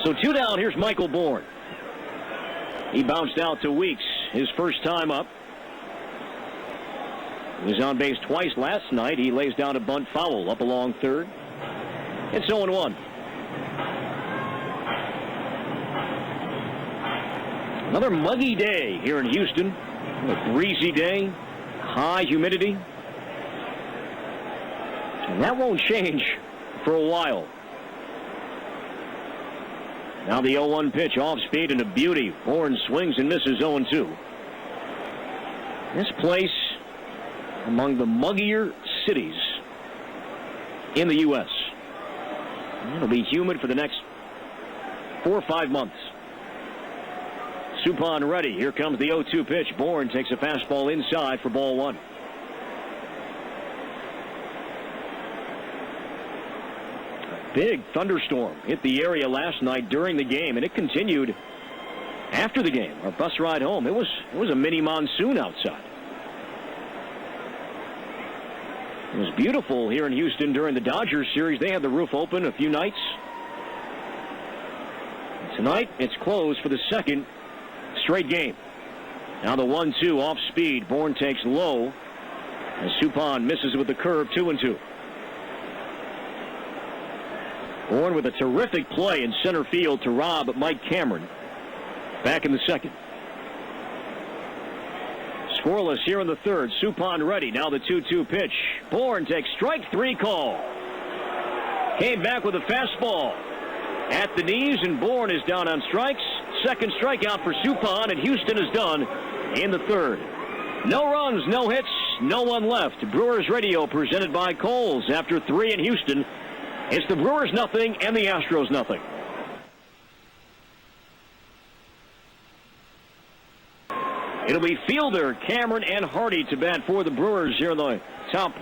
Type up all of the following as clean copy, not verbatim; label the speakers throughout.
Speaker 1: So 2 down. Here's Michael Bourne. He bounced out to Weeks his first time up. He was on base twice last night. He lays down a bunt foul up along third. It's 0-1. Another muggy day here in Houston. A breezy day, high humidity. And that won't change for a while. Now the 0-1 pitch, off speed and a beauty. Bourne swings and misses 0-2. This place among the muggier cities in the U.S. It'll be humid for the next 4 or 5 months. Suppan ready. Here comes the 0-2 pitch. Bourne takes a fastball inside for ball 1. Big thunderstorm hit the area last night during the game, and it continued after the game. Our bus ride home, it was a mini monsoon outside. It was beautiful here in Houston during the Dodgers series. They had the roof open a few nights. Tonight, it's closed for the second straight game. Now the 1-2 off speed. Bourne takes low as Suppan misses with the curve. 2-2. Bourne with a terrific play in center field to rob Mike Cameron back in the second. Scoreless here in the third. Suppan ready. Now the 2-2 pitch. Bourne takes strike 3 call. Came back with a fastball at the knees, and Bourne is down on strikes. Second strikeout for Suppan, and Houston is done in the third. No runs, no hits, no one left. Brewers Radio presented by Kohl's. After 3 in Houston, it's the Brewers nothing and the Astros nothing. It'll be Fielder, Cameron, and Hardy to bat for the Brewers here in the top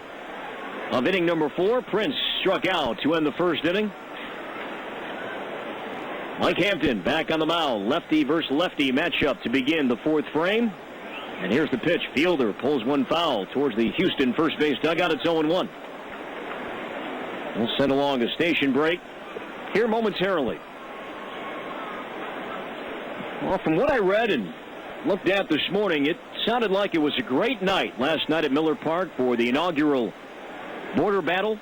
Speaker 1: of inning number 4. Prince struck out to end the first inning. Mike Hampton back on the mound. Lefty versus lefty matchup to begin the 4th frame. And here's the pitch. Fielder pulls one foul towards the Houston first base dugout. It's 0-1. We'll send along a station break here momentarily. Well, from what I read and looked at this morning, it sounded like it was a great night last night at Miller Park for the inaugural border battle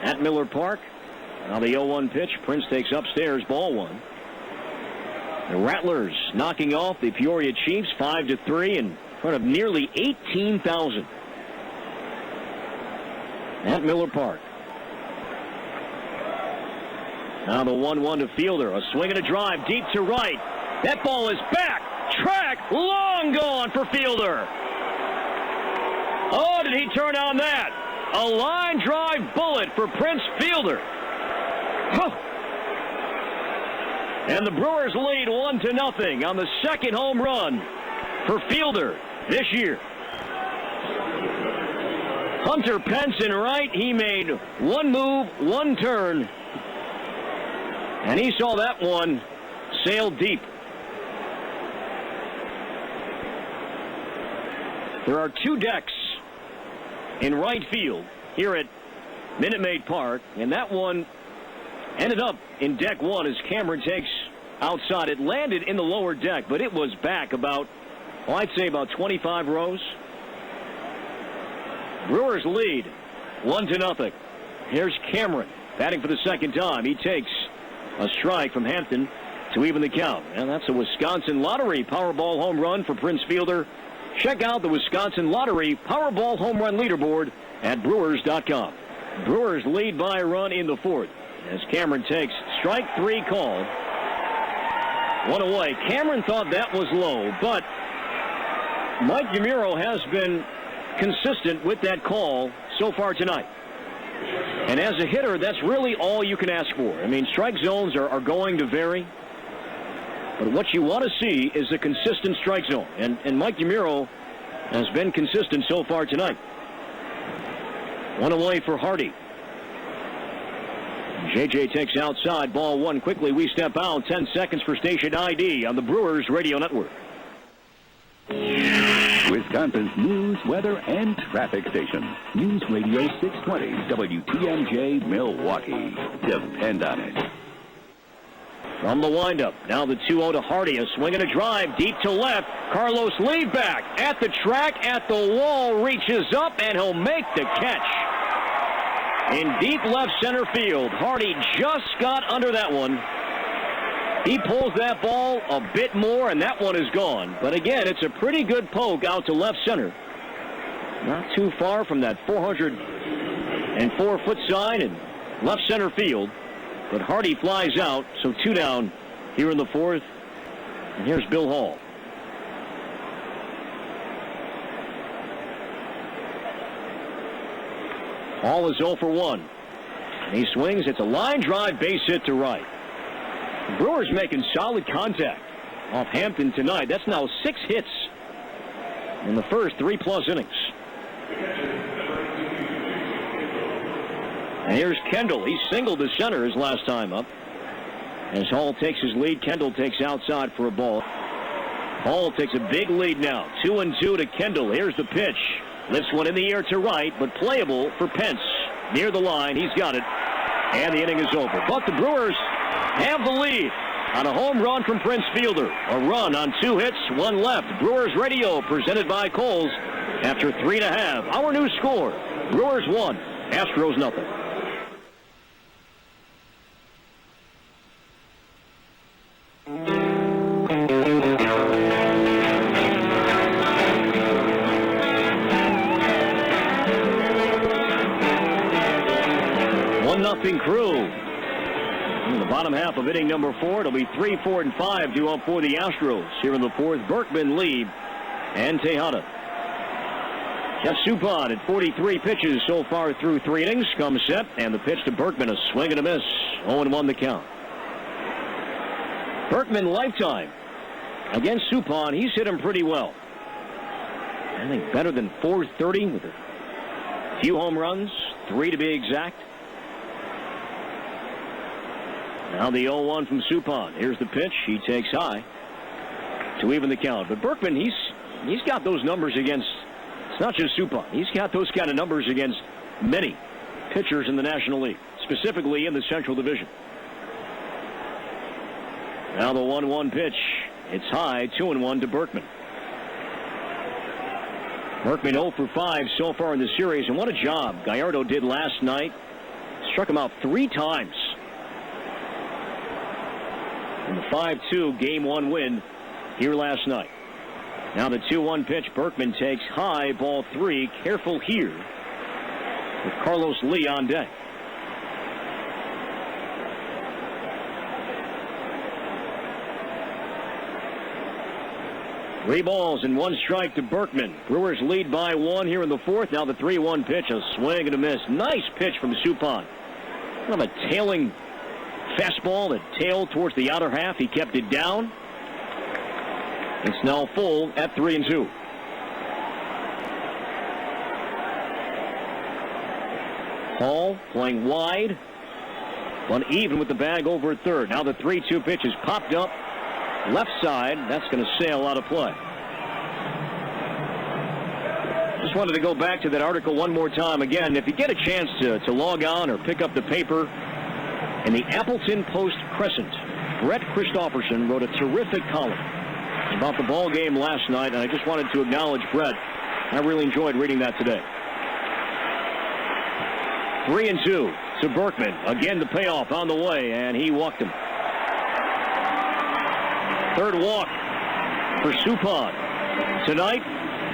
Speaker 1: at Miller Park. Now the 0-1 pitch. Prince takes upstairs, ball 1. The Rattlers knocking off the Peoria Chiefs 5-3 in front of nearly 18,000 at Miller Park. Now the 1-1 to Fielder. A swing and a drive deep to right. That ball is back. Track. Long gone for Fielder. Oh, did he turn on that? A line drive bullet for Prince Fielder. Huh. And the Brewers lead 1-0 on the second home run for Fielder this year. Hunter Pence in right. He made one move, one turn, and he saw that one sail deep. There are 2 decks in right field here at Minute Maid Park, and that one ended up in deck 1 as Cameron takes outside. It landed in the lower deck, but it was back about, well, I'd say about 25 rows. Brewers lead 1-0. Here's Cameron batting for the second time. He takes a strike from Hampton to even the count. And that's a Wisconsin Lottery Powerball home run for Prince Fielder. Check out the Wisconsin Lottery Powerball home run leaderboard at Brewers.com. Brewers lead by a run in the 4th as Cameron takes strike 3 call. 1 away. Cameron thought that was low, but Mike Yamiro has been consistent with that call so far tonight. And as a hitter, that's really all you can ask for. I mean, strike zones are going to vary, but what you want to see is a consistent strike zone. And Mike Yamiro has been consistent so far tonight. 1 away for Hardy. JJ takes outside, ball 1. Quickly we step out. 10 seconds for station ID on the Brewers Radio Network.
Speaker 2: Wisconsin's news, weather, and traffic station. News Radio 620 WTMJ Milwaukee. Depend on it.
Speaker 1: From the windup, now the 2-0 to Hardy. A swing and a drive deep to left. Carlos Lee back at the track, at the wall, reaches up, and he'll make the catch. In deep left center field, Hardy just got under that one. He pulls that ball a bit more, and that one is gone. But again, it's a pretty good poke out to left center. Not too far from that 404-foot sign in left center field. But Hardy flies out, so 2 down here in the 4th. And here's Bill Hall. Hall is 0 for 1. And he swings. It's a line drive, base hit to right. The Brewers making solid contact off Hampton tonight. That's now 6 hits in the first 3+ innings. And here's Kendall. He singled to center his last time up. As Hall takes his lead, Kendall takes outside for a ball. Hall takes a big lead now. 2-2 to Kendall. Here's the pitch. Lifts one in the air to right, but playable for Pence. Near the line, he's got it. And the inning is over. But the Brewers have the lead on a home run from Prince Fielder. A run on 2 hits, 1 left. Brewers Radio presented by Kohl's. After 3.5, our new score. Brewers 1, Astros nothing. Nothing Crew. In the bottom half of inning number 4, it'll be 3, 4, and 5 due up for the Astros. Here in the 4th, Berkman, Lee, and Tejada. Jeff Suppan at 43 pitches so far through 3 innings. Comes set, and the pitch to Berkman, a swing and a miss. 0-1 the count. Berkman lifetime against Suppan. He's hit him pretty well. I think better than .430 with a few home runs, 3 to be exact. Now the 0-1 from Suppan. Here's the pitch. He takes high to even the count. But Berkman, he's got those numbers against, it's not just Suppan. He's got those kind of numbers against many pitchers in the National League, specifically in the Central Division. Now the 1-1 pitch. It's high, 2-1 to Berkman. Berkman 0 for 5 so far in the series, and what a job Gallardo did last night. Struck him out 3 times. In the 5-2 Game 1 win here last night. Now the 2-1 pitch. Berkman takes high, ball 3. Careful here with Carlos Lee on deck. Three balls and 1 strike to Berkman. Brewers lead by 1 here in the 4th. Now the 3-1 pitch. A swing and a miss. Nice pitch from Suppan. Kind of a tailing fastball that tailed towards the outer half. He kept it down. It's now full at 3-2. Hall playing wide, but even with the bag over at third. Now the 3-2 pitch is popped up left side. That's going to sail out of play. Just wanted to go back to that article one more time. Again, if you get a chance to log on or pick up the paper, in the Appleton Post-Crescent, Brett Christopherson wrote a terrific column about the ball game last night, and I just wanted to acknowledge Brett. I really enjoyed reading that today. 3-2 to Berkman. Again, the payoff on the way, and he walked him. Third walk for Suppan. Tonight,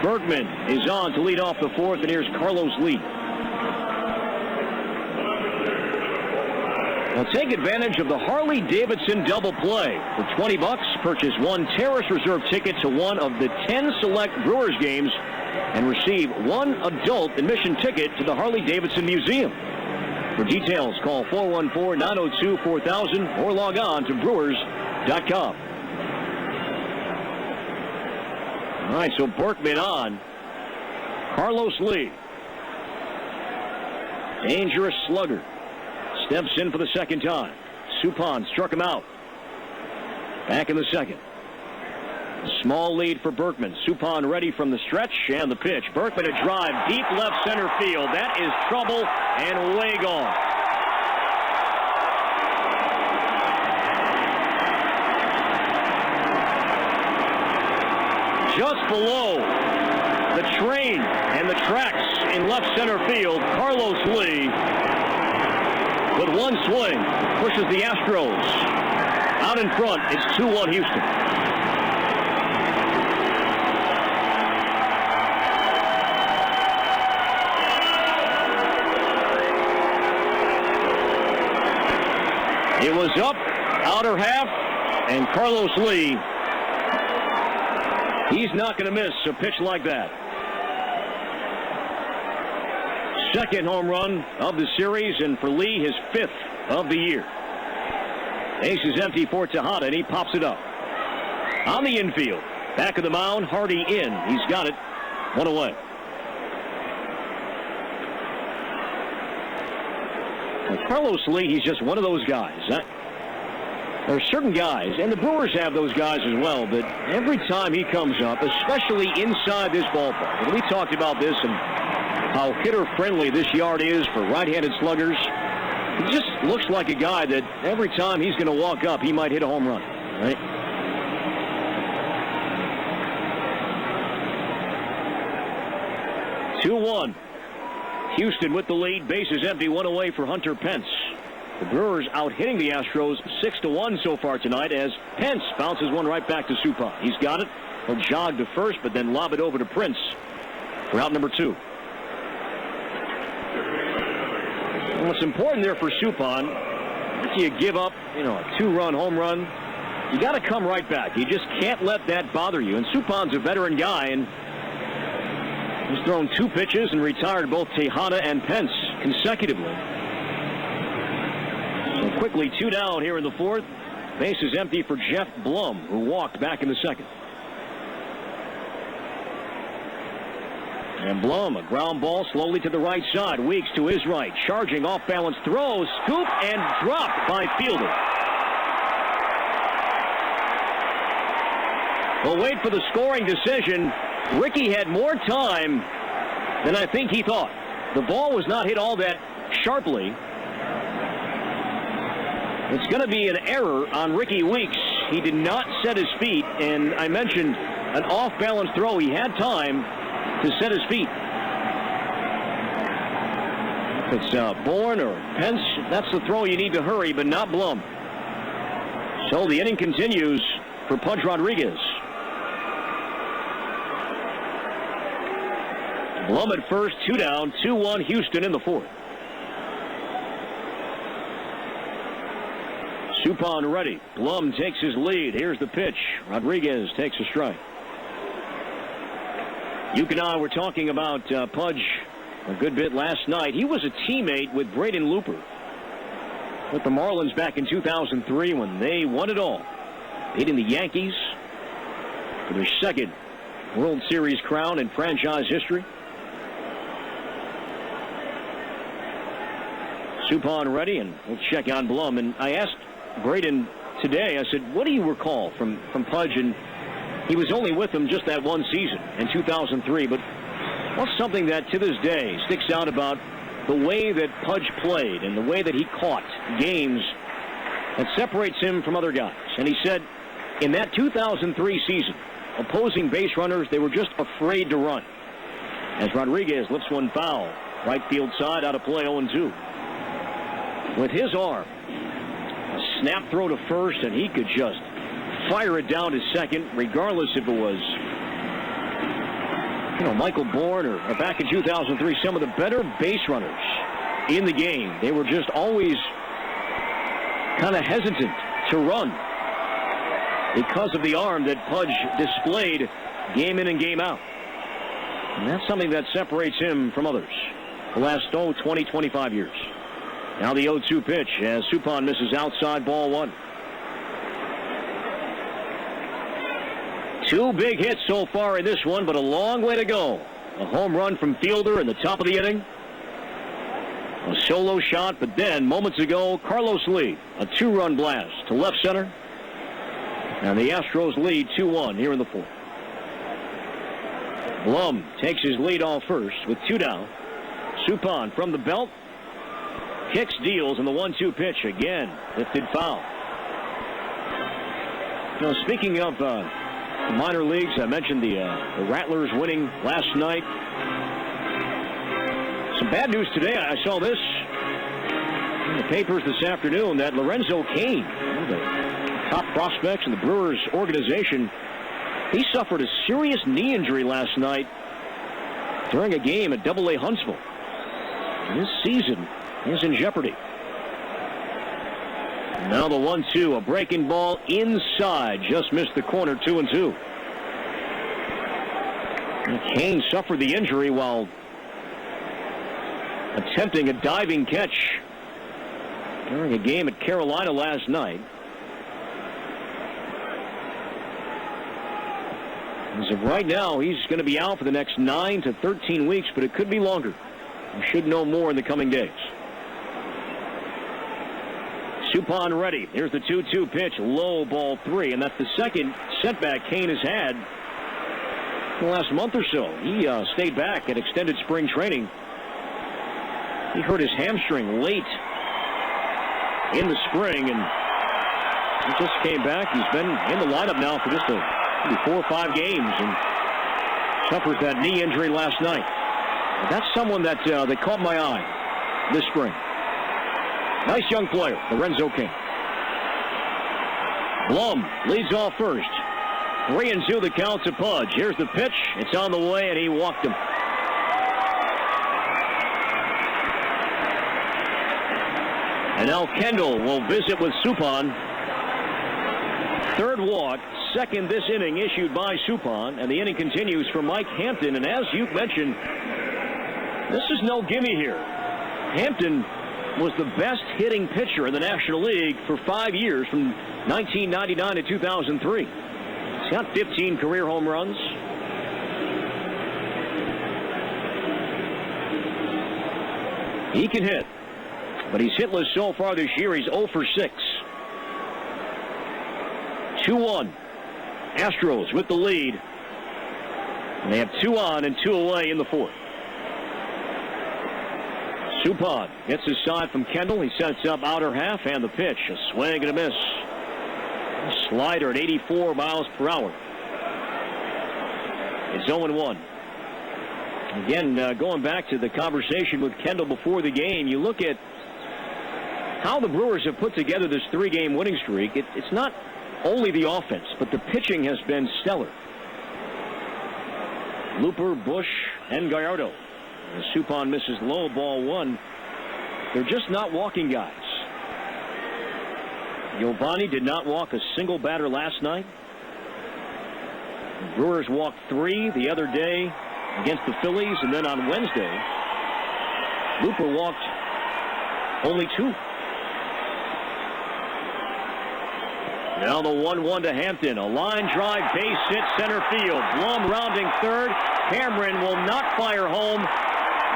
Speaker 1: Berkman is on to lead off the 4th, and here's Carlos Lee. Well, take advantage of the Harley-Davidson double play. For $20, purchase 1 Terrace Reserve ticket to one of the 10 select Brewers games and receive 1 adult admission ticket to the Harley-Davidson Museum. For details, call 414-902-4000 or log on to Brewers.com. All right, so Berkman on. Carlos Lee. Dangerous slugger. Steps in for the second time. Suppan struck him out. Back in the second. A small lead for Berkman. Suppan ready from the stretch, and the pitch. Berkman a drive deep left center field. That is trouble and way gone. just below the train and the tracks in left center field, Carlos Lee, with one swing, pushes the Astros out in front. It's 2-1 Houston. It was up, outer half, and Carlos Lee, he's not going to miss a pitch like that. Second home run of the series, and for Lee, his 5th of the year. Base is empty for Tejada, and he pops it up. On the infield, back of the mound, Hardy in. He's got it, 1 away. Now, Carlos Lee, he's just one of those guys. There are certain guys, and the Brewers have those guys as well, but every time he comes up, especially inside this ballpark, and we talked about this and how hitter-friendly this yard is for right-handed sluggers, he just looks like a guy that every time he's going to walk up, he might hit a home run, right? Two-1. Houston with the lead. Bases empty, 1 away for Hunter Pence. The Brewers out hitting the Astros 6-1 so far tonight as Pence bounces one right back to Suppan. He's got it. He'll jog to first, but then lob it over to Prince for out number 2. And what's important there for Suppan, after you give up, a 2-run home run, you got to come right back. You just can't let that bother you. And Suppan's a veteran guy, and he's thrown 2 pitches and retired both Tejada and Pence consecutively. So quickly 2 down here in the 4th. Base is empty for Jeff Blum, who walked back in the 2nd. And Blum, a ground ball slowly to the right side. Weeks to his right. Charging off balance throw. Scoop and drop by Fielder. We'll wait for the scoring decision. Ricky had more time than I think he thought. The ball was not hit all that sharply. It's going to be an error on Ricky Weeks. He did not set his feet, and I mentioned an off-balance throw. He had time to set his feet. If it's Bourne or Pence, that's the throw you need to hurry, but not Blum. So the inning continues for Pudge Rodriguez. Blum at first, 2 down, 2-1 Houston in the 4th. Suppan ready. Blum takes his lead. Here's the pitch. Rodriguez takes a strike. You and I were talking about Pudge a good bit last night. He was a teammate with Braden Looper with the Marlins back in 2003 when they won it all, beating the Yankees for their 2nd World Series crown in franchise history. Suppan ready, and we'll check on Blum. And I asked Braden today, I said, what do you recall from Pudge? And he was only with him just that one season in 2003, but what's something that to this day sticks out about the way that Pudge played and the way that he caught games that separates him from other guys? And he said in that 2003 season, opposing base runners, they were just afraid to run. As Rodriguez lifts one foul, right field side, out of play, 0-2. With his arm, a snap throw to first, and he could just fire it down to second, regardless if it was, Michael Bourne or back in 2003, some of the better base runners in the game. They were just always kind of hesitant to run because of the arm that Pudge displayed game in and game out. And that's something that separates him from others the last 20, 25 years. Now the 0-2 pitch as Suppan misses outside, ball 1. 2 big hits so far in this one, but a long way to go. A home run from Fielder in the top of the inning. A solo shot, but then moments ago, Carlos Lee, a 2-run blast to left center. And the Astros lead 2-1 here in the 4th. Blum takes his lead off first with 2 down. Suppan from the belt. Kicks, deals, and the 1-2 pitch again. Lifted foul. Speaking of The minor leagues, I mentioned the Rattlers winning last night. Some bad news today. I saw this in the papers this afternoon that Lorenzo Cain, one of the top prospects in the Brewers organization, he suffered a serious knee injury last night during a game at AA Huntsville. And this season is in jeopardy. Now the 1-2, a breaking ball inside, just missed the corner, 2-2. Cain suffered the injury while attempting a diving catch during a game at Carolina last night. As of right now, he's going to be out for the next 9 to 13 weeks, but it could be longer. We should know more in the coming days. Suppan ready. Here's the 2-2 pitch. Low, ball 3, and that's the second setback Cain has had in the last month or so. He stayed back at extended spring training. He hurt his hamstring late in the spring, and he just came back. He's been in the lineup now for just maybe 4 or 5 games, and suffers that knee injury last night. That's someone that caught my eye this spring. Nice young player, Lorenzo Cain. Blum leads off first. 3-2 the count to Pudge. Here's the pitch. It's on the way, and he walked him. And now Kendall will visit with Suppan. Third walk, second this inning issued by Suppan, and the inning continues for Mike Hampton. And as you mentioned, this is no gimme here. Hampton was the best hitting pitcher in the National League for 5 years, from 1999 to 2003. He's got 15 career home runs. He can hit, but he's hitless so far this year. He's 0 for 6. 2-1. Astros with the lead. And they have 2 on and 2 away in the 4th. Suppan gets his side from Kendall. He sets up outer half, and the pitch, a swing and a miss. A slider at 84 miles per hour. It's 0-1. Again, going back to the conversation with Kendall before the game, you look at how the Brewers have put together this 3-game winning streak. It's not only the offense, but the pitching has been stellar. Looper, Bush, and Gallardo. As Suppan misses low, ball 1. They're just not walking guys. Giovanni did not walk a single batter last night. The Brewers walked 3 the other day against the Phillies, and then on Wednesday, Looper walked only 2. Now the 1-1 to Hampton. A line drive, base hit, center field. Blum rounding third. Cameron will not fire home.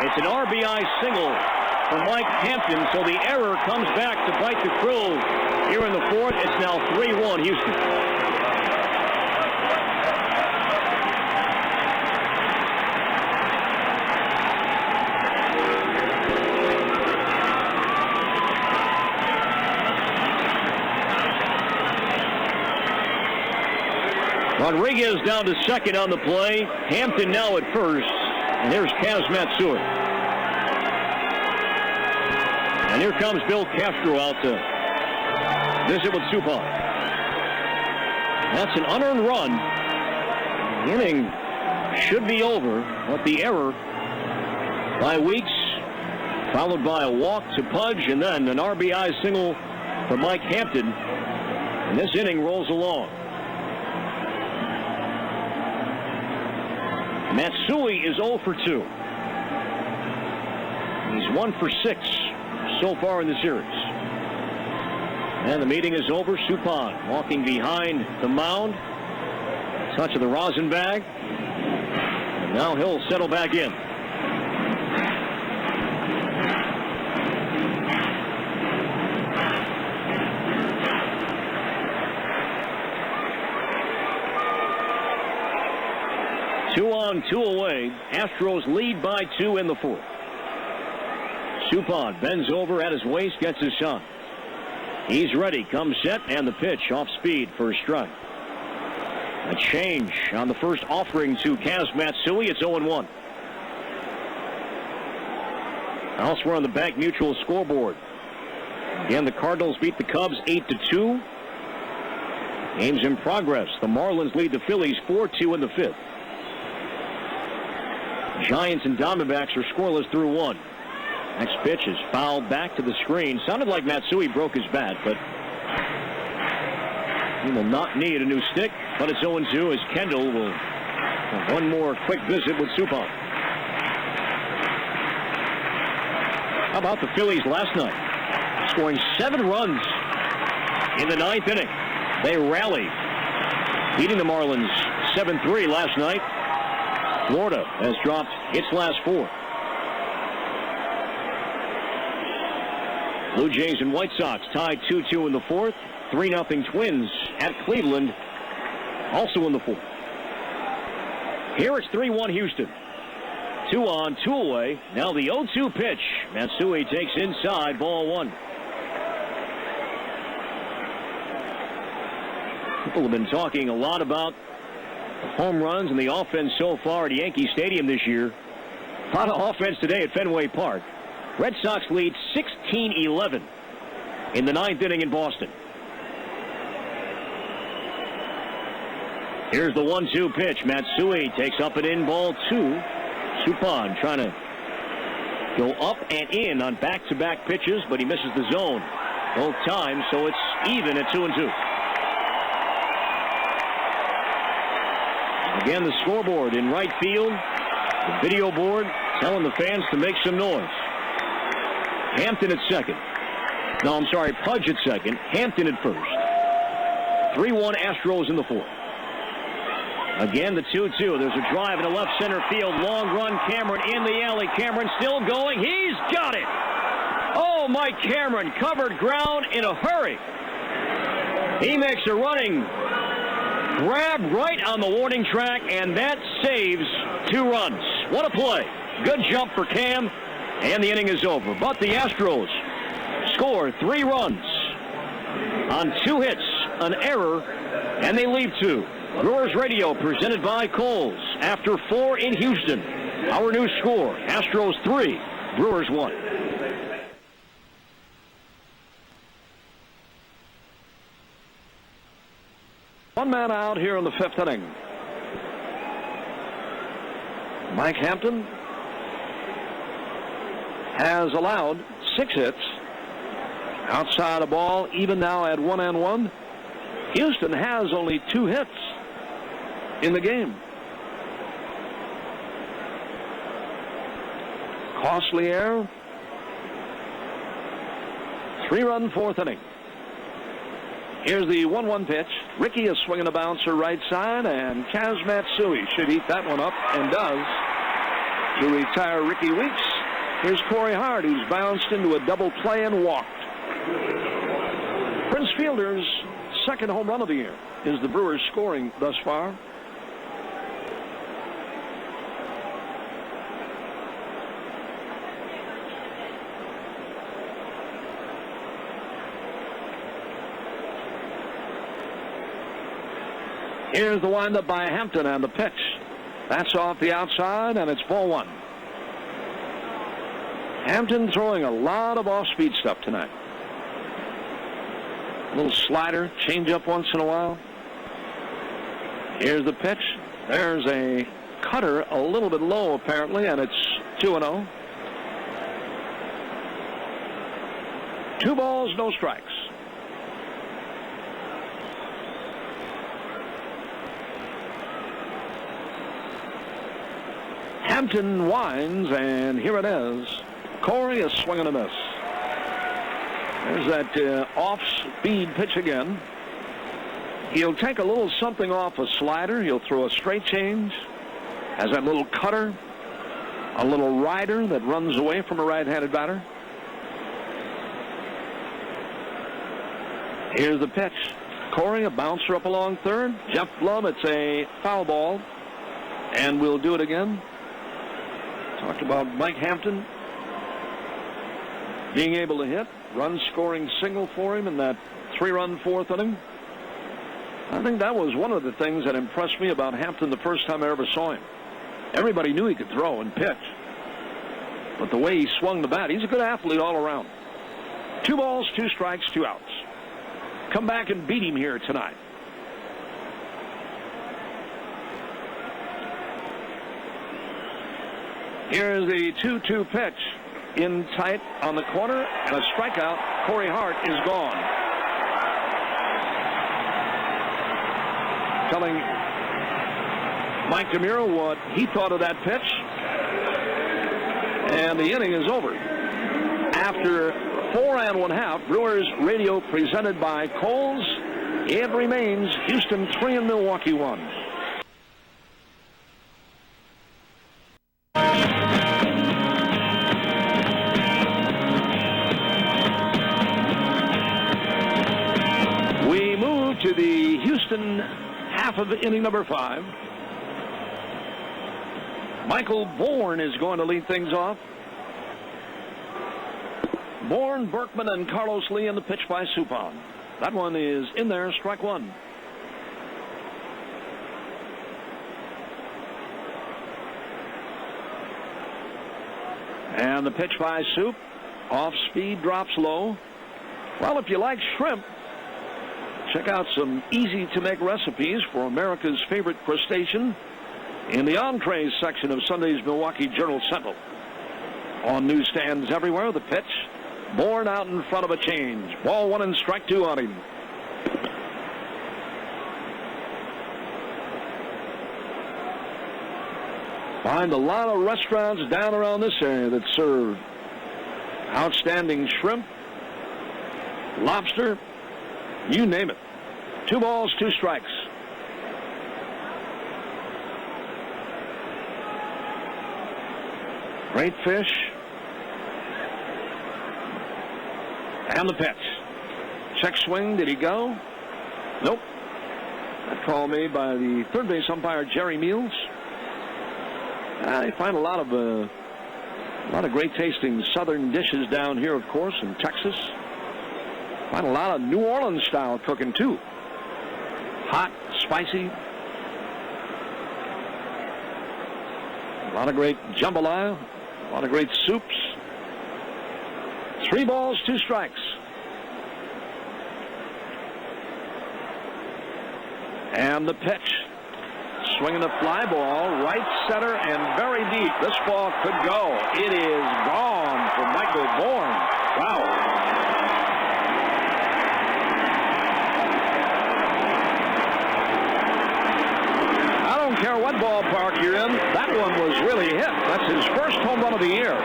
Speaker 1: It's an RBI single for Mike Hampton, so the error comes back to bite the Crew here in the 4th. It's now 3-1 Houston. Rodriguez down to second on the play. Hampton now at first. And here's Kaz Matsui. And here comes Bill Castro out to visit with Suppan. That's an unearned run. The inning should be over, but the error by Weeks, followed by a walk to Pudge, and then an RBI single for Mike Hampton. And this inning rolls along. Matsui is 0 for 2. He's 1 for 6 so far in the series. And the meeting is over. Suppan walking behind the mound. Touch of the rosin bag. And now he'll settle back in. Two on, 2 away. Astros lead by 2 in the 4th. Suppan bends over at his waist, gets his shot. He's ready, comes set, and the pitch off speed for a strike. A change on the first offering to Kaz Matsui. It's 0-1. Elsewhere on the Bank Mutual scoreboard. Again, the Cardinals beat the Cubs 8-2. Games in progress. The Marlins lead the Phillies 4-2 in the fifth. Giants and Diamondbacks are scoreless through one. Next pitch is fouled back to the screen. Sounded like Matsui broke his bat, but he will not need a new stick. But it's 0-2 as Kendall will have one more quick visit with Suppan. How about the Phillies last night? Scoring 7 runs in the ninth inning. They rallied, beating the Marlins 7-3 last night. Florida has dropped its last 4. Blue Jays and White Sox tied 2-2 in the fourth. 3-0 Twins at Cleveland, also in the fourth. Here it's 3-1 Houston. 2 on, 2 away. Now the 0-2 pitch. Matsui takes inside, ball 1. People have been talking a lot about the home runs and the offense so far at Yankee Stadium this year. A lot of offense today at Fenway Park. Red Sox lead 16-11 in the ninth inning in Boston. Here's the 1-2 pitch. Matsui takes up and in, ball 2. Suppan trying to go up and in on back-to-back pitches, but he misses the zone both times, so it's even at 2-2. Again, the scoreboard in right field, the video board telling the fans to make some noise. Hampton at second. No, I'm sorry, Pudge at second. Hampton at first. 3-1 Astros in the fourth. Again, the 2-2. There's a drive in the left center field. Long run, Cameron in the alley. Cameron still going. He's got it. Oh, Mike Cameron covered ground in a hurry. He makes a running grab right on the warning track, and that saves 2 runs. What a play. Good jump for Cam, and the inning is over. But the Astros score 3 runs on 2 hits, an error, and they lead 2. Brewers Radio presented by Kohl's. After 4 in Houston, our new score, Astros 3, Brewers 1.
Speaker 3: One man out here in the 5th inning. Mike Hampton has allowed 6 hits. Outside the ball, even now at 1-1. Houston has only 2 hits in the game. Costly error. 3-run 4th inning. Here's the 1-1 pitch. Ricky is swinging a bouncer right side, and Kaz Matsui should eat that one up, and does, to retire Ricky Weeks. Here's Corey Hart, who's bounced into a double play and walked. Prince Fielder's second home run of the year is the Brewers' scoring thus far. Here's the windup by Hampton and the pitch. That's off the outside, and it's ball 1. Hampton throwing a lot of off-speed stuff tonight. A little slider, change-up once in a while. Here's the pitch. There's a cutter a little bit low, apparently, and it's 2-0. 2 balls, no strikes. Hampton winds, and here it is. Corey is swinging a miss. There's that off-speed pitch again. He'll take a little something off a slider. He'll throw a straight change. Has that little cutter. A little rider that runs away from a right-handed batter. Here's the pitch. Corey, a bouncer up along third. Jeff Blum, it's a foul ball. And we'll do it again. Talked about Mike Hampton being able to hit. Run scoring single for him in that 3-run 4th inning. I think that was one of the things that impressed me about Hampton the first time I ever saw him. Everybody knew he could throw and pitch. But the way he swung the bat, he's a good athlete all around. 2 balls, 2 strikes, 2 outs. Come back and beat him here tonight. Here's the 2-2 pitch. In tight on the corner, and a strikeout. Corey Hart is gone. Telling Mike DeMuro what he thought of that pitch. And the inning is over. After 4 1/2, Brewers radio presented by Kohl's. It remains Houston 3 and Milwaukee 1. We move to the Houston half of inning number 5. Michael Bourne is going to lead things off. Bourne, Berkman, and Carlos Lee in the pitch by Suppan. That one is in there, strike 1. And the pitch by Soup. Off speed, drops low. Well, if you like shrimp, check out some easy-to-make recipes for America's favorite crustacean in the entrees section of Sunday's Milwaukee Journal Sentinel. On newsstands everywhere, the pitch. Bourne out in front of a change. Ball 1 and strike 2 on him. Find a lot of restaurants down around this area that serve outstanding shrimp, lobster, you name it. 2 balls, 2 strikes. Great fish. And the pitch. Check swing. Did he go? Nope. That call made by the third base umpire, Jerry Meals. They find a lot of great tasting southern dishes down here, of course, in Texas. Find a lot of New Orleans style cooking too. Hot, spicy. A lot of great jambalaya. A lot of great soups. 3 balls, 2 strikes. And the pitch. Swinging a fly ball, right center and very deep. This ball could go. It is gone for Michael Bourne. Wow. I don't care what ballpark you're in. That one was really hit. That's his first home run of the year.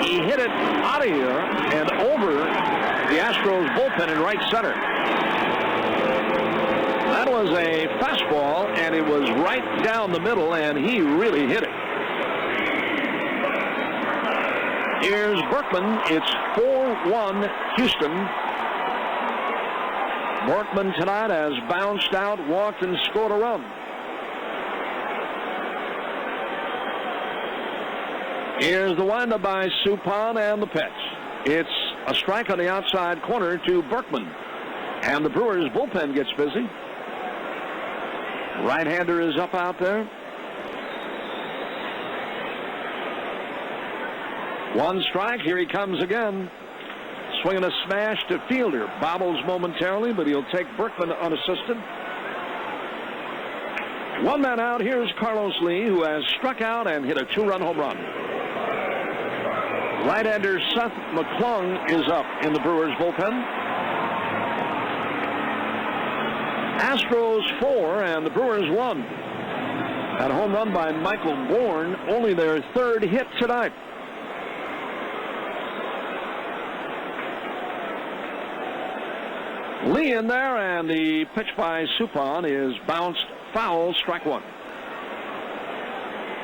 Speaker 3: He hit it out of here and over the Astros bullpen in right center. That was a fastball, and it was right down the middle, and he really hit it. Here's Berkman. It's 4-1 Houston. Berkman tonight has bounced out, walked, and scored a run. Here's the windup by Suppan and the pitch. It's a strike on the outside corner to Berkman. And the Brewers bullpen gets busy. Right-hander is up out there. 1 strike. Here he comes again. Swinging a smash to fielder. Bobbles momentarily, but he'll take Berkman unassisted. 1 man out. Here's Carlos Lee, who has struck out and hit a 2-run home run. Right-hander Seth McClung is up in the Brewers bullpen. Astros 4 and the Brewers 1. That home run by Michael Bourne, only their 3rd hit tonight. Lee in there, and the pitch by Suppan is bounced foul, strike 1.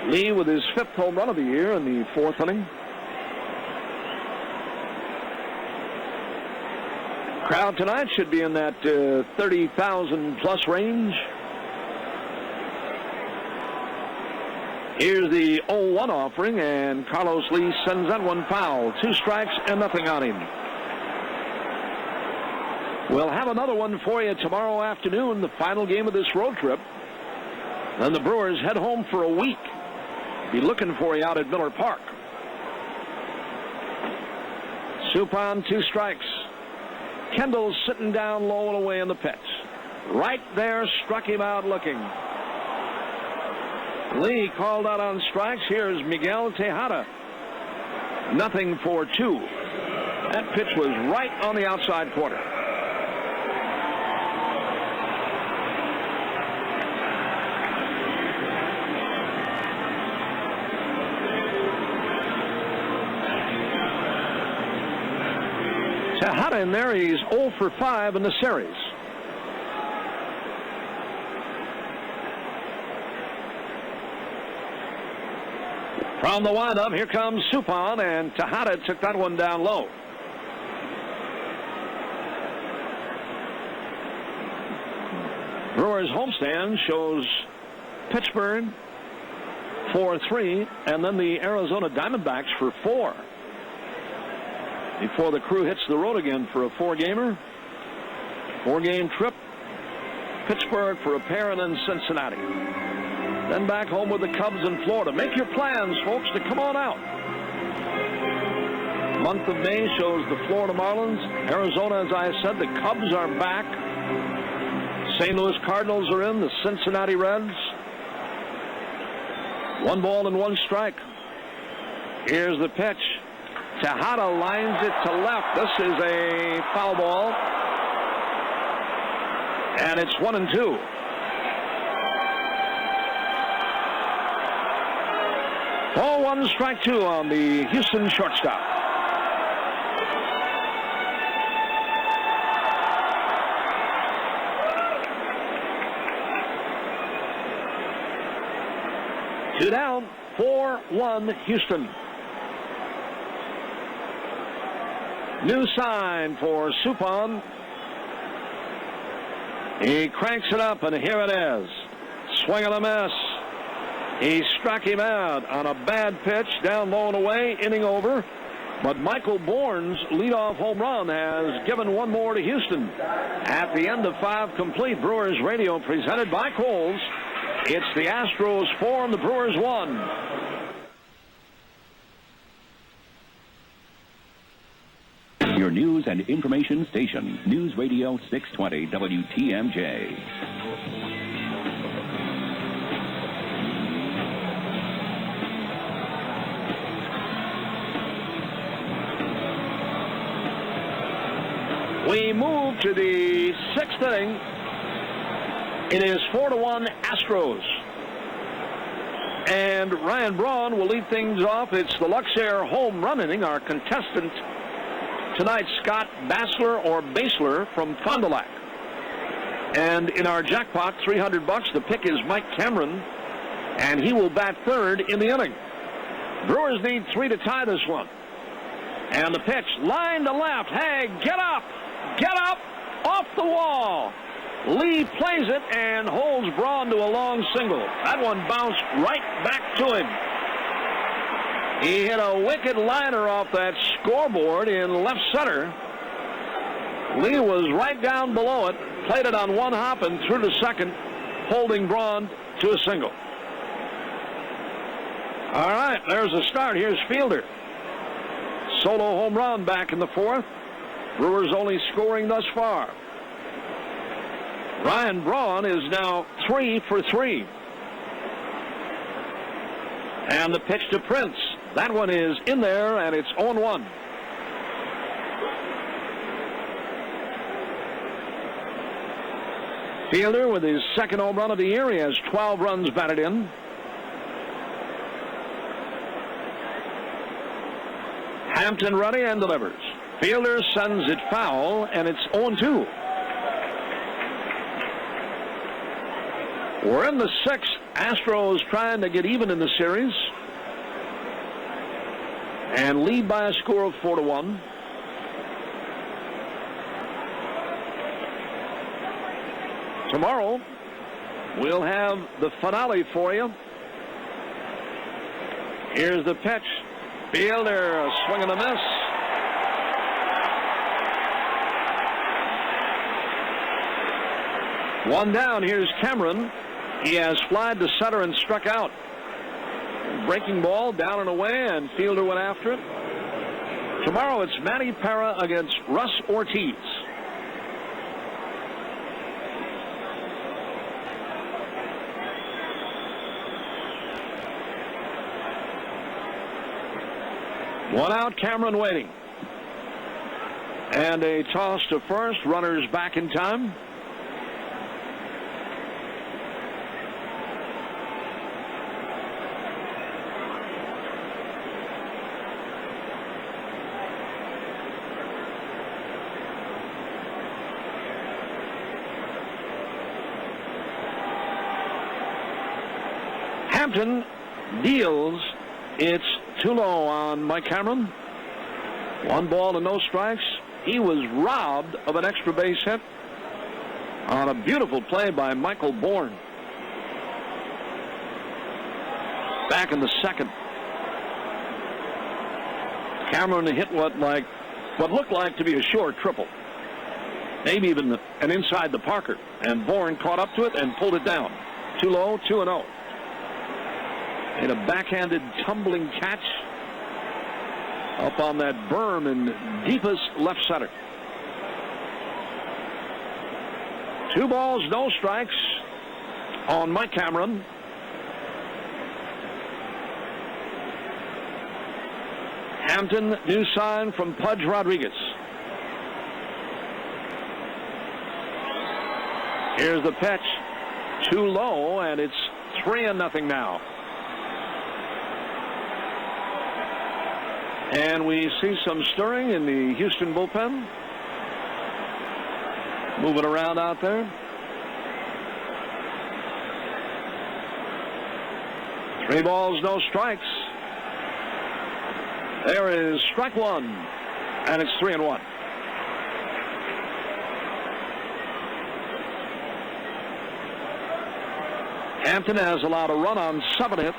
Speaker 3: Lee with his 5th home run of the year in the 4th inning. Crowd tonight should be in that 30,000 plus range. Here's the 0-1 offering, and Carlos Lee sends that one foul. 2 strikes and nothing on him. We'll have another one for you tomorrow afternoon, the final game of this road trip. Then the Brewers head home for a week. Be looking for you out at Miller Park. Suppan, 2 strikes. Kendall's sitting down low and away in the pitch. Right there, struck him out looking. Lee called out on strikes. Here's Miguel Tejada. 0-for-2. That pitch was right on the outside corner. Tejada in there, he's 0-for-5 in the series. From the windup, here comes Suppan, and Tejada took that one down low. Brewers homestand shows Pittsburgh 4-3, and then the Arizona Diamondbacks for 4. Before the crew hits the road again for a 4-gamer. 4-game trip. Pittsburgh for a pair, and then Cincinnati. Then back home with the Cubs in Florida. Make your plans, folks, to come on out. Month of May shows the Florida Marlins. Arizona, as I said, the Cubs are back. St. Louis Cardinals are in. The Cincinnati Reds. 1 ball and 1 strike. Here's the pitch. Tejada lines it to left. This is a foul ball. And it's 1-2. Ball 1, strike 2 on the Houston shortstop. Two down, 4-1 Houston. New sign for Suppan. He cranks it up, and here it is. Swing and a miss. He struck him out on a bad pitch, down low and away, inning over. But Michael Bourne's leadoff home run has given 1 more to Houston. At the end of 5 complete, Brewers Radio presented by Kohl's. It's the Astros 4 and the Brewers 1.
Speaker 2: Your news and information station, News Radio 620 WTMJ.
Speaker 3: We move to the 6th inning. It is 4-1 Astros. And Ryan Braun will lead things off. It's the Luxair home run inning. Our contestant tonight, Scott Bassler or Basler from Fond du Lac. And in our jackpot, $300, the pick is Mike Cameron, and he will bat 3rd in the inning. Brewers need 3 to tie this one. And the pitch, line to left. Hey, get up! Get up! Off the wall! Lee plays it and holds Braun to a long single. That one bounced right back to him. He hit a wicked liner off that scoreboard in left center. Lee was right down below it, played it on 1 hop and through to second, holding Braun to a single. All right, there's a start. Here's Fielder. Solo home run back in the 4th. Brewers only scoring thus far. Ryan Braun is now 3 for 3. And the pitch to Prince. That one is in there, and it's 0-1. Fielder with his 2nd home run of the year. He has 12 runs batted in. Hampton ready and delivers. Fielder sends it foul, and it's 0-2. We're in the 6th. Astros trying to get even in the series and lead by a score of 4-1. Tomorrow, we'll have the finale for you. Here's the pitch. Fielder, a swing and a miss. One down. Here's Cameron. He has flied to center and struck out. Breaking ball down and away, and fielder went after it. Tomorrow it's Manny Parra against Russ Ortiz. One out, Cameron waiting. And a toss to first. Runners back in time. Hampton deals. It's too low on Mike Cameron. 1 ball and no strikes. He was robbed of an extra base hit on a beautiful play by Michael Bourne. Back in the second. Cameron hit what looked like to be a short triple. Maybe even an inside the Parker. And Bourne caught up to it and pulled it down. Too low, 2-0. Made a backhanded tumbling catch up on that berm in deepest left center. 2 balls, no strikes on Mike Cameron. Hampton, new sign from Pudge Rodriguez. Here's the pitch. Too low, and it's 3-0 now. And we see some stirring in the Houston bullpen. Moving around out there. 3 balls, no strikes. There is strike 1, and it's 3-1. Hampton has allowed a run on 7 hits.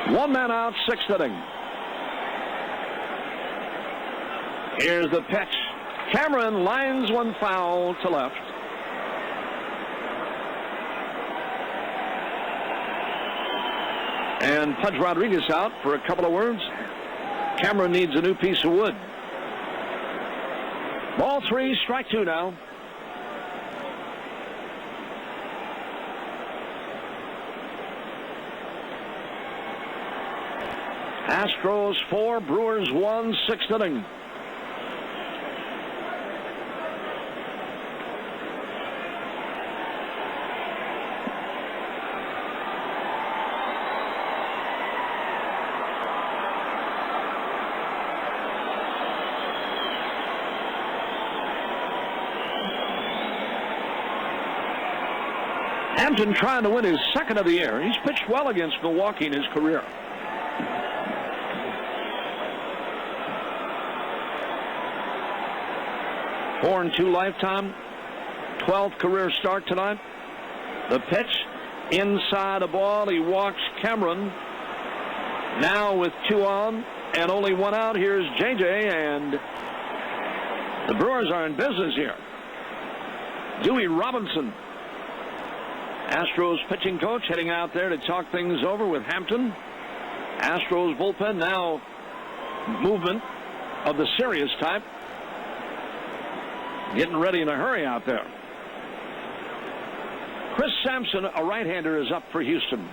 Speaker 3: One man out, 6th inning. Here's the pitch. Cameron lines one foul to left. And Pudge Rodriguez out for a couple of words. Cameron needs a new piece of wood. Ball 3, strike 2 now. Astros 4, Brewers 1, 6th inning. Hampton trying to win his 2nd of the year. He's pitched well against Milwaukee in his career. Four and 2 lifetime, 12th career start tonight. The pitch inside a ball. He walks Cameron. Now with 2 on and only 1 out. Here's JJ, and the Brewers are in business here. Dewey Robinson, Astros pitching coach, heading out there to talk things over with Hampton. Astros bullpen now movement of the serious type. Getting ready in a hurry out there. Chris Sampson, a right-hander, is up for Houston.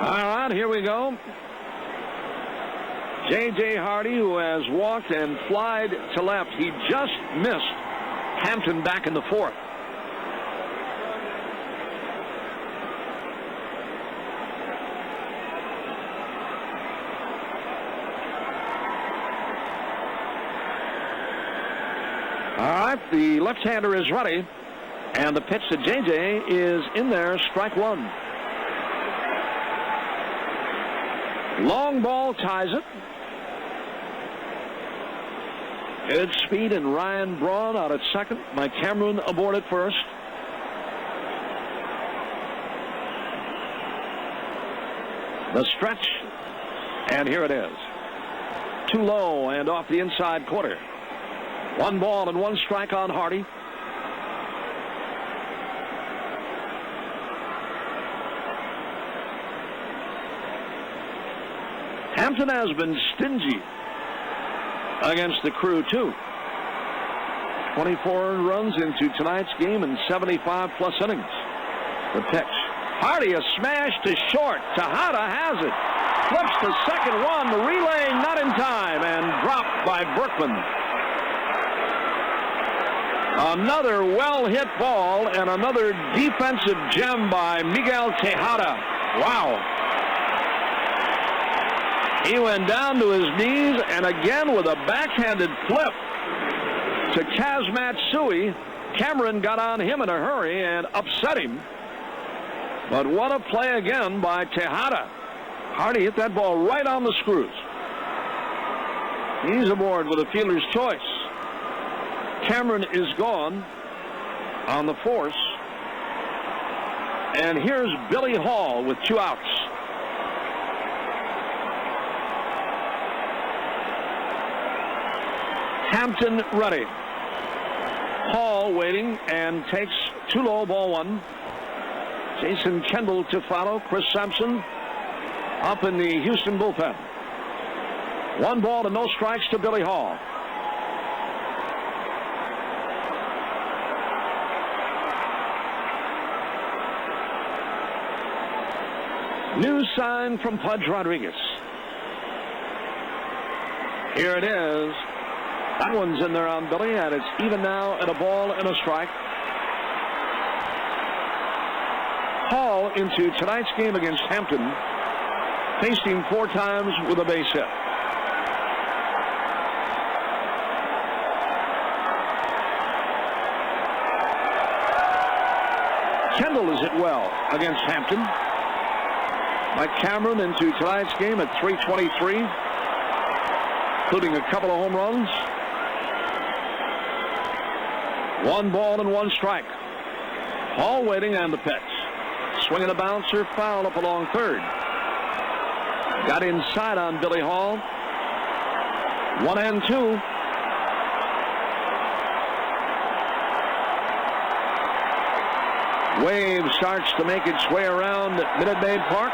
Speaker 3: All right, here we go. J.J. Hardy, who has walked and flied to left. He just missed Hampton back in the 4th. All right, the left-hander is ready, and the pitch to J.J. is in there, strike 1. Long ball ties it. Good speed, and Ryan Braun out at second. Mike Cameron aboard at first. The stretch, and here it is. Too low and off the inside quarter. 1 ball and 1 strike on Hardy. Hampton has been stingy against the Crew, too. 24 runs into tonight's game in 75-plus innings. The pitch. Hardy, a smash to short. Tejada has it. Flips to second one. The relay not in time and dropped by Berkman. Another well-hit ball and another defensive gem by Miguel Tejada. Wow. He went down to his knees and again with a backhanded flip to Kaz Matsui. Cameron got on him in a hurry and upset him. But what a play again by Tejada. Hardy hit that ball right on the screws. He's aboard with a fielder's choice. Cameron is gone on the force. And here's Billy Hall with 2 outs. Hampton ready. Hall waiting and takes 2 low, ball 1. Jason Kendall to follow. Chris Sampson up in the Houston bullpen. 1 ball and no strikes to Billy Hall. New sign from Pudge Rodriguez. Here it is. That one's in there on Billy, and it's even now at a ball and a strike. Hall into tonight's game against Hampton faced him 4 times with a base hit. Kendall is hit well against Hampton. Mike Cameron into tonight's game at .323, including a couple of home runs. 1 ball and 1 strike. Hall waiting and the pitch. Swinging a bouncer, foul up along third. Got inside on Billy Hall. 1 and 2. Wave starts to make its way around at Minute Maid Park.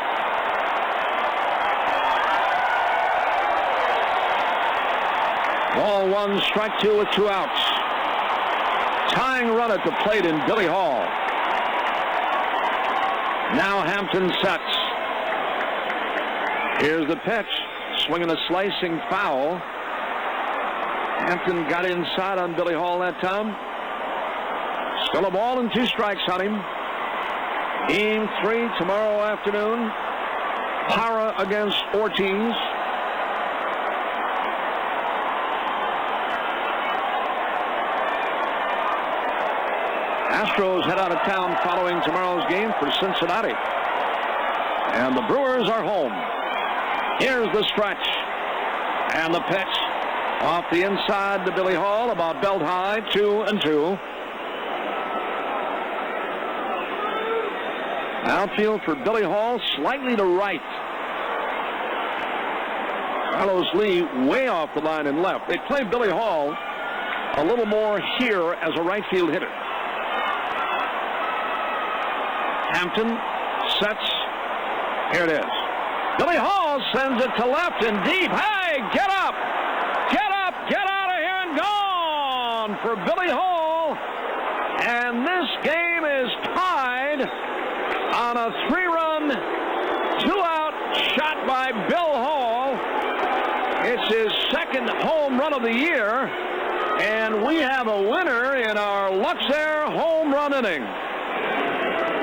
Speaker 3: Ball 1, strike 2 with 2 outs. Tying run at the plate in Billy Hall. Now Hampton sets. Here's the pitch. Swinging a slicing foul. Hampton got inside on Billy Hall that time. Still a ball and 2 strikes on him. Game 3 tomorrow afternoon. Parra against Ortiz. Astros head out of town following tomorrow's game for Cincinnati. And the Brewers are home. Here's the stretch. And the pitch off the inside to Billy Hall, about belt high, 2 and 2. Outfield for Billy Hall, slightly to right. Carlos Lee way off the line and left. They play Billy Hall a little more here as a right field hitter. Hampton sets. Here it is. Billy Hall sends it to left and deep. Hey, get up! Get up! Get out of here and gone for Billy Hall. And this game is tied on a 3-run, 2-out shot by Bill Hall. It's his 2nd home run of the year. And we have a winner in our Luxair home run inning.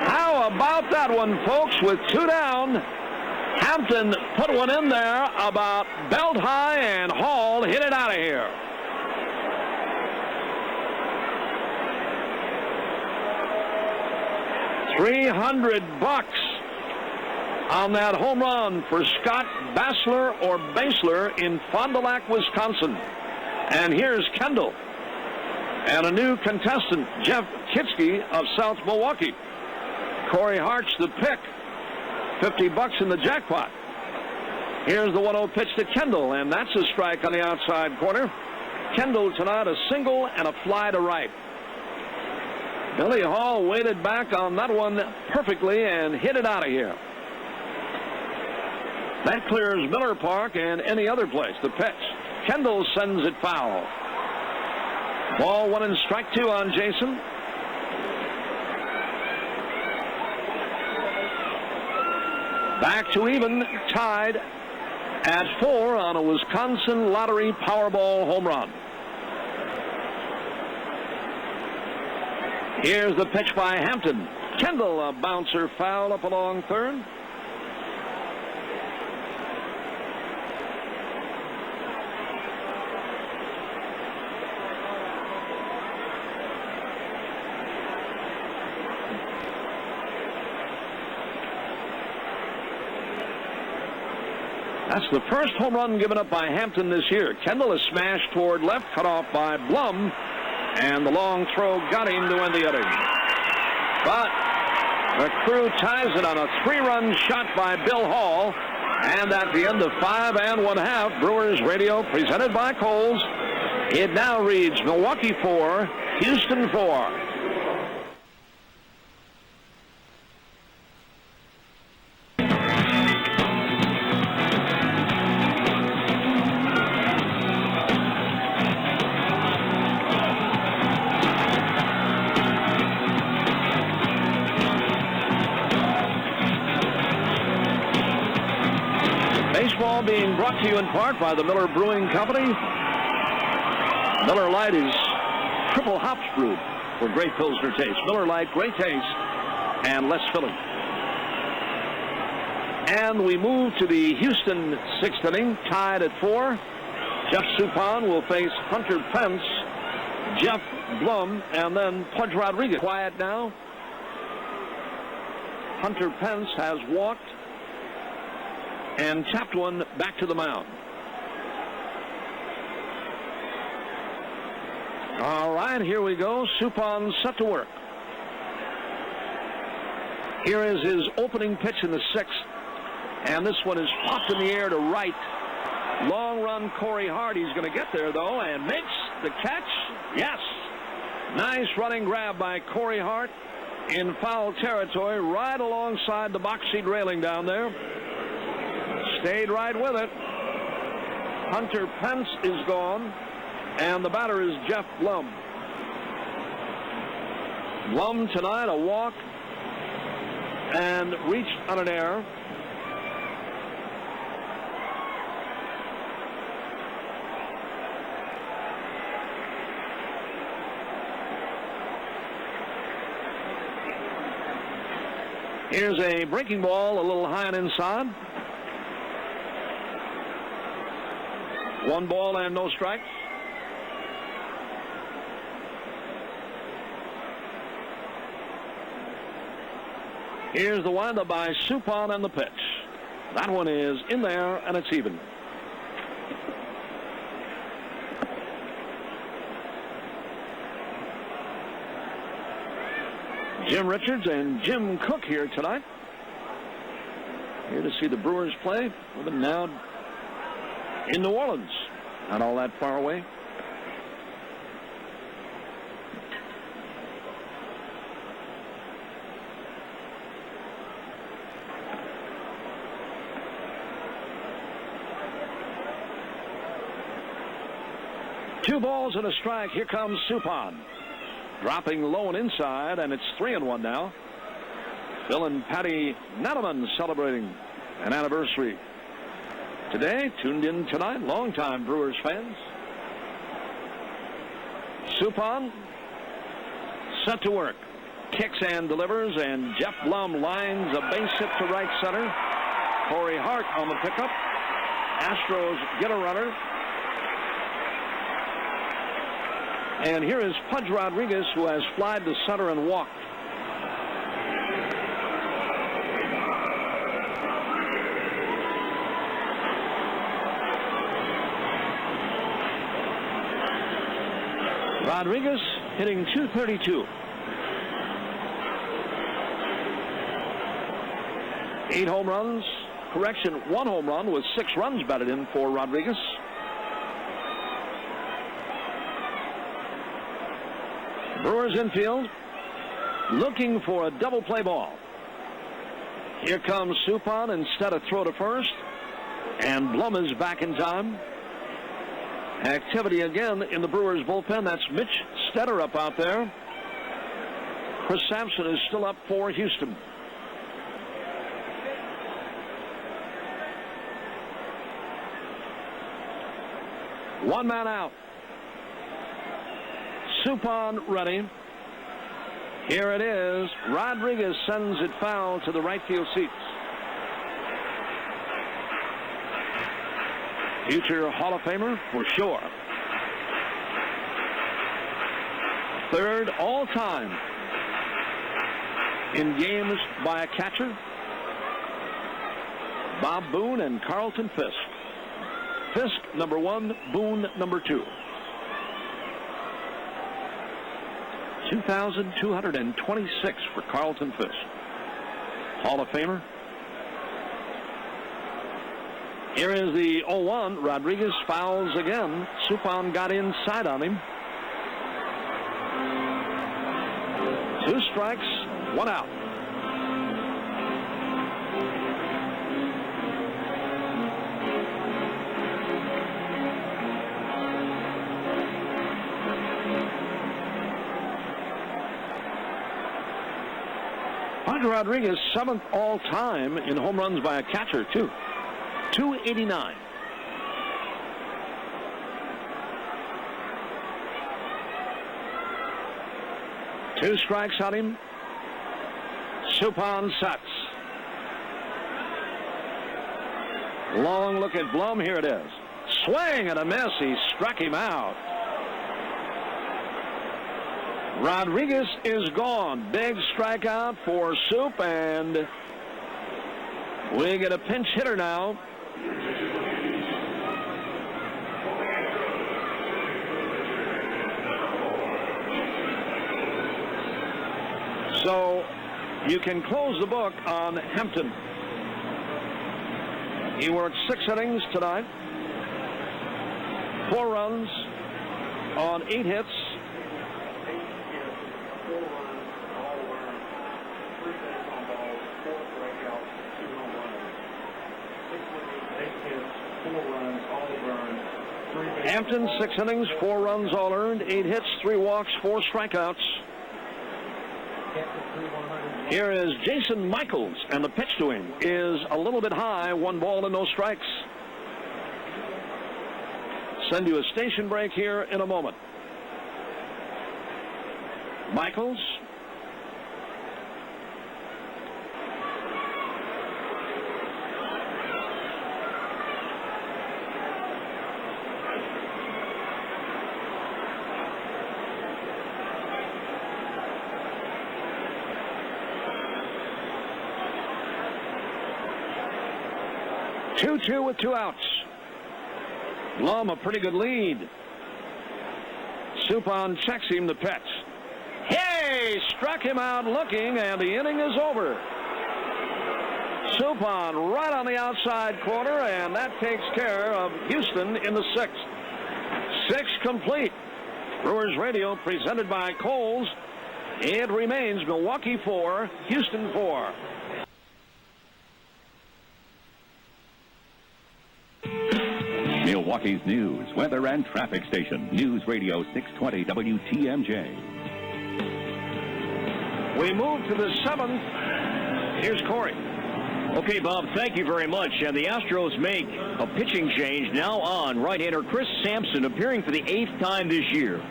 Speaker 3: How about that one, folks? With 2 down, Hampton put one in there about belt high, and Hall hit it out of here. $300 on that home run for Scott Basler or Basler in Fond du Lac, Wisconsin. And here's Kendall and a new contestant, Jeff Kitsky of South Milwaukee. Corey Hart's the pick. $50 in the jackpot. Here's the 1-0 pitch to Kendall, and that's a strike on the outside corner. Kendall tonight a single and a fly to right. Billy Hall waited back on that one perfectly and hit it out of here. That clears Miller Park and any other place. The pitch. Kendall sends it foul. Ball 1 and strike 2 on Jason. Back to even, tied at 4 on a Wisconsin Lottery Powerball home run. Here's the pitch by Hampton. Kendall, a bouncer foul up along third. That's the first home run given up by Hampton this year. Kendall is smashed toward left, cut off by Blum, and the long throw got him to end the inning. But the Crew ties it on a 3-run shot by Bill Hall, and at the end of 5 1/2, Brewers Radio presented by Kohl's, it now reads Milwaukee 4, Houston 4. Baseball being brought to you in part by the Miller Brewing Company. Miller Lite is triple hops brewed for great Pilsner taste. Miller Lite, great taste and less filling. And we move to the Houston 6th inning, tied at 4. Jeff Suppan will face Hunter Pence, Jeff Blum, and then Pudge Rodriguez. Quiet now. Hunter Pence has walked and tapped one back to the mound. All right, here we go. Suppan set to work. Here is his opening pitch in the 6th, and this one is popped in the air to right. Long run Corey Hart. He's going to get there, though, and makes the catch. Yes. Nice running grab by Corey Hart in foul territory, right alongside the box seat railing down there. Stayed right with it. Hunter Pence is gone, and the batter is Jeff Blum. Blum tonight a walk and reached on an error. Here's a breaking ball a little high and inside. 1 ball and no strikes. Here's the windup by Suppan and the pitch. That one is in there, and it's even. Jim Richards and Jim Cook here tonight. Here to see the Brewers play. With them now in New Orleans, not all that far away. Two balls and a strike. Here comes Suppan. Dropping low and inside, and it's 3-1 now. Bill and Patty Nattleman celebrating an anniversary today. Tuned in tonight, longtime Brewers fans. Suppan set to work. Kicks and delivers, and Jeff Blum lines a base hit to right center. Corey Hart on the pickup. Astros get a runner. And here is Pudge Rodriguez, who has flied to center and walked. Rodriguez hitting .232. 8 home runs, correction, 1 home run with 6 runs batted in for Rodriguez. Brewers infield looking for a double play ball. Here comes Suppan instead of throw to first, and Blum is back in time. Activity again in the Brewers bullpen. That's Mitch Stetter up out there. Chris Sampson is still up for Houston. One man out. Suppan ready. Here it is. Rodriguez sends it foul to the right field seats. Future Hall of Famer for sure. Third all time in games by a catcher. Bob Boone and Carlton Fisk. Fisk number 1, Boone number 2. 2,226 for Carlton Fisk. Hall of Famer. Here is the 0-1. Rodriguez fouls again. Suppan got inside on him. 2 strikes, 1 out. Rodriguez 7th all time in home runs by a catcher too. 289. Two strikes on him. Suppan sets. Long look at Blum. Here it is. Swing and a miss. He struck him out. Rodriguez is gone. Big strikeout for Soup, and we get a pinch hitter now. So you can close the book on Hampton. He worked 6 innings tonight. 4 runs on 8 hits. Hampton, 6 innings, 4 runs all earned, 8 hits, 3 walks, 4 strikeouts. Here is Jason Michaels, and the pitch to him is a little bit high. 1 ball and no strikes. Send you a station break here in a moment. Michaels. Two with 2 outs. Blum a pretty good lead. Suppan checks him the pitch. Hey, struck him out looking, and the inning is over. Suppan right on the outside corner, and that takes care of Houston in the 6th. 6 complete. Brewers Radio presented by Kohl's. It remains Milwaukee 4, Houston 4.
Speaker 2: Milwaukee's news, weather, and traffic station. News Radio 620 WTMJ.
Speaker 3: We move to the 7th. Here's Corey.
Speaker 1: Okay, Bob, thank you very much. And the Astros make a pitching change now on right-hander Chris Sampson, appearing for the 8th time this year.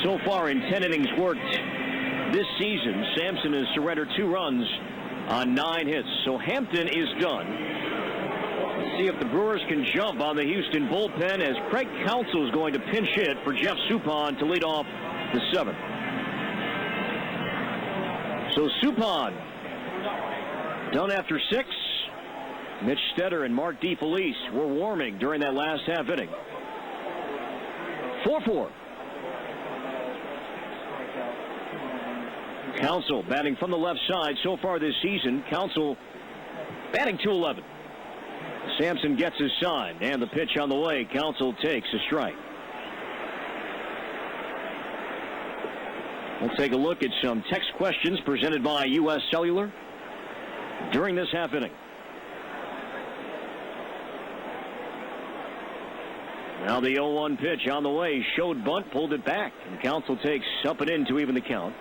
Speaker 1: So far in 10 innings worked this season, Sampson has surrendered 2 runs on 9 hits. So Hampton is done. See if the Brewers can jump on the Houston bullpen, as Craig Counsell is going to pinch hit for Jeff Suppan to lead off the 7th. So Suppan done after 6. Mitch Stetter and Mark DeFelice were warming during that last half inning. 4-4. Counsell batting from the left side so far this season. Counsell batting .211. Sampson gets his sign, and the pitch on the way. Counsell takes a strike. We'll take a look at some text questions presented by U.S. Cellular during this half inning. Now the 0-1 pitch on the way. Showed bunt, pulled it back, and Counsell takes up and in to even the count.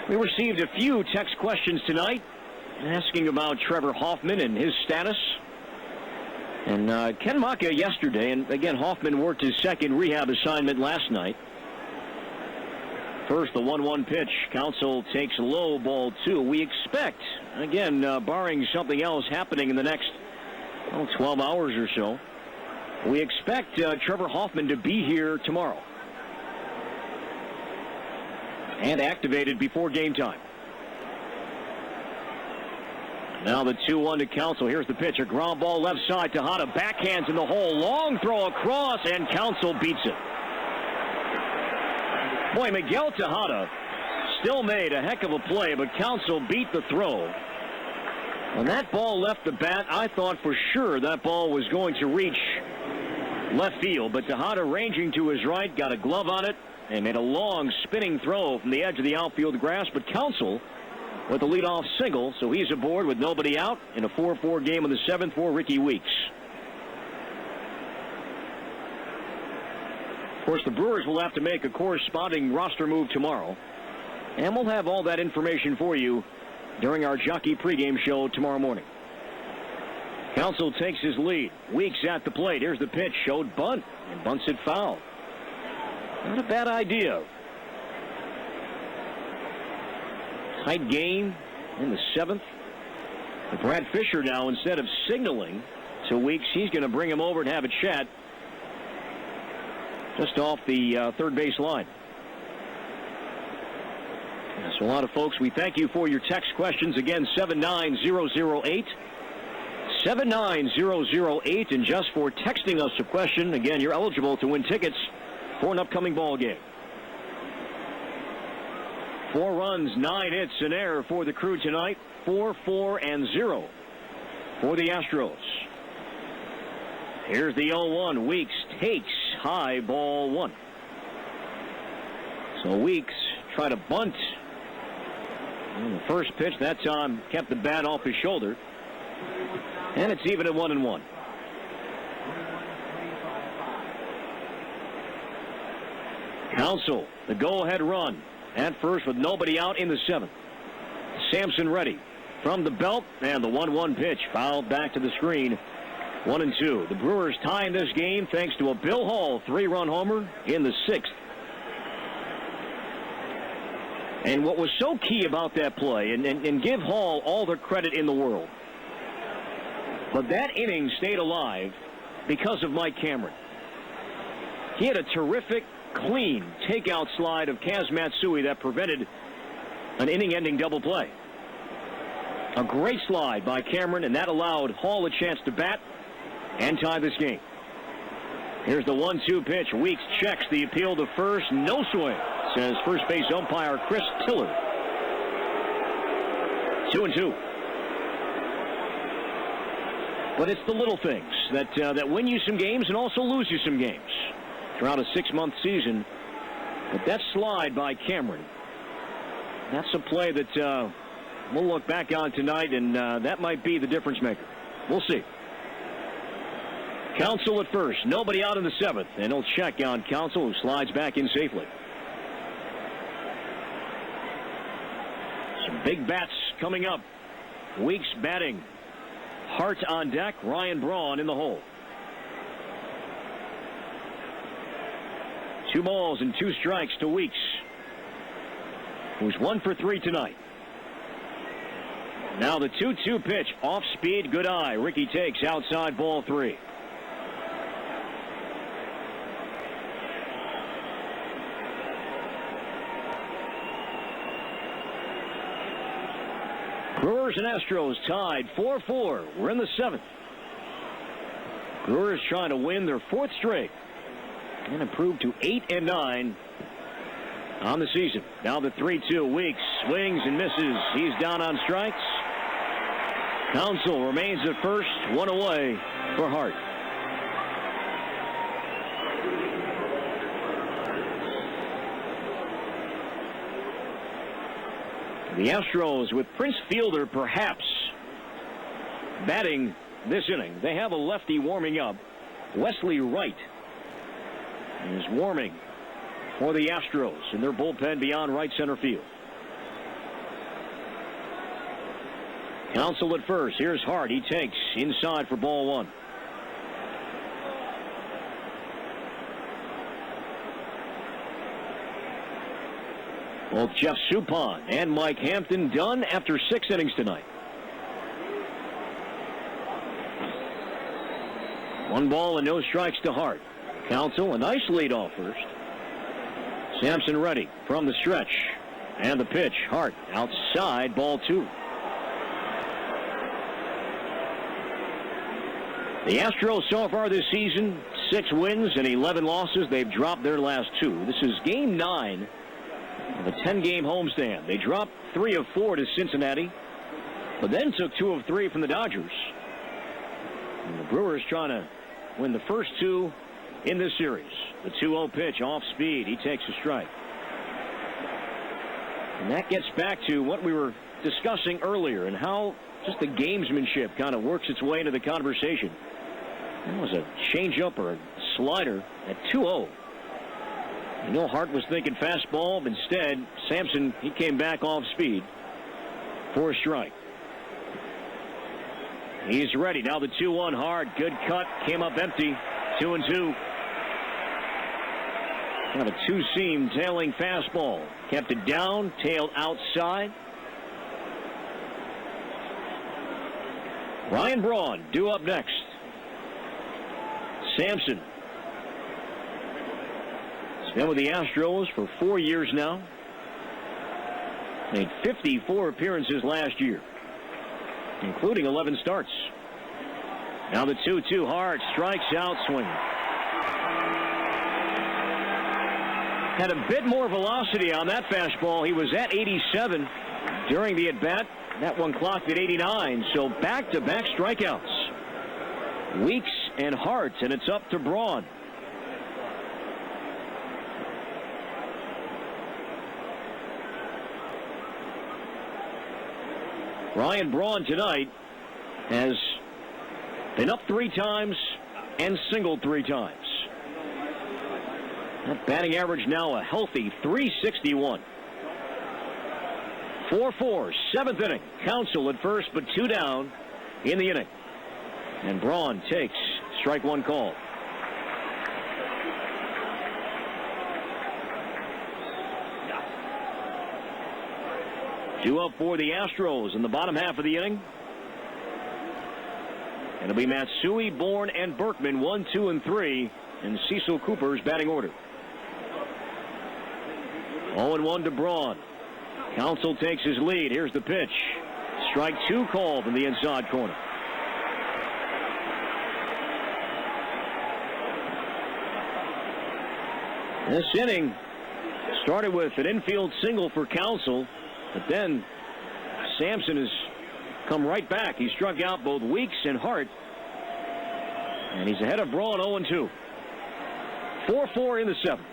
Speaker 1: We received a few text questions tonight asking about Trevor Hoffman and his status. And Ken Maka yesterday, and again, Hoffman worked his second rehab assignment last night. First, the 1-1 pitch. Counsell takes low, ball 2. We expect, again, barring something else happening in the next 12 hours or so, we expect Trevor Hoffman to be here tomorrow and activated before game time. Now the 2-1 to Counsell. Here's the pitch. A ground ball left side. Tejada backhands in the hole. Long throw across, and Counsell beats it. Boy, Miguel Tejada still made a heck of a play, but Counsell beat the throw. When that ball left the bat, I thought for sure that ball was going to reach left field, but Tejada, ranging to his right, got a glove on it and made a long spinning throw from the edge of the outfield grass. But Counsell with the leadoff single, so he's aboard with nobody out in a 4-4 game in the 7th for Ricky Weeks. Of course, the Brewers will have to make a corresponding roster move tomorrow, and we'll have all that information for you during our Jockey pregame show tomorrow morning. Counsell takes his lead. Weeks at the plate. Here's the pitch. Showed bunt, and bunts it foul. Not a bad idea. Tight game in the 7th. Brad Fisher now, instead of signaling to Weeks, he's going to bring him over and have a chat just off the third base line. So a lot of folks, we thank you for your text questions. Again, 79008. 79008, and just for texting us a question, again, you're eligible to win tickets for an upcoming ball game. 4 runs, 9 hits, an error for the Crew tonight. 4-4-0 for the Astros. Here's the 0-1. Weeks takes high, ball 1. So Weeks try to bunt. And the first pitch that time kept the bat off his shoulder. And it's even at 1-1. Counsell, the go-ahead run at first with nobody out in the 7th. Sampson ready from the belt, and the 1-1 pitch fouled back to the screen. 1-2. The Brewers tie in this game thanks to a Bill Hall 3-run homer in the 6th. And what was so key about that play, and give Hall all the credit in the world, but that inning stayed alive because of Mike Cameron. He had a terrific, clean takeout slide of Kaz Matsui that prevented an inning-ending double play. A great slide by Cameron, and that allowed Hall a chance to bat and tie this game. Here's the 1-2 pitch. Weeks checks the appeal to first. No swing, says first base umpire Chris Tiller. 2-2. But it's the little things that win you some games and also lose you some games throughout a 6-month season. But that slide by Cameron, that's a play that we'll look back on tonight, and that might be the difference maker. We'll see. Counsell at first. Nobody out in the 7th, and he'll check on Counsell, who slides back in safely. Some big bats coming up. Weeks batting. Hart on deck. Ryan Braun in the hole. 2 balls and 2 strikes to Weeks, who's 1 for 3 tonight. Now the 2-2 pitch. Off speed. Good eye. Ricky takes outside, ball 3. Brewers and Astros tied 4-4. We're in the 7th. Brewers trying to win their 4th straight and improve to 8-9 on the season. Now the 3-2. Weeks swings and misses. He's down on strikes. Counsell remains at first, one away for Hart. The Astros with Prince Fielder perhaps batting this inning. They have a lefty warming up. Wesley Wright is warming for the Astros in their bullpen beyond right center field. Counsell at first. Here's Hart. He takes inside for ball one. Both Jeff Suppan and Mike Hampton done after 6 innings tonight. 1 ball and no strikes to Hart. Counsell, a nice lead off first. Sampson ready from the stretch. And the pitch. Hart outside, ball 2. The Astros so far this season, 6 wins and 11 losses. They've dropped their last 2. This is game 9 of a 10-game homestand. They dropped 3 of 4 to Cincinnati, but then took 2 of 3 from the Dodgers. And the Brewers trying to win the first 2 in this series. The 2-0 pitch off speed. He takes a strike. And that gets back to what we were discussing earlier and how just the gamesmanship kind of works its way into the conversation. That was a changeup or a slider at 2-0. You know, Hart was thinking fastball, but instead, Sampson, he came back off speed for a strike. He's ready. Now the 2-1 Hart. Good cut. Came up empty. 2-2. Kind of a two-seam tailing fastball. Kept it down. Tailed outside. Ryan Braun due up next. Sampson. He's been with the Astros for 4 years now. Made 54 appearances last year, including 11 starts. Now the 2-2 Hart strikes out swinging. Had a bit more velocity on that fastball. He was at 87 during the at-bat. That one clocked at 89, so back-to-back strikeouts. Weeks and Hart, and it's up to Braun. Ryan Braun tonight has been up 3 times and singled 3 times. That batting average now a healthy .361. 4-4, 7th inning. Counsell at first, but 2 down in the inning. And Braun takes strike 1 call. Two up for the Astros in the bottom half of the inning. It'll be Matsui, Bourne, and Berkman 1, 2, and 3 in Cecil Cooper's batting order. 0-1 to Braun. Counsell takes his lead. Here's the pitch. Strike 2 called in the inside corner. This inning started with an infield single for Counsell, but then Sampson has come right back. He struck out both Weeks and Hart, and he's ahead of Braun 0-2. 4-4 in the 7th.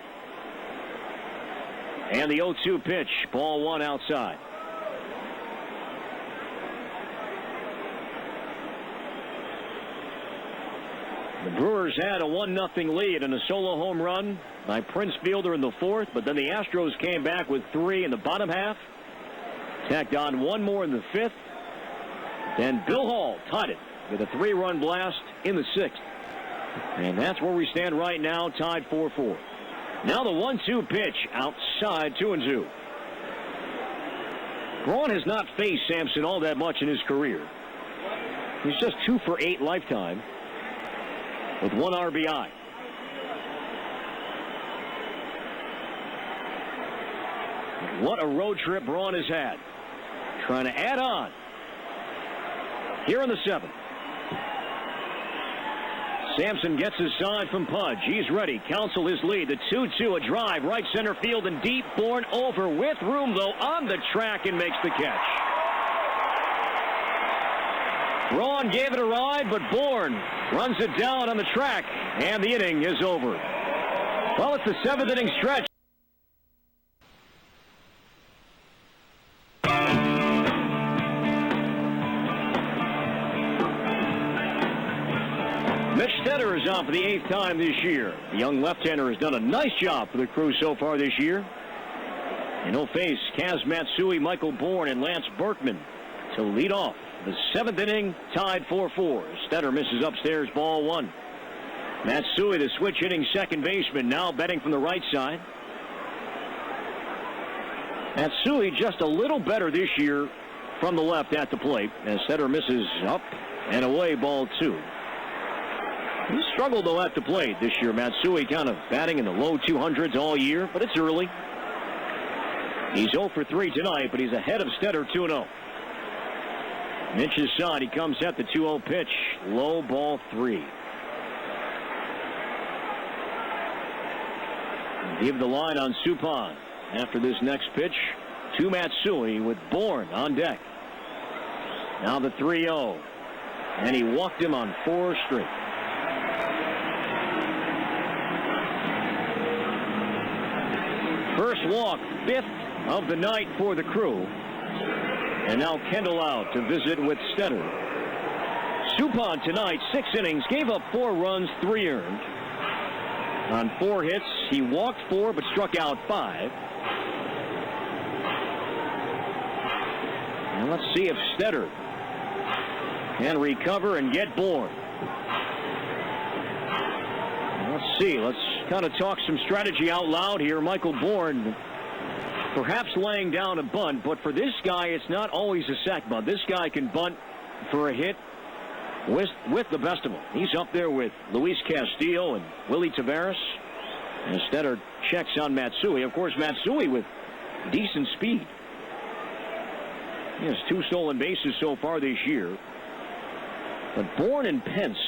Speaker 1: And the 0-2 pitch, ball 1 outside. The Brewers had a 1-0 lead and a solo home run by Prince Fielder in the 4th, but then the Astros came back with 3 in the bottom half. Tacked on 1 more in the 5th. Then Bill Hall tied it with a 3-run blast in the 6th. And that's where we stand right now, tied 4-4. Now the 1-2 pitch outside, 2-2. Braun has not faced Sampson all that much in his career. He's just 2 for 8 lifetime with 1 RBI. What a road trip Braun has had. Trying to add on here in the 7th. Sampson gets his sign from Pudge. He's ready. Counsell his lead. The 2-2, a drive, right center field and deep. Bourne over with room, though, on the track and makes the catch. Braun gave it a ride, but Bourne runs it down on the track, and the inning is over. Well, it's the 7th inning stretch. Mitch Stetter is on for the 8th time this year. The young left-hander has done a nice job for the Crew so far this year. And he'll face Kaz Matsui, Michael Bourne, and Lance Berkman to lead off the 7th inning, tied 4-4. Stetter misses upstairs, ball 1. Matsui, the switch-hitting second baseman, now batting from the right side. Matsui just a little better this year from the left at the plate, as Stetter misses up and away, ball 2. He struggled, though, at the plate this year. Matsui kind of batting in the low 200s all year, but it's early. He's 0 for 3 tonight, but he's ahead of Stetter 2-0. Mitch's side, he comes at the 2-0 pitch. Low, ball 3. Give the line on Suppan after this next pitch to Matsui with Bourne on deck. Now the 3-0. And he walked him on 4 straight. First walk, 5th of the night for the Crew. And now Kendall out to visit with Stetter. Suppan tonight, 6 innings, gave up 4 runs, 3 earned. On 4 hits, he walked 4 but struck out 5. And let's see if Stetter can recover and get Bourne. Let's see. Let's kind of talk some strategy out loud here. Michael Bourne perhaps laying down a bunt, but for this guy, it's not always a sac bunt. This guy can bunt for a hit with the best of them. He's up there with Luis Castillo and Willie Taveras. And Stetter checks on Matsui. Of course, Matsui with decent speed. He has 2 stolen bases so far this year. But Bourne and Pence,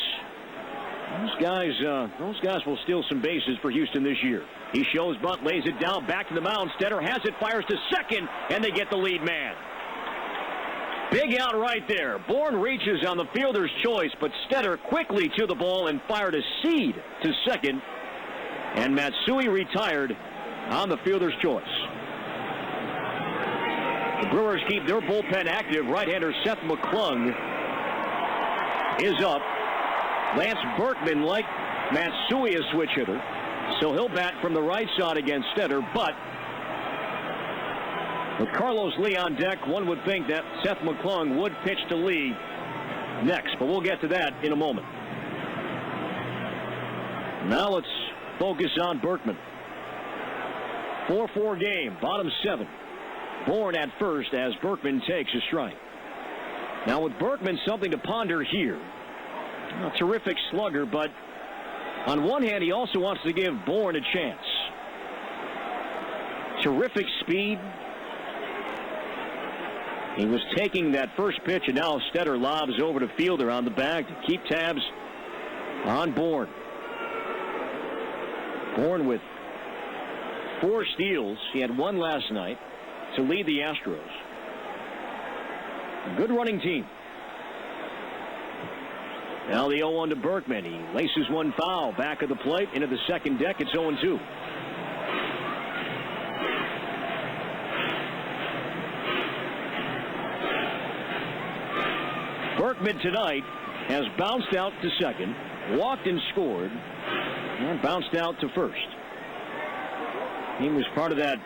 Speaker 1: those guys will steal some bases for Houston this year. He shows bunt, lays it down, back to the mound. Stetter has it, fires to second, and they get the lead man. Big out right there. Bourne reaches on the fielder's choice, but Stetter quickly to the ball and fired a seed to second. And Matsui retired on the fielder's choice. The Brewers keep their bullpen active. Right-hander Seth McClung is up. Lance Berkman, like Matsui, a switch hitter, so he'll bat from the right side against Stetter. But with Carlos Lee on deck, one would think that Seth McClung would pitch to Lee next, but we'll get to that in a moment. Now let's focus on Berkman. 4-4 game, bottom 7. Bourne at first as Berkman takes a strike. Now with Berkman, something to ponder here. A terrific slugger, but on one hand, he also wants to give Bourne a chance. Terrific speed. He was taking that first pitch, and now Stetter lobs over to fielder on the bag to keep tabs on Bourne. Bourne with 4 steals. He had 1 last night to lead the Astros. A good running team. Now the 0-1 to Berkman. He laces one foul back of the plate into the second deck. It's 0-2. Berkman tonight has bounced out to second, walked and scored, and bounced out to first. He was part of that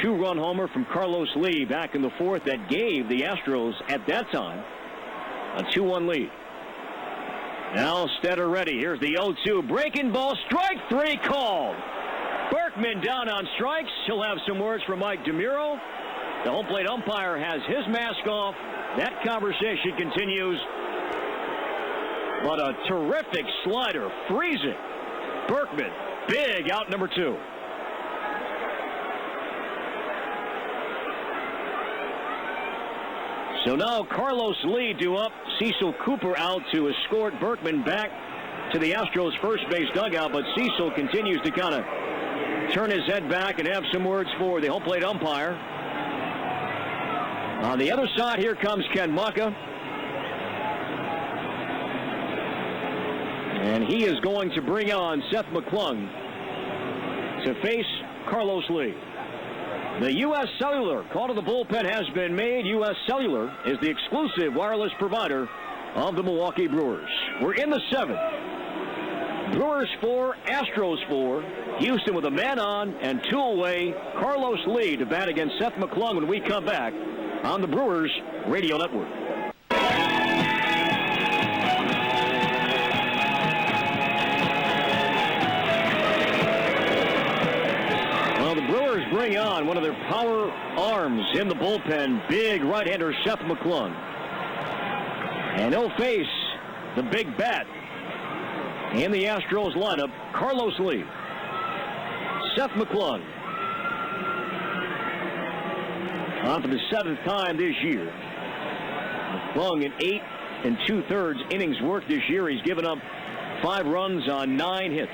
Speaker 1: 2-run homer from Carlos Lee back in the 4th that gave the Astros at that time a 2-1 lead. Now Stetter ready. Here's the 0-2. Breaking ball. Strike 3 called. Berkman down on strikes. He'll have some words from Mike DeMuro. The home plate umpire has his mask off. That conversation continues. But a terrific slider. Freezing. Berkman. Big out number 2. So now Carlos Lee due up, Cecil Cooper out to escort Berkman back to the Astros first base dugout, but Cecil continues to kind of turn his head back and have some words for the home plate umpire. On the other side, here comes Ken Mucka. And he is going to bring on Seth McClung to face Carlos Lee. The U.S. Cellular call to the bullpen has been made. U.S. Cellular is the exclusive wireless provider of the Milwaukee Brewers. We're in the 7th. Brewers 4, Astros 4. Houston with a man on and 2 away. Carlos Lee to bat against Seth McClung when we come back on the Brewers Radio Network. Bring on one of their power arms in the bullpen, big right-hander Seth McClung. And he'll face the big bat in the Astros lineup, Carlos Lee. Seth McClung on for the 7th time this year. McClung in 8 2/3 innings worked this year. He's given up 5 runs on 9 hits.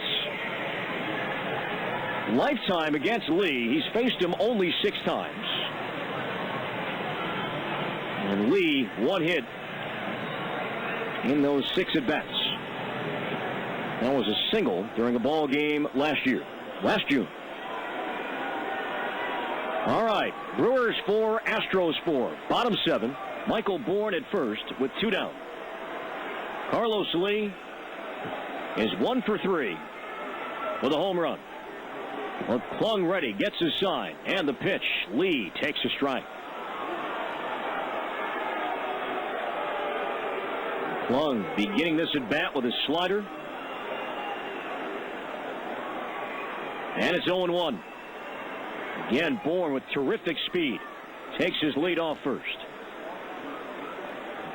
Speaker 1: Lifetime against Lee, he's faced him only 6 times. And Lee, 1 hit in those 6 at-bats. That was a single during a ball game last June. All right, Brewers 4, Astros 4. Bottom 7, Michael Bourne at first with 2 down. Carlos Lee is 1 for 3 with a home run. McClung ready, gets his sign, and the pitch. Lee takes a strike. McClung beginning this at bat with his slider. And it's 0-1. Again, Bourne with terrific speed. Takes his lead off first.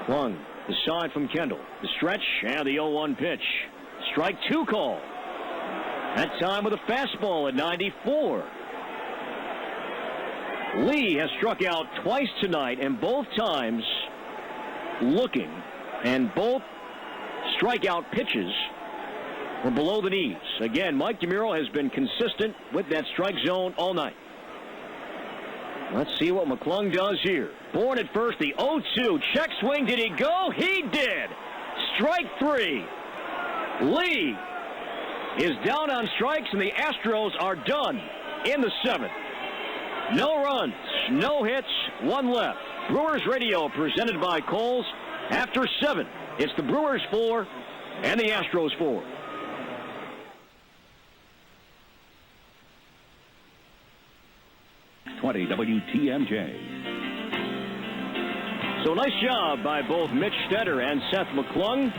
Speaker 1: McClung, the sign from Kendall. The stretch and the 0-1 pitch. Strike 2 call. That time with a fastball at 94. Lee has struck out twice tonight, and both times looking, and both strikeout pitches were below the knees. Again, Mike DeMuro has been consistent with that strike zone all night. Let's see what McClung does here. Bourne at first, the 0-2. Check swing, did he go? He did. Strike 3. Lee is down on strikes, and the Astros are done in the 7th. No runs, no hits, 1 left. Brewers Radio presented by Kohl's. After 7, it's the Brewers 4 and the Astros 4.
Speaker 2: WTMJ.
Speaker 1: So nice job by both Mitch Stetter and Seth McClung.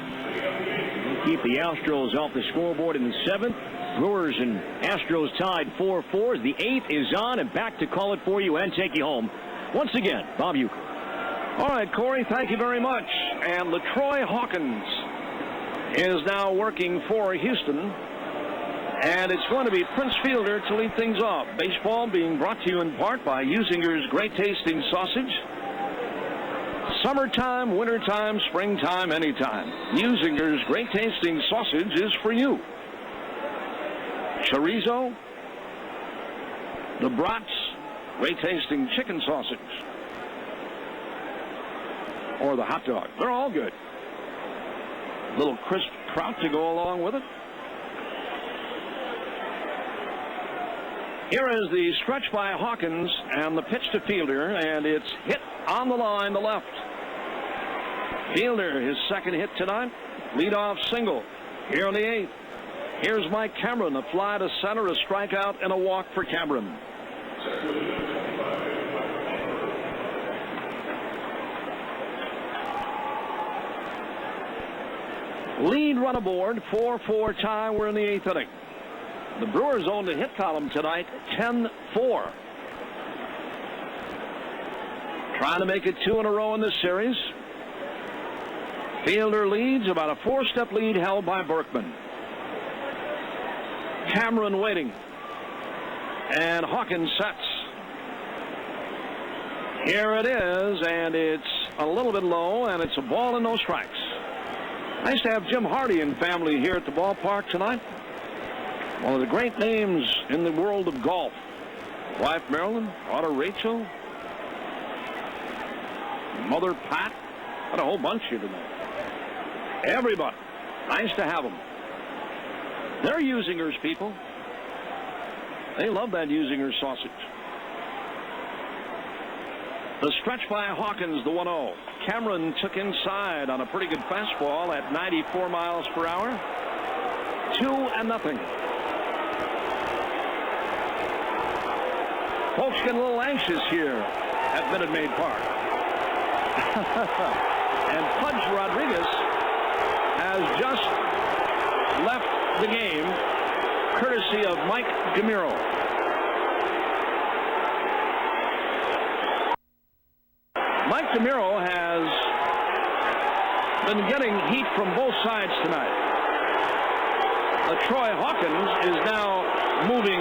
Speaker 1: Keep the Astros off the scoreboard in the 7th. Brewers and Astros tied 4-4. The 8th is on, and back to call it for you and take you home. Once again, Bob Uecker.
Speaker 3: All right, Corey, thank you very much. And LaTroy Hawkins is now working for Houston. And it's going to be Prince Fielder to lead things off. Baseball being brought to you in part by Usinger's Great Tasting Sausage. Summertime, wintertime, springtime, anytime. Usinger's Great Tasting Sausage is for you. Chorizo, the Brats, Great Tasting Chicken Sausage, or the hot dog. They're all good. Little crisp trout to go along with it. Here is the stretch by Hawkins and the pitch to Fielder, and it's hit on the line to left. Fielder, his 2nd hit tonight. Leadoff single here in the 8th. Here's Mike Cameron, a fly to center, a strikeout, and a walk for Cameron. Lead run aboard, 4-4 tie. We're in the 8th inning. The Brewers own the hit column tonight, 10-4. Trying to make it 2 in a row in this series. Fielder leads, about a 4-step lead held by Berkman. Cameron waiting. And Hawkins sets. Here it is, and it's a little bit low, and it's a ball and no strikes. Nice to have Jim Hardy and family here at the ballpark tonight. One of the great names in the world of golf. Wife Marilyn, daughter Rachel, mother Pat. Got a whole bunch here tonight. Everybody. Nice to have them. They're Usingers, people. They love that Usinger sausage. The stretch by Hawkins, the 1-0. Cameron took inside on a pretty good fastball at 94 miles per hour. 2-0. Folks getting a little anxious here at Minute Maid Park. And Pudge Rodriguez has just left the game, courtesy of Mike DeMuro. Mike DeMuro has been getting heat from both sides tonight. Troy Hawkins is now moving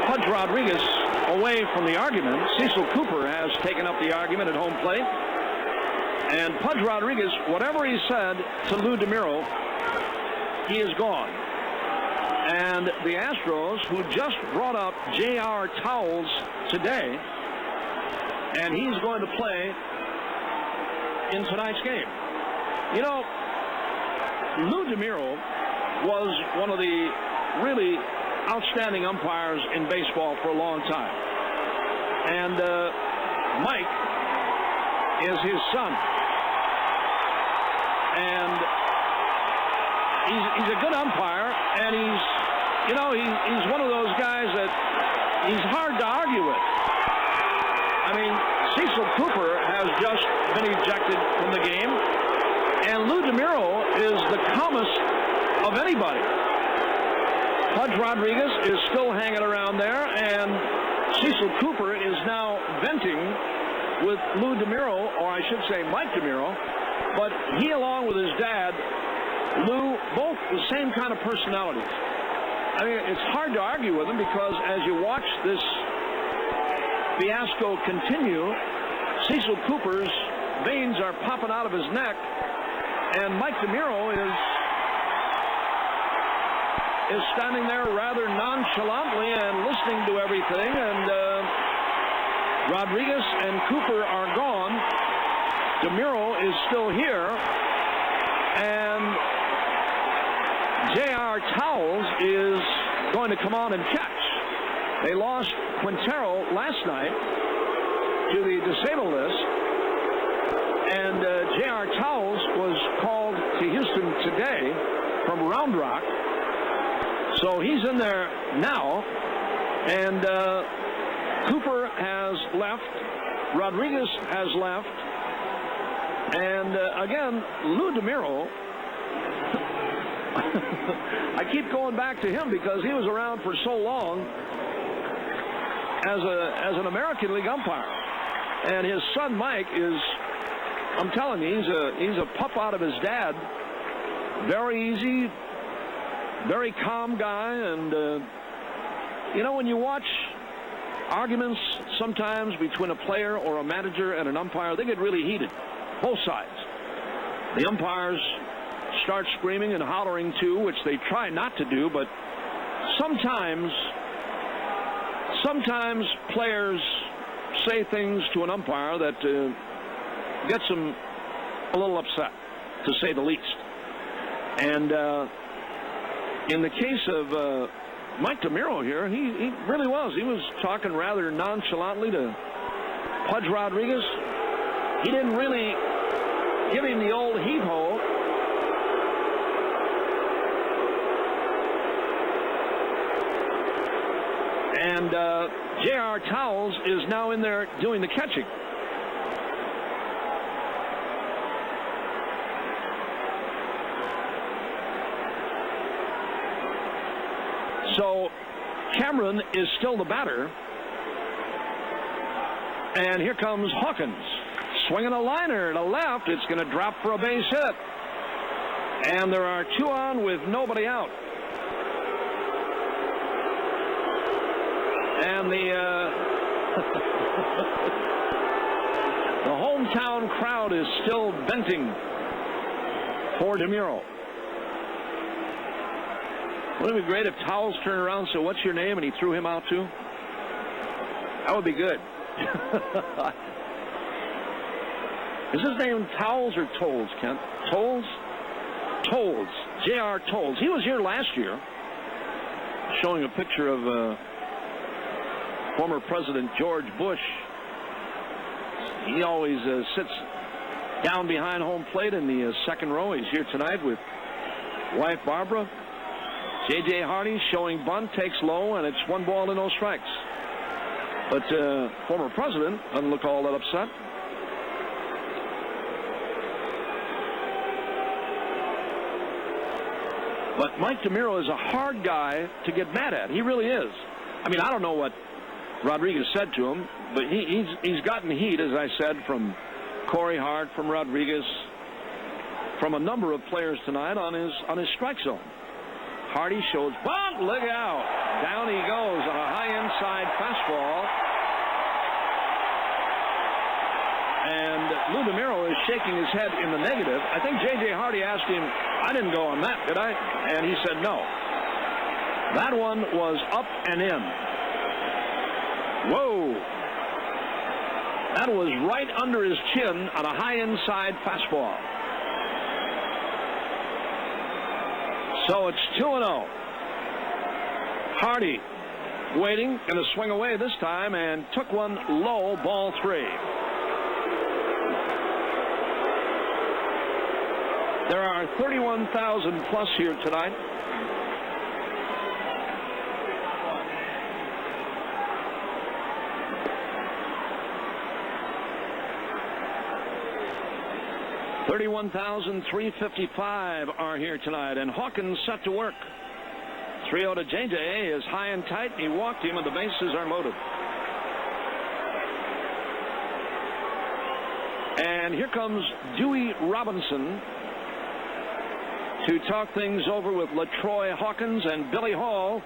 Speaker 3: Pudge Rodriguez away from the argument. Cecil Cooper has taken up the argument at home plate. And Pudge Rodriguez, whatever he said to Lou DeMuro, he is gone. And the Astros, who just brought up J.R. Towles today, and he's going to play in tonight's game. You know, Lou DeMuro was one of the really outstanding umpires in baseball for a long time. And Mike is his son. And he's a good umpire, and he's one of those guys that he's hard to argue with. I mean, Cecil Cooper has just been ejected from the game, and Lou DeMuro is the calmest of anybody. Pudge Rodriguez is still hanging around there, and Cecil Cooper is now venting with Lou DeMuro, or I should say Mike DeMuro, but he, along with his dad, Lou, both the same kind of personalities. I mean, it's hard to argue with them because as you watch this fiasco continue, Cecil Cooper's veins are popping out of his neck, and Mike DeMuro is standing there rather nonchalantly and listening to everything, and Rodriguez and Cooper are gone. DeMuro is still here, and J.R. Towles is going to come on and catch. They lost Quintero last night to the disabled list, and J.R. Towles was called to Houston today from Round Rock, so he's in there now, and Cooper has left, Rodriguez has left, and again, Lou DeMuro, I keep going back to him because he was around for so long as an American League umpire, and his son Mike is, I'm telling you, he's a pup out of his dad. Very easy, very calm guy, and when you watch arguments sometimes between a player or a manager and an umpire, they get really heated, both sides. The umpires start screaming and hollering too, which they try not to do, but sometimes players say things to an umpire that gets them a little upset, to say the least. And in the case of Mike DeMuro here, he really was. He was talking rather nonchalantly to Pudge Rodriguez. He didn't really give him the old heave-ho. And J.R. Towles is now in there doing the catching. So Cameron is still the batter. And here comes Hawkins. Swinging a liner to left. It's going to drop for a base hit. And there are two on with nobody out. And the hometown crowd is still venting for DeMuro. Wouldn't it be great if Towles turned around and said, "What's your name?" and he threw him out too? That would be good. Is his name Towles or Tolles, Kent? Tolles? Tolles, J.R. Tolles. He was here last year, showing a picture of former President George Bush. He always sits down behind home plate in the second row. He's here tonight with wife Barbara. J.J. Hardy showing bunt, takes low, and it's 1 ball and no strikes. But former president doesn't look all that upset. But Mike DeMuro is a hard guy to get mad at. He really is. I mean, I don't know what Rodriguez said to him, but he's gotten heat, as I said, from Corey Hart, from Rodriguez, from a number of players tonight on his strike zone. Hardy shows bunt. Look out! Down he goes on a high inside fastball, and Lou DeMuro is shaking his head in the negative. I think J.J. Hardy asked him, "I didn't go on that, did I?" And he said no. That one was up and in. Whoa! That was right under his chin on a high inside fastball. So it's 2-0. Hardy waiting, going to swing away this time, and took one low, ball 3. There are 31,000 plus here tonight. $31,355 are here tonight, and Hawkins set to work. 3-0 to J.J. is high and tight. He walked him, and the bases are loaded. And here comes Dewey Robinson to talk things over with LaTroy Hawkins, and Billy Hall,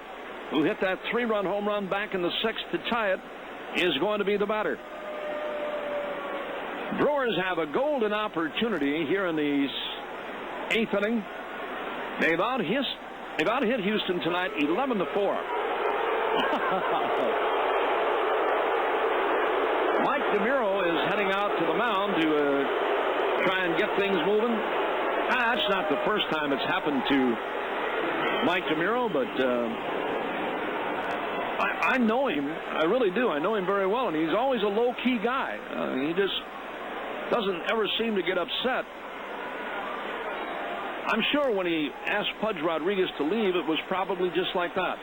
Speaker 3: who hit that 3-run home run back in the 6th to tie it, is going to be the batter. Brewers have a golden opportunity here in the 8th inning. They've out-hit Houston tonight 11-4. Mike DeMuro is heading out to the mound to try and get things moving. That's not the first time it's happened to Mike DeMuro, but I know him. I really do. I know him very well, and he's always a low-key guy. He just doesn't ever seem to get upset. I'm sure when he asked Pudge Rodriguez to leave, it was probably just like that.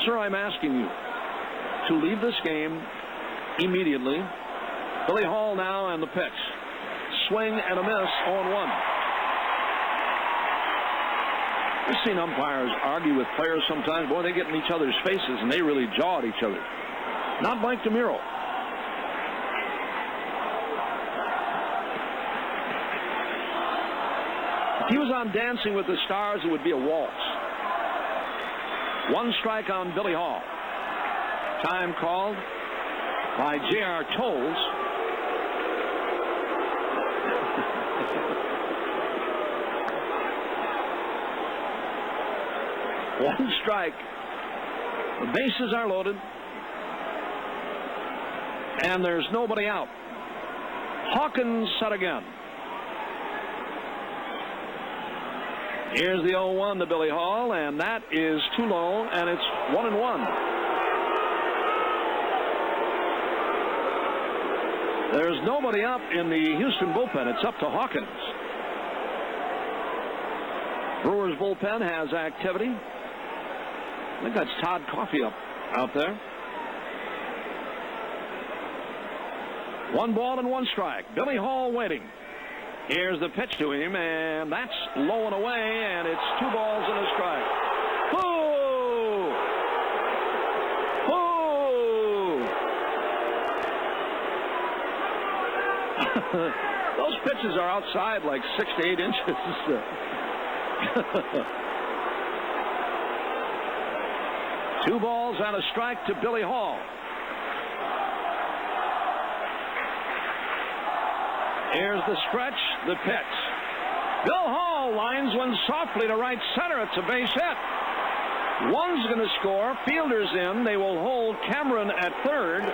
Speaker 3: Sir, I'm asking you to leave this game immediately. Billy Hall now, and the pitch. Swing and a miss, 0-1. I've seen umpires argue with players sometimes. Boy, they get in each other's faces, and they really jaw at each other. Not Mike DeMuro. If he was on Dancing with the Stars, it would be a waltz. 1 strike on Billy Hall. Time called by J.R. Tolles. One strike. The bases are loaded, and there's nobody out. Hawkins set again. Here's the 0-1 to Billy Hall, and that is too low, and it's 1-1. There's nobody up in the Houston bullpen. It's up to Hawkins. Brewers bullpen has activity. I think that's Todd Coffey out there. 1 ball and 1 strike. Billy Hall waiting. Here's the pitch to him, and that's low and away, and it's 2 balls and a strike. Whoa! Whoa! Those pitches are outside like 6 to 8 inches. 2 balls and a strike to Billy Hall. Here's the stretch, the pitch. Bill Hall lines one softly to right center. It's a base hit. One's going to score. Fielder's in. They will hold Cameron at third.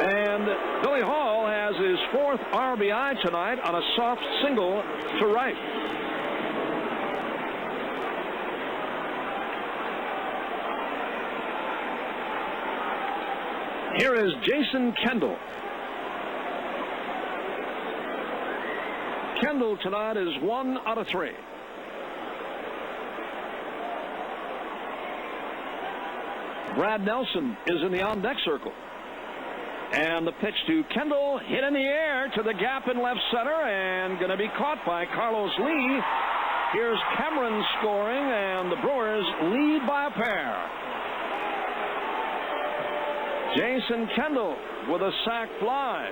Speaker 3: And And Billy Hall has his 4th RBI tonight on a soft single to right. Here is Jason Kendall. Kendall tonight is 1 out of 3. Brad Nelson is in the on-deck circle. And the pitch to Kendall, hit in the air to the gap in left center, and going to be caught by Carlos Lee. Here's Cameron scoring, and the Brewers lead by a pair. Jason Kendall with a sac fly.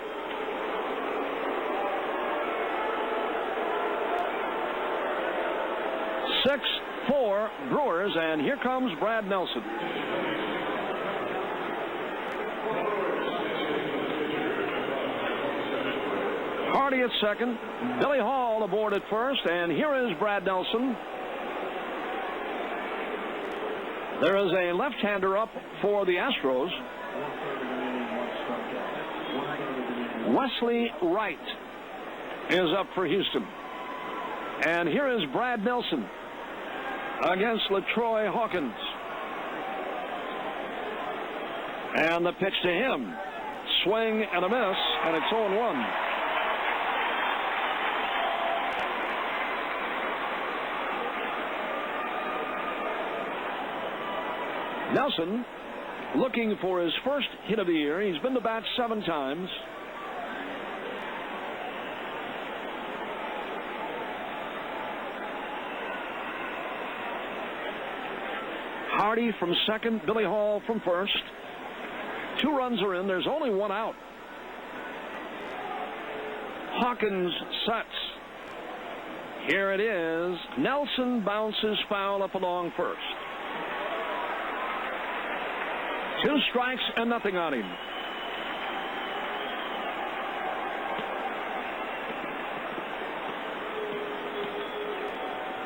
Speaker 3: Six, 4 Brewers, and here comes Brad Nelson. Hardy at second. Billy Hall aboard at first, and here is Brad Nelson. There is a left-hander up for the Astros. Wesley Wright is up for Houston. And here is Brad Nelson against LaTroy Hawkins. And the pitch to him. Swing and a miss, and it's 0-1. Nelson looking for his first hit of the year. He's been to bat 7 times. Hardy from second, Billy Hall from first. 2 runs are in. There's only 1 out. Hawkins sets. Here it is. Nelson bounces foul up along first. 2 strikes and nothing on him.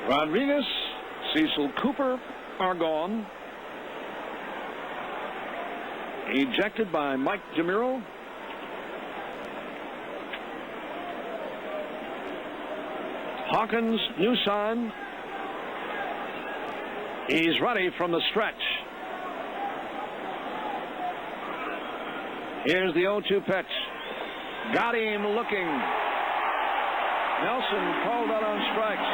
Speaker 3: Rodriguez, Cecil Cooper are gone. Ejected by Mike DeMuro. Hawkins, new sign. He's ready from the stretch. Here's the 0-2 pitch. Got him looking. Nelson called out on strikes.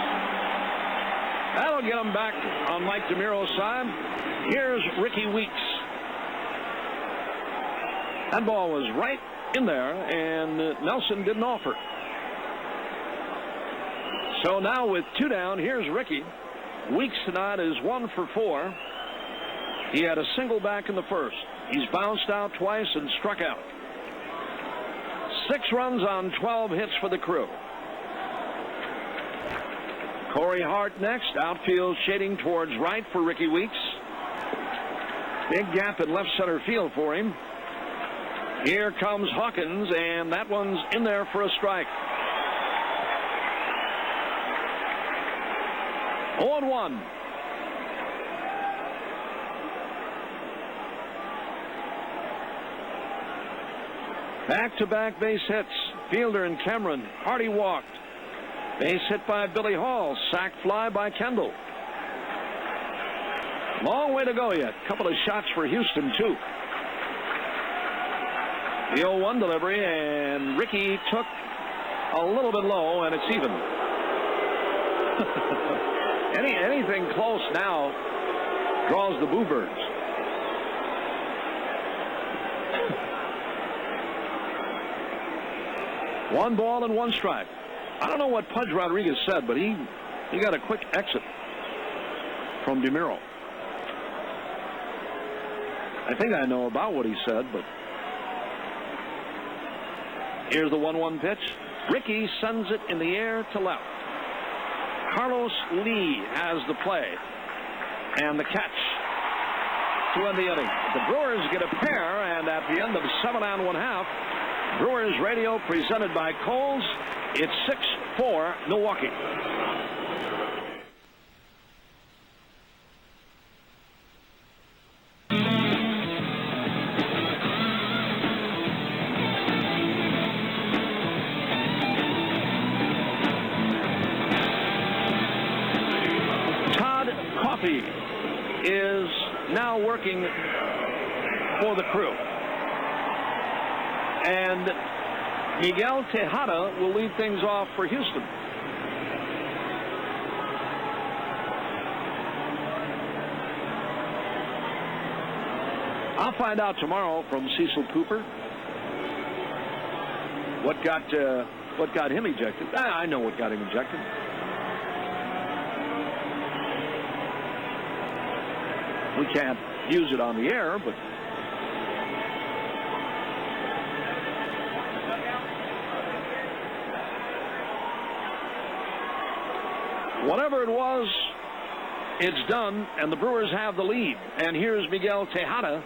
Speaker 3: That'll get him back on Mike DeMuro's side. Here's Ricky Weeks. That ball was right in there, and Nelson didn't offer. So now with 2 down, here's Ricky. Weeks tonight is 1 for 4. He had a single back in the first. He's bounced out twice and struck out. 6 runs on 12 hits for the Crew. Corey Hart next. Outfield shading towards right for Ricky Weeks. Big gap in left center field for him. Here comes Hawkins, and that one's in there for a strike. 0-1. Back-to-back base hits. Fielder and Cameron. Hardy walked. Base hit by Billy Hall. Sac fly by Kendall. Long way to go yet. Couple of shots for Houston, too. The 0-1 delivery, and Ricky took a little bit low, and it's even. Anything close now draws the boo birds. One ball and 1 strike. I don't know what Pudge Rodriguez said, but he got a quick exit from DeMuro. I think I know about what he said, but here's the 1-1 pitch. Ricky sends it in the air to left. Carlos Lee has the play and the catch to end the inning. The Brewers get a pair, and at the end of 7 1/2, Brewers radio presented by Kohl's. It's 6-4 Milwaukee. Coffey is now working for the Crew. And Miguel Tejada will lead things off for Houston. I'll find out tomorrow from Cecil Cooper what got him ejected. I know what got him ejected. We can't use it on the air, but whatever it was, it's done, and the Brewers have the lead. And here's Miguel Tejada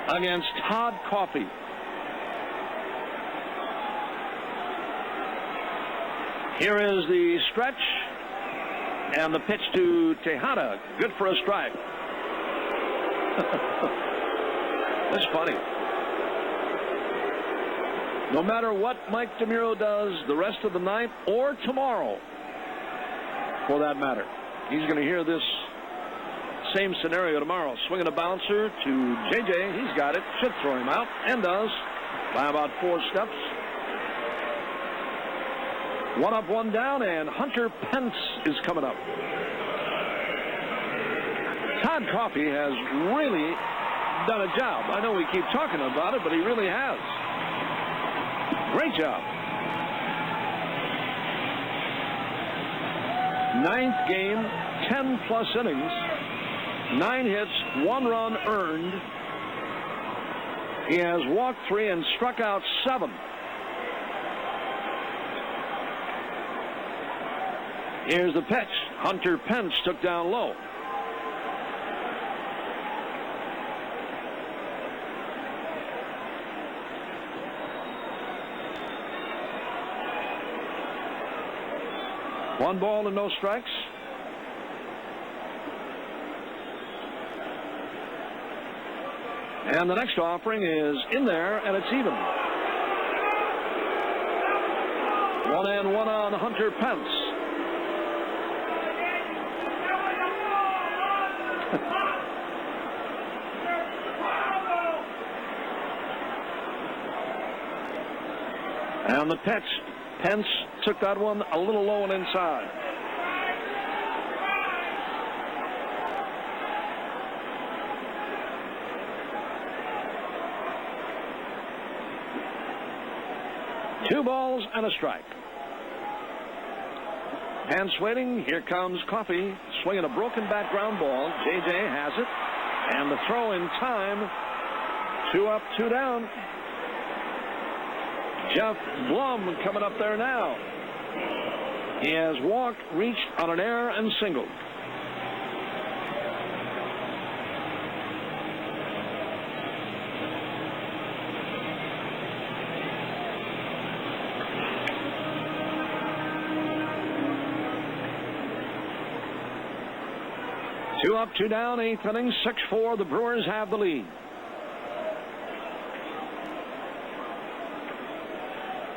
Speaker 3: against Todd Coffey. Here is the stretch, and the pitch to Tejada. Good for a strike. That's funny. No matter what Mike DeMuro does the rest of the night or tomorrow, for that matter, he's going to hear this same scenario tomorrow. Swinging a bouncer to JJ. He's got it. Should throw him out, and does by about 4 steps. 1 up, 1 down, and Hunter Pence is coming up. Todd Coffey has really done a job. I know we keep talking about it, but he really has. Great job. 9th game, 10-plus innings, 9 hits, 1 run earned. He has walked 3 and struck out 7. Here's the pitch. Hunter Pence took down low. One ball and no strikes. And the next offering is in there, and it's even. 1 and 1 on Hunter Pence. And the pitch. Pence took that one a little low and inside. Two balls and a strike. Pence waiting. Here comes Coffey swinging a broken bat ground ball. JJ has it. And the throw in time. 2 up, 2 down. Jeff Blum coming up there now. He has walked, reached on an error, and singled. Two up, 2 down, 8th inning, 6-4. The Brewers have the lead.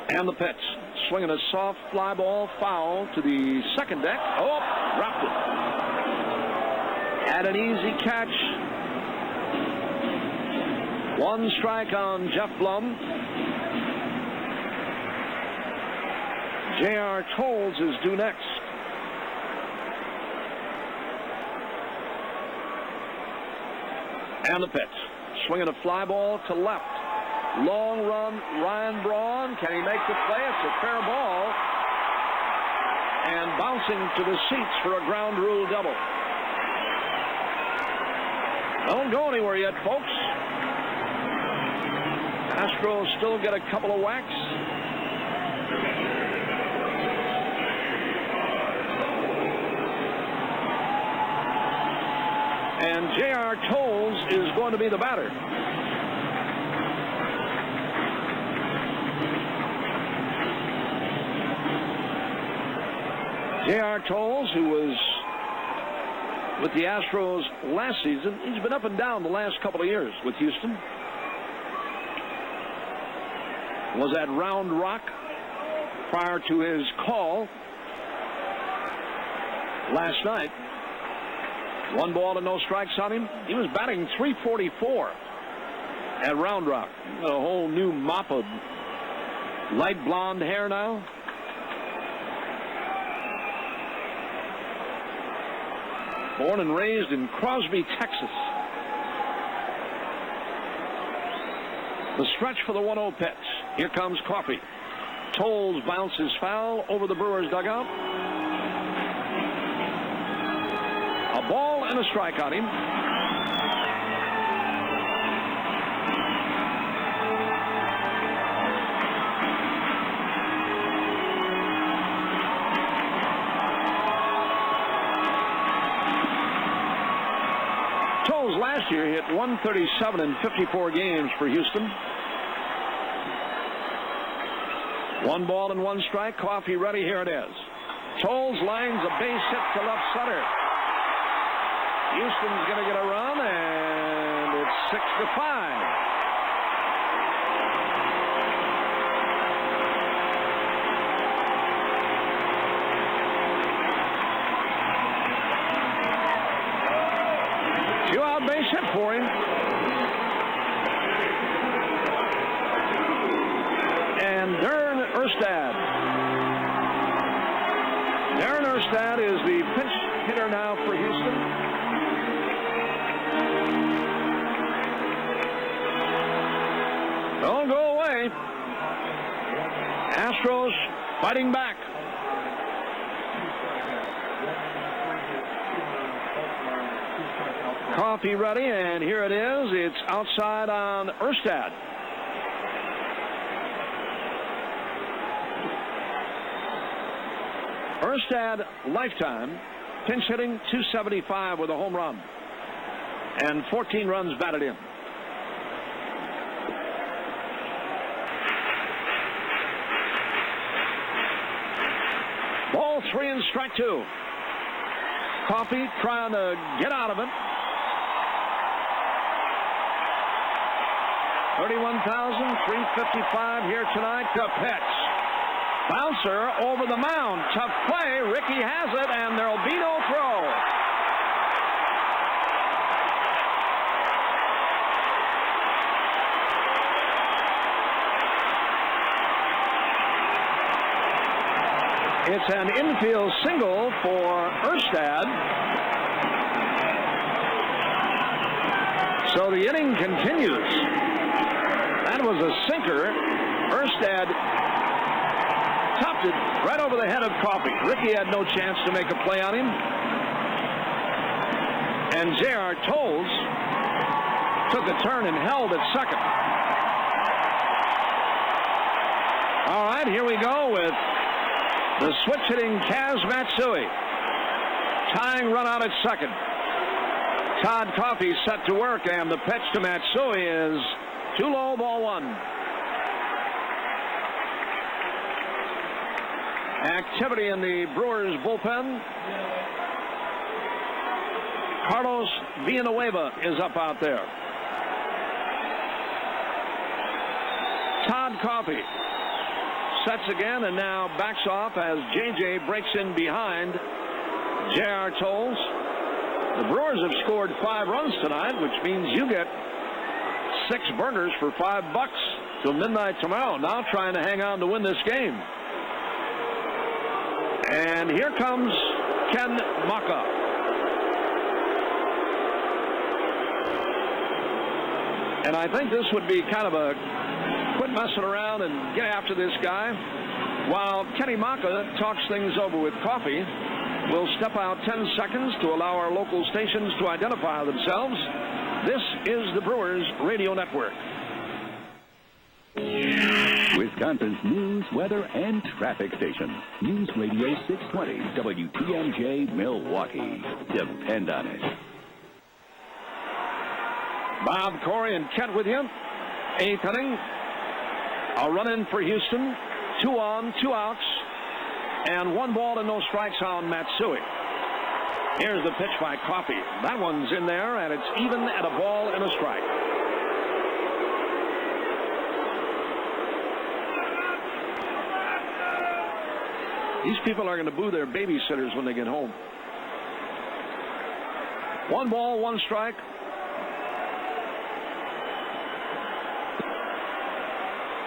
Speaker 3: And the pitch. Swinging a soft fly ball foul to the second deck. Oh, dropped it. Had an easy catch. 1 strike on Jeff Blum. J.R. Tolles is due next. And the pitch. Swinging a fly ball to left. Long run, Ryan Braun. Can he make the play? It's a fair ball. And bouncing to the seats for a ground rule double. Don't go anywhere yet, folks. Astros still get a couple of whacks. And J.R. Tolles is going to be the batter. J.R. Tolles, who was with the Astros last season, he's been up and down the last couple of years with Houston. Was at Round Rock prior to his call last night. 1 ball and no strikes on him. He was batting .344 at Round Rock. A whole new mop of light blonde hair now. Born and raised in Crosby, Texas. The stretch for the 1-0 pitch. Here comes Coffey. Tolles bounces foul over the Brewers dugout. A ball and a strike on him. Tolles last year hit .137 in 54 games for Houston. 1 ball and 1 strike. Coffey ready. Here it is. Tolles lines a base hit to left center. Houston's going to get a run, and it's 6-5. Two-out base hit for him. And Darren Erstad is the pinch hitter now for Houston. Don't go away. Astros fighting back. Coffey ready, and here it is. It's outside on Erstad. Erstad, lifetime, pinch hitting .275 with a home run. And 14 runs batted in. Ball 3 and strike 2. Coffey trying to get out of it. 31,355 here tonight to pitch. Bouncer over the mound. Tough play. Rickey has it, and there'll be no throw. It's an infield single for Erstad. So the inning continues. That was a sinker. Erstad topped it right over the head of Coffey. Rickey had no chance to make a play on him. And J.R. Tolles took a turn and held at second. All right, here we go with the switch-hitting Kaz Matsui. Tying run out at second. Todd Coffey set to work, and the pitch to Matsui is too low, ball 1. Activity in the Brewers bullpen. Carlos Villanueva is up out there. Todd Coffey sets again and now backs off as J.J. breaks in behind J.R. Tolles. The Brewers have scored 5 runs tonight, which means you get 6 burgers for $5 till midnight tomorrow. Now trying to hang on to win this game. And here comes Ken Maka. And I think this would be kind of a quit messing around and get after this guy. While Kenny Maka talks things over with Coffey, we'll step out 10 seconds to allow our local stations to identify themselves. This is the Brewers Radio Network.
Speaker 2: Wisconsin's news, weather, and traffic station. News Radio 620 WTMJ Milwaukee. Depend on it.
Speaker 3: Bob, Corey, and Kent with you. 8th inning. A run in for Houston. 2 on, 2 outs. And 1 ball and no strikes on Matsui. Here's the pitch by Coffey. That one's in there, and it's even at a ball and a strike. These people are going to boo their babysitters when they get home. 1 ball, 1 strike.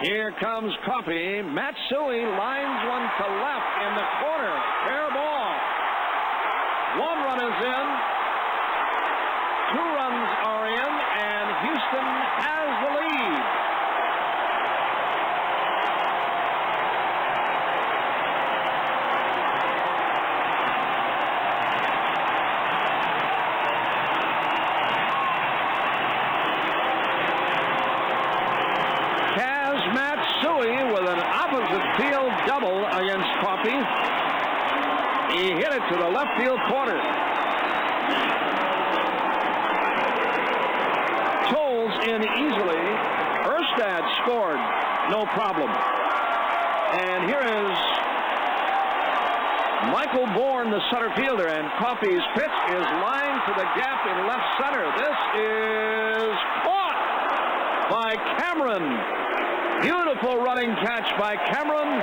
Speaker 3: Here comes Coffey. Matsui lines one to left in the corner. Fair ball. 1 run is in. 2 runs are in, and Houston has the lead. Matsui with an opposite field double against Coffey. He hit it to the left field corner. Toles in easily. Erstad scored. No problem. And here is Michael Bourne, the center fielder, and Coffey's pitch is lined to the gap in left center. This is caught by Cameron. Beautiful running catch by Cameron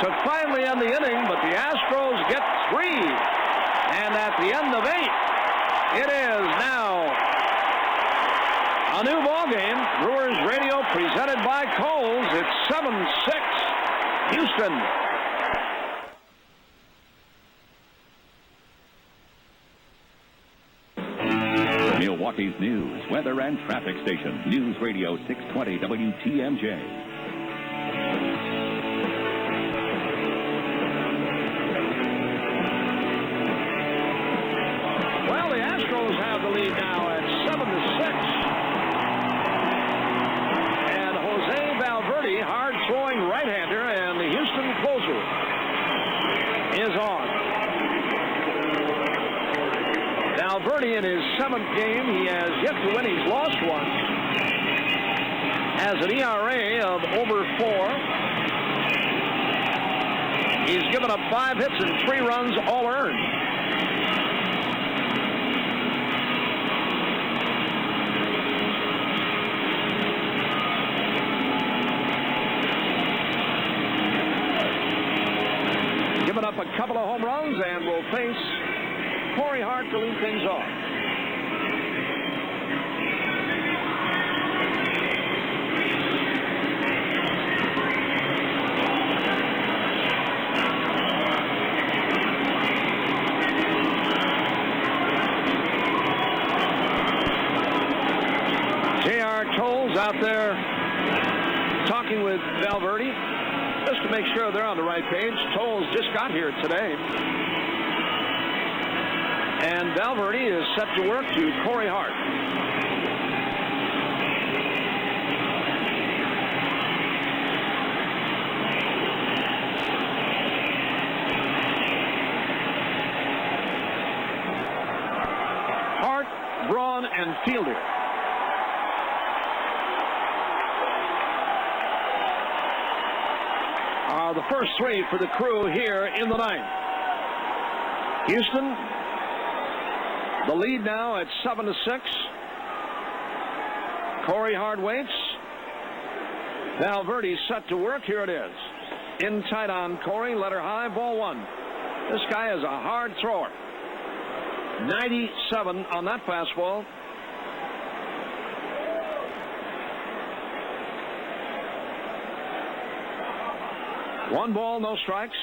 Speaker 3: to finally end the inning, but the Astros get 3. And at the end of 8, it is now a new ball game. Brewers Radio presented by Coles. It's 7-6 Houston.
Speaker 2: Milwaukee's news, weather, and traffic station. News Radio 620 WTMJ.
Speaker 3: Well, the Astros have the lead now at 7-6. And Jose Valverde, hard-throwing right-hander, and the Houston closer is on. Valverde in his 7th game, he has yet to win. He's lost 1. Has an ERA of over 4. He's given up 5 hits and 3 runs, all earned. Given up a couple of home runs and will face Corey Hart to lead things off. J.R. Toles out there talking with Valverde just to make sure they're on the right page. Toles just got here today. And Valverde is set to work to Corey Hart. Hart, Braun, and Fielder. Are the first 3 for the crew here in the 9th. Houston, the lead now at 7-6. Corey Hart waits. Valverde set to work. Here it is. In tight on Corey. Letter high. Ball 1. This guy is a hard thrower. 97 on that fastball. One ball, no strikes.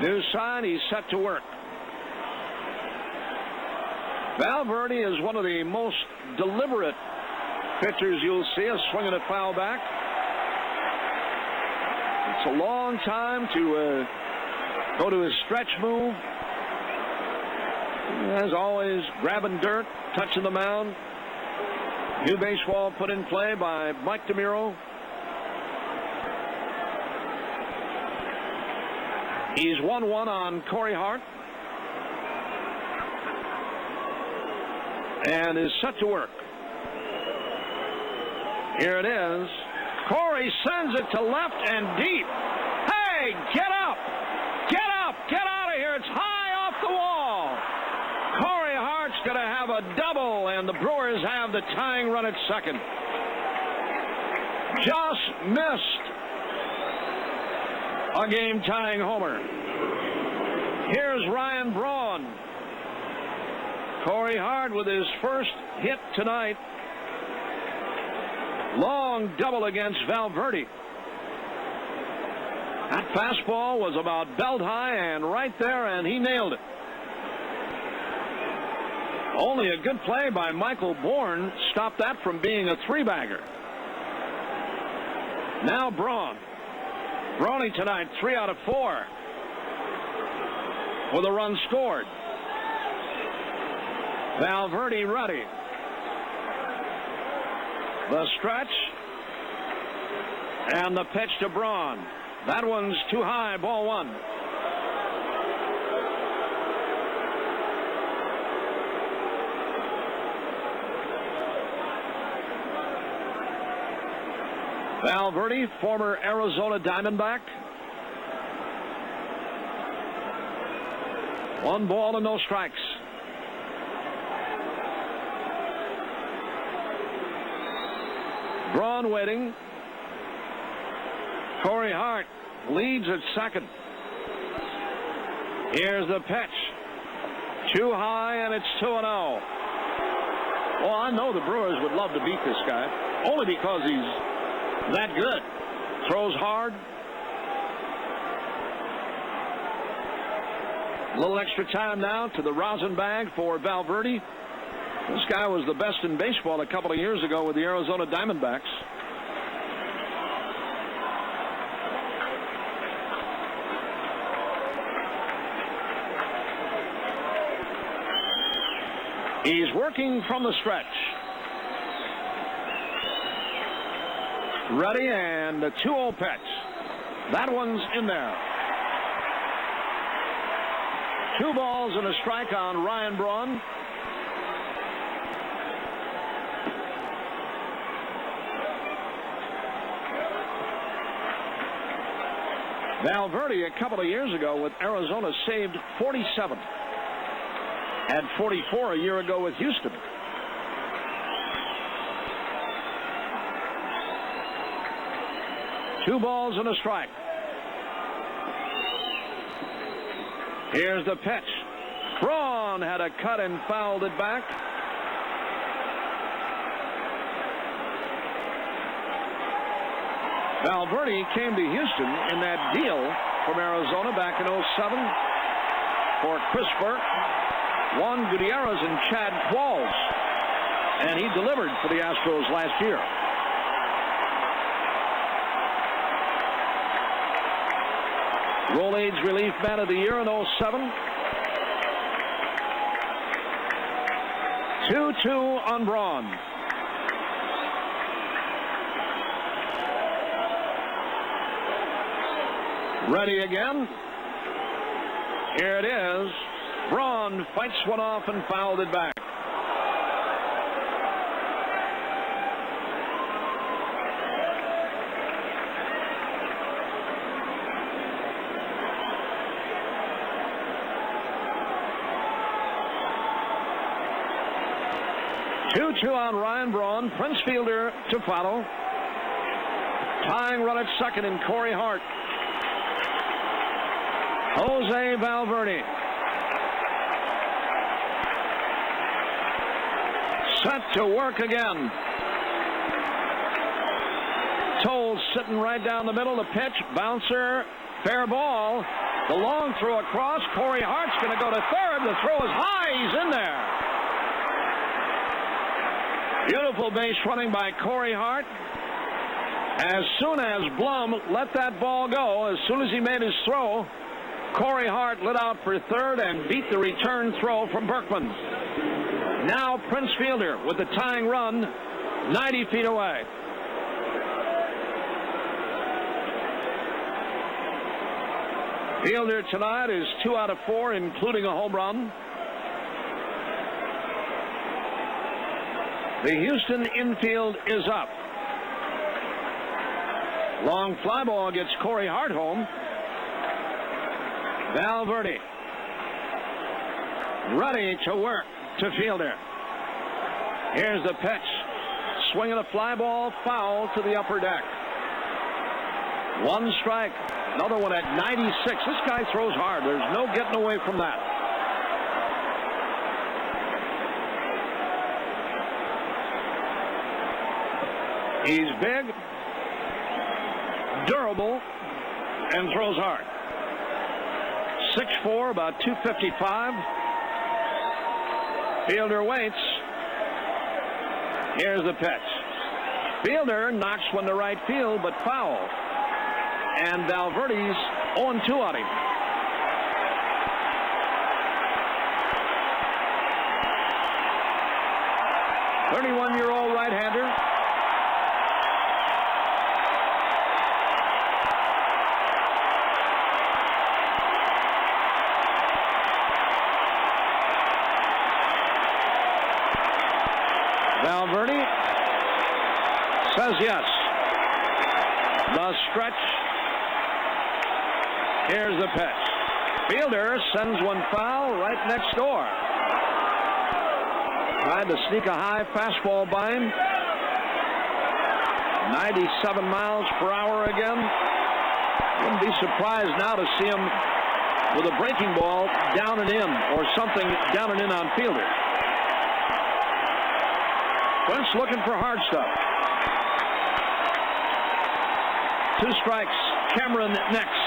Speaker 3: New sign. He's set to work. Valverde is one of the most deliberate pitchers you'll see, a swinging at foul back. It's a long time to go to his stretch move. As always, grabbing dirt, touching the mound. New baseball put in play by Mike DeMuro. He's 1-1 on Corey Hart. And is set to work. Here it is. Corey sends it to left and deep. Hey, get up! Get up! Get out of here! It's high off the wall. Corey Hart's going to have a double, and the Brewers have the tying run at second. Just missed a game-tying homer. Here's Ryan Braun. Corey Hart with his first hit tonight. Long double against Valverde. That fastball was about belt high and right there, and he nailed it. Only a good play by Michael Bourne stopped that from being a three-bagger. Now Braun. Brawny tonight, 3 out of 4 with a run scored. Valverde ready. The stretch and the pitch to Braun. That one's too high, ball 1. Valverde, former Arizona Diamondback. 1 ball and no strikes. Braun waiting. Corey Hart leads at second. Here's the pitch. Too high, and it's 2-0. Well, I know the Brewers would love to beat this guy, only because he's that good. Throws hard. A little extra time now to the rosin bag for Valverde. This guy was the best in baseball a couple of years ago with the Arizona Diamondbacks. He's working from the stretch. Ready, and the 2-0 pitch. That one's in there. 2 balls and a strike on Ryan Braun. Valverde a couple of years ago with Arizona saved 47. Had 44 a year ago with Houston. Two balls and a strike. Here's the pitch. Braun had a cut and fouled it back. Valverde came to Houston in that deal from Arizona back in 07 for Chris Burke, Juan Gutierrez, and Chad Qualls. And he delivered for the Astros last year. Rolaids Relief Man of the Year in 07. 2-2 on Braun. Ready again. Here it is. Braun fights one off and fouled it back. Two on Ryan Braun. Prince Fielder to follow. Tying run at second in Corey Hart. Jose Valverde. Set to work again. Toll sitting right down the middle. The pitch, bouncer, fair ball. The long throw across. Corey Hart's going to go to third. The throw is high. He's in there. Beautiful base running by Corey Hart. As soon as Blum let that ball go, as soon as he made his throw, Corey Hart lit out for third and beat the return throw from Berkman. Now Prince Fielder with the tying run 90 feet away. Fielder tonight is 2 out of 4, including a home run. The Houston infield is up. Long fly ball gets Corey Hart home. Valverde ready to work to Fielder. Here's the pitch. Swinging a fly ball, foul to the upper deck. One strike. Another one at 96. This guy throws hard. There's no getting away from that. He's big, durable, and throws hard. 6'4", about 255. Fielder waits. Here's the pitch. Fielder knocks one to right field, but foul. And Valverde's 0-2 on him. The 31-year-old right-hander. Valverde says yes. The stretch. Here's the pitch. Fielder sends one foul right next door. Tried to sneak a high fastball by him. 97 miles per hour again. Wouldn't be surprised now to see him with a breaking ball down and in, or something down and in on Fielder. Prince looking for hard stuff. 2 strikes. Cameron next.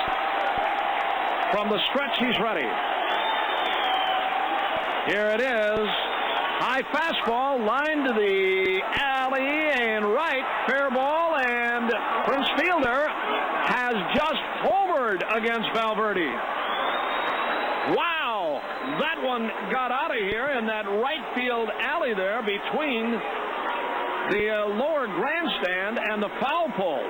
Speaker 3: From the stretch, he's ready. Here it is. High fastball, line to the alley and right. Fair ball, and Prince Fielder has just homered against Valverde. Wow! That one got out of here in that right field alley there between the lower grandstand and the foul pole.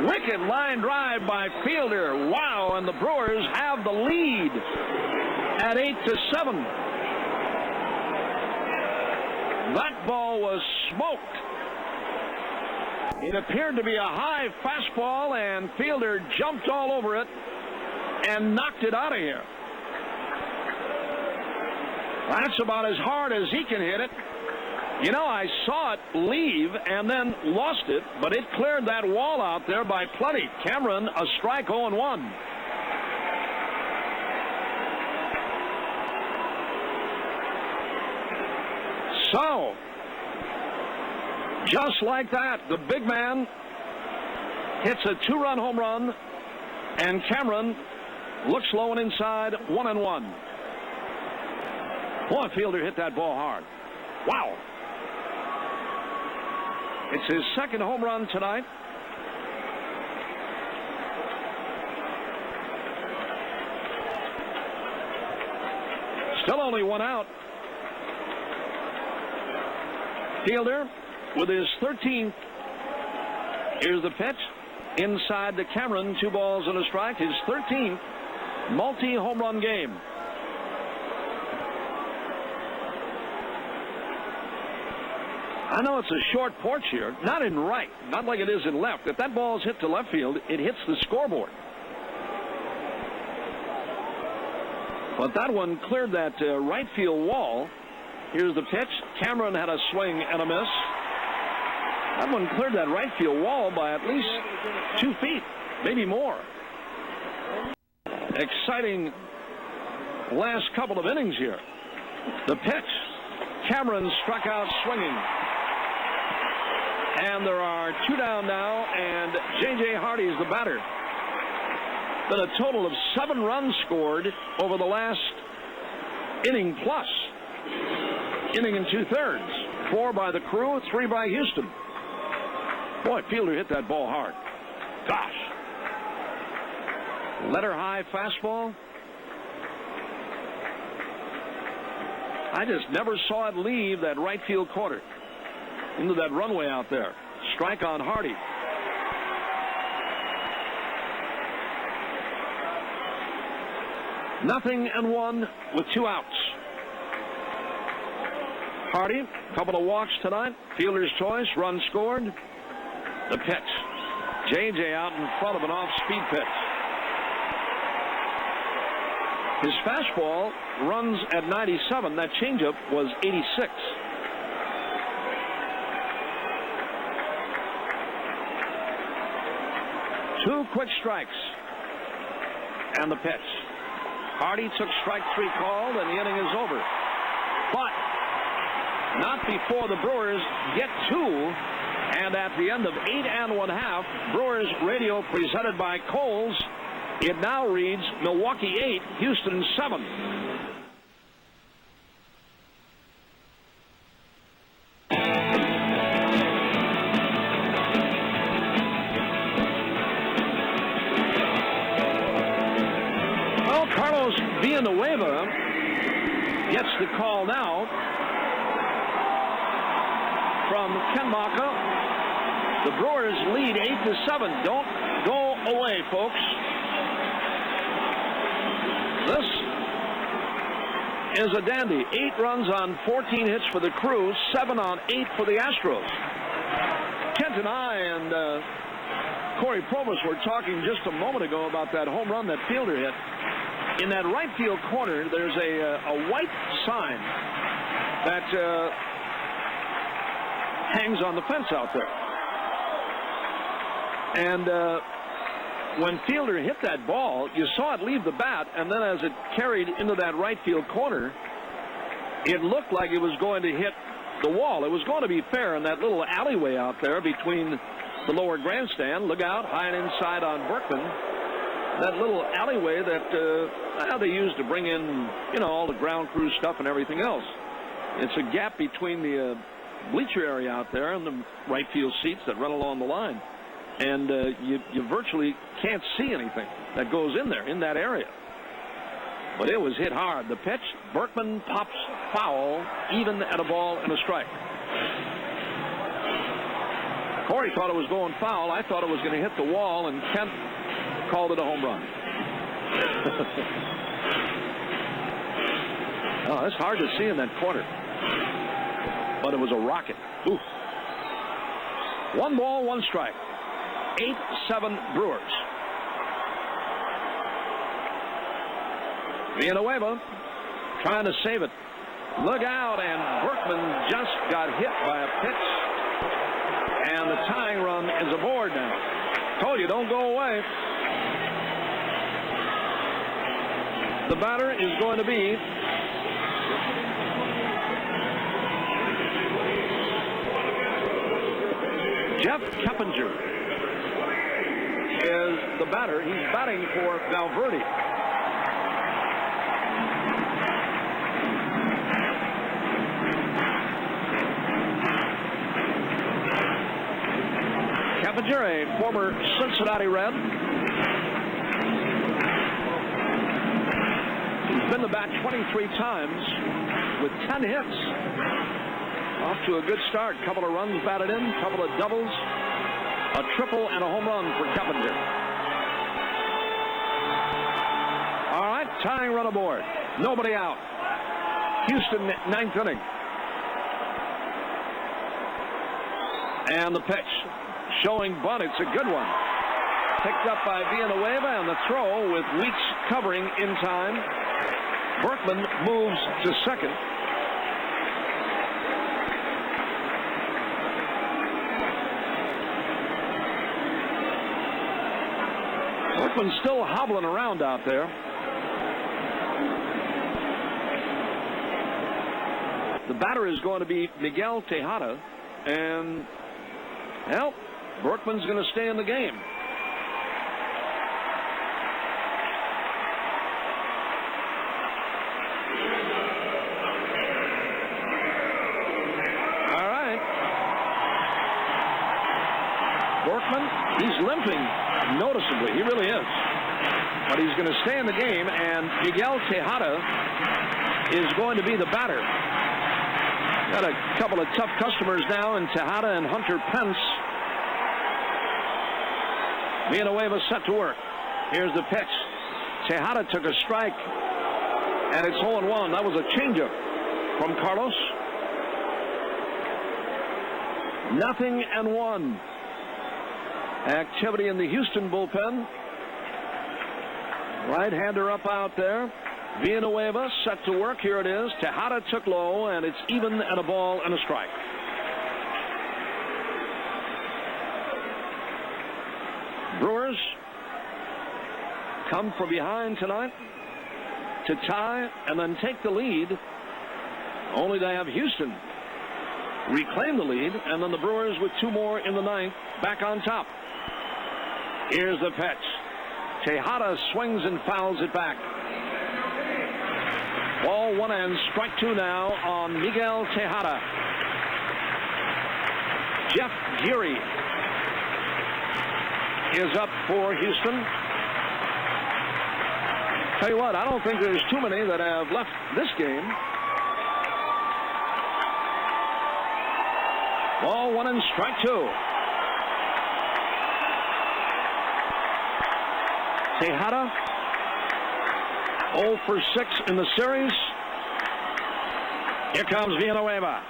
Speaker 3: Wicked line drive by Fielder. Wow, and the Brewers have the lead at 8-7. That ball was smoked. It appeared to be a high fastball, and Fielder jumped all over it and knocked it out of here. That's about as hard as he can hit it. You know, I saw it leave and then lost it, but it cleared that wall out there by plenty. Cameron, a strike, 0-1. So, just like that, the big man hits a 2-run home run, and Cameron looks low and inside, 1-1. Boy, Fielder hit that ball hard. Wow. It's his second home run tonight. Still only 1 out. Fielder with his 13th. Here's the pitch. Inside to Cameron, 2 balls and a strike. His 13th multi-home run game. I know it's a short porch here, not in right, not like it is in left. If that ball is hit to left field, it hits the scoreboard. But that one cleared that right field wall. Here's the pitch. Cameron had a swing and a miss. That one cleared that right field wall by at least 2 feet, maybe more. Exciting last couple of innings here. The pitch. Cameron struck out swinging. And there are 2 down now, and J.J. Hardy's the batter. Been a total of 7 runs scored over the last inning plus. Inning and 2/3. 4 by the Crew, 3 by Houston. Boy, Fielder hit that ball hard. Gosh. Letter high fastball. I just never saw it leave that right field corner into that runway out there. Strike on Hardy. Nothing and 1 with 2 outs. Hardy, couple of walks tonight. Fielder's choice, run scored. The pitch. J.J. out in front of an off-speed pitch. His fastball runs at 97. That changeup was 86. Two quick strikes. And the pitch. Hardy took strike 3 called, and the inning is over. But not before the Brewers get 2 And at the end of 8 1/2, Brewers radio presented by Kohl's, it now reads Milwaukee 8, Houston 7. Well, Carlos Villanueva gets the call now from Kenmacher. The Brewers lead 8-7. Don't go away, folks. This is a dandy. 8 runs on 14 hits for the Crew, 7 on 8 for the Astros. Kent and I and Corey Probus were talking just a moment ago about that home run that Fielder hit. In that right field corner, there's a white sign that hangs on the fence out there. And when Fielder hit that ball, you saw it leave the bat, and then as it carried into that right field corner, it looked like it was going to hit the wall. It was going to be fair in that little alleyway out there between the lower grandstand. Look out, high and inside on Berkman. That little alleyway that they used to bring in, all the ground crew stuff and everything else. It's a gap between the bleacher area out there and the right field seats that run along the line. And you virtually can't see anything that goes in there, in that area. But it was hit hard. The pitch, Berkman pops foul, even at a ball and a strike. Corey thought it was going foul. I thought it was going to hit the wall, and Kent called it a home run. Oh, it's hard to see in that corner. But it was a rocket. Ooh. 1 ball, 1 strike. 8-7 Brewers. Villanueva trying to save it. Look out, and Berkman just got hit by a pitch. And the tying run is aboard now. Told you, don't go away. The batter is going to be Jeff Keppinger. Is the batter. He's batting for Valverde. Keppinger, a former Cincinnati Red. He's been to bat 23 times with 10 hits. Off to a good start. Couple of runs batted in, couple of doubles. A triple and a home run for Keppinger. All right, tying run aboard. Nobody out. Houston, 9th inning. And the pitch showing bunt. It's a good one. Picked up by Villanueva, and the throw with Weeks covering in time. Berkman moves to second. Berkman's still hobbling around out there. The batter is going to be Miguel Tejada, and well, Berkman's going to stay in the game. All right. Berkman, he's limping noticeably. He really is. But he's going to stay in the game, and Miguel Tejada is going to be the batter. Got a couple of tough customers now in Tejada and Hunter Pence. Villanueva set to work. Here's the pitch. Tejada took a strike, and it's 0-1. That was a changeup from Carlos. 0-1. Activity in the Houston bullpen. Right-hander up out there. Villanueva set to work. Here it is. Tejada took low, and it's even at a ball and a strike. Brewers come from behind tonight to tie and then take the lead, only to have Houston reclaim the lead, and then the Brewers with 2 more in the 9th, back on top. Here's the pitch. Tejada swings and fouls it back. Ball 1 and strike 2 now on Miguel Tejada. Jeff Geary is up for Houston. Tell you what, I don't think there's too many that have left this game. Ball 1 and strike 2. Tejada 0 for 6 in the series. Here comes Villanueva.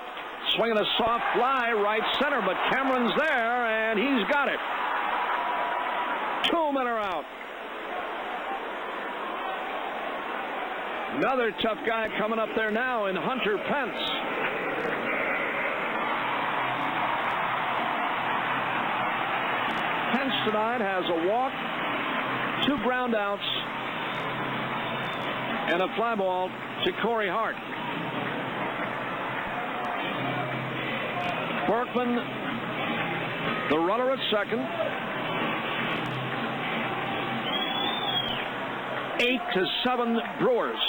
Speaker 3: Swinging a soft fly right center, but Cameron's there, and he's got it. 2 men are out. Another tough guy coming up there now in Hunter Pence. Pence tonight has a walk, 2 ground outs, and a fly ball to Corey Hart. Berkman, the runner at second. 8-7 Brewers.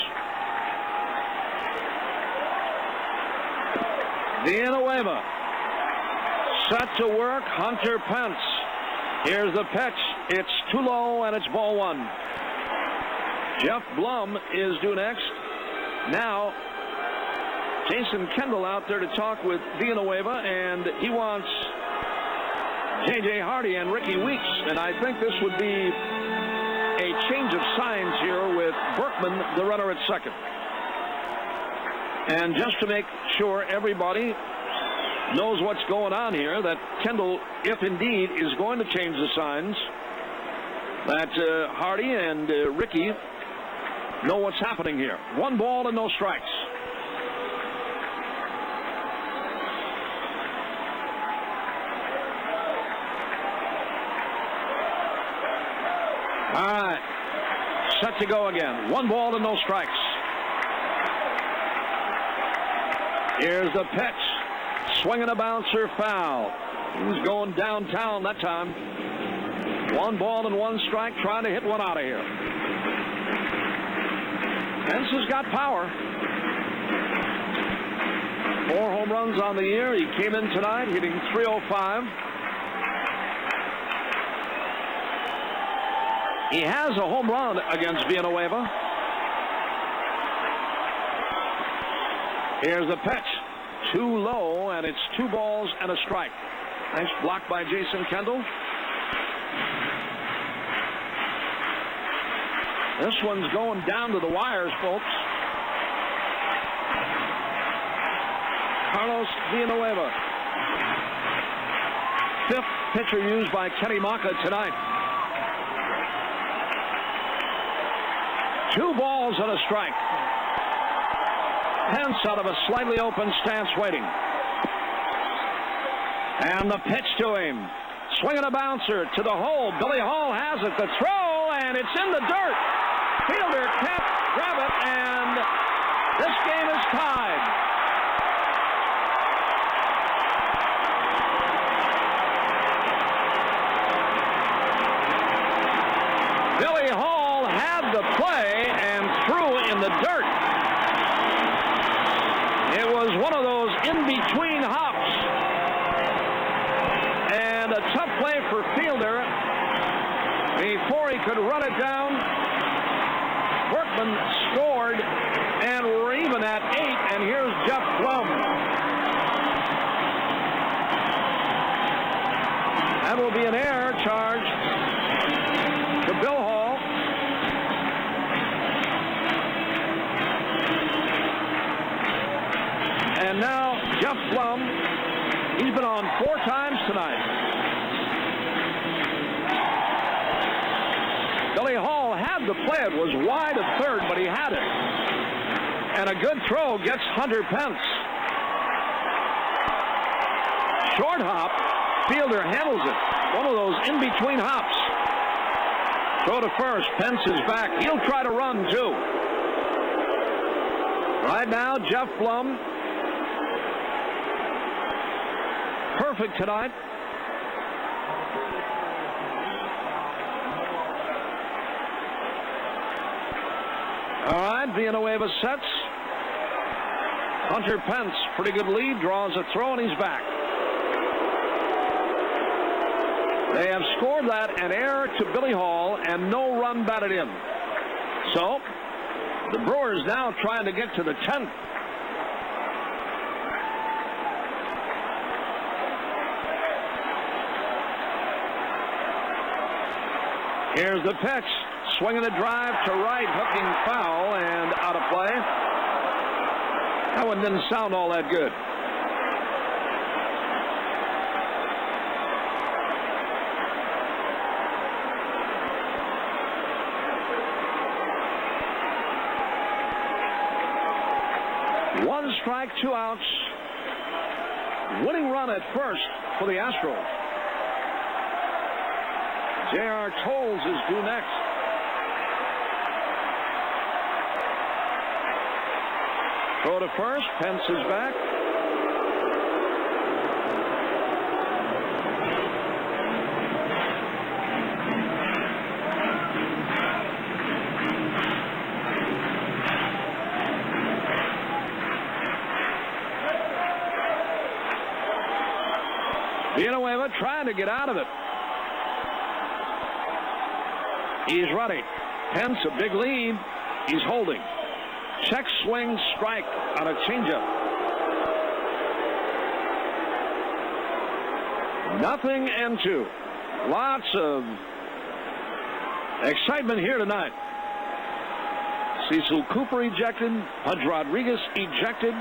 Speaker 3: Villanueva set to work. Hunter Pence. Here's the pitch. It's too low, and it's ball 1. Jeff Blum is due next. Now, Jason Kendall out there to talk with Villanueva, and he wants J.J. Hardy and Ricky Weeks. And I think this would be a change of signs here with Berkman, the runner at second. And just to make sure everybody knows what's going on here, that Kendall, if indeed, is going to change the signs, that Hardy and Ricky know what's happening here. 1 ball and no strikes. All right, set to go again. 1 ball and no strikes. Here's the pitch. Swinging a bouncer, foul. He's going downtown that time. 1 ball and 1 strike, trying to hit one out of here. Pence has got power. 4 home runs on the year. He came in tonight hitting .305. He has a home run against Villanueva. Here's the pitch. Too low, and it's 2 balls and a strike. Nice block by Jason Kendall. This one's going down to the wires, folks. Carlos Villanueva. 5th pitcher used by Kenny Maka tonight. 2 balls and a strike. Pence out of a slightly open stance waiting. And the pitch to him. Swinging a bouncer to the hole. Billy Hall has it. The throw, and it's in the dirt. Fielder can't grab it, and this game is tied. Billy Hall had the play and threw in the dirt. It was one of those in-between hops. And a tough play for Fielder before he could run it down. Berkman scored, and we're even at 8, and here's Jeff Blum. That will be an error charge to Bill Hall. And now Jeff Blum, he's been on 4 times tonight. Billy Hall had the play. It was wide of third, but he had it. And a good throw gets Hunter Pence. Short hop. Fielder handles it. One of those in-between hops. Throw to first. Pence is back. He'll try to run, too. Right now, Jeff Blum traffic tonight. All right, Villanueva sets. Hunter Pence, pretty good lead, draws a throw, and he's back. They have scored that, an error to Billy Hall, and no run batted in. So, the Brewers now trying to get to the 10th. Here's the pitch. Swinging a drive to right, hooking foul, and out of play. That one didn't sound all that good. One strike, 2 outs. Winning run at first for the Astros. J.R. Tolles is due next. Throw to first. Pence is back. Villanueva trying to get out of it. He's ready. Pence, a big lead. He's holding. Check swing strike on a changeup. 0-2. Lots of excitement here tonight. Cecil Cooper ejected. Pudge Rodriguez ejected.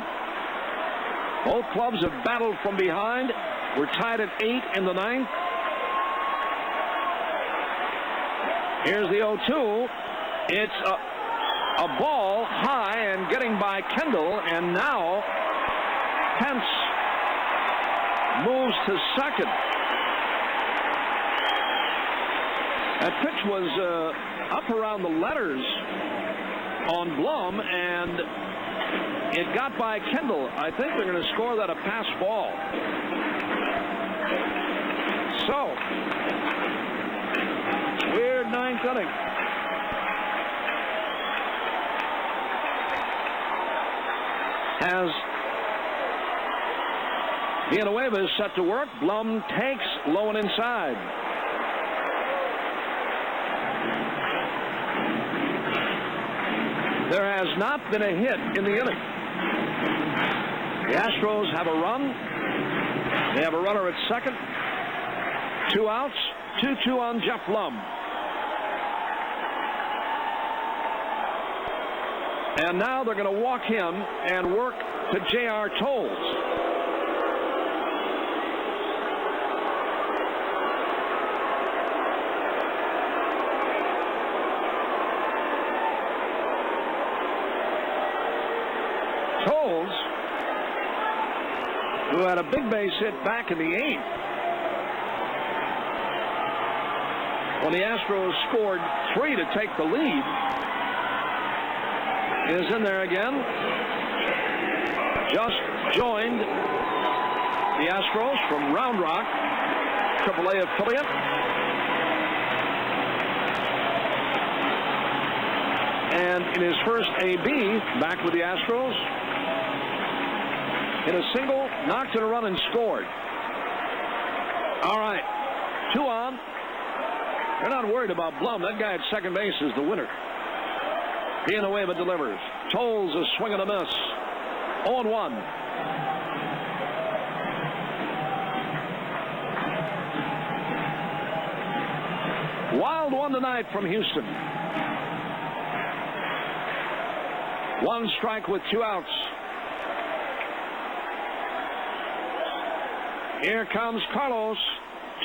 Speaker 3: Both clubs have battled from behind. We're tied at 8 in the 9th. Here's the 0-2. It's a ball high and getting by Kendall, and now Pence moves to second. That pitch was up around the letters on Blum, and it got by Kendall. I think they're going to score that a pass ball. So, weird 9th inning. As Villanueva is set to work, Blum takes low and inside. There has not been a hit in the inning. The Astros have a run. They have a runner at second. 2 outs. 2-2 on Jeff Blum. And now they're going to walk him and work to J.R. Tolles. Tolles, who had a big base hit back in the 8th, when the Astros scored 3 to take the lead, is in there again. Just joined the Astros from Round Rock, AAA affiliate. And in his first AB back with the Astros, hit a single, knocked in a run, and scored. All right, 2 on. They're not worried about Blum. That guy at second base is the winner. Villanueva delivers. Tolles a swing and a miss. 0-1. Wild one tonight from Houston. 1 strike with 2 outs. Here comes Carlos.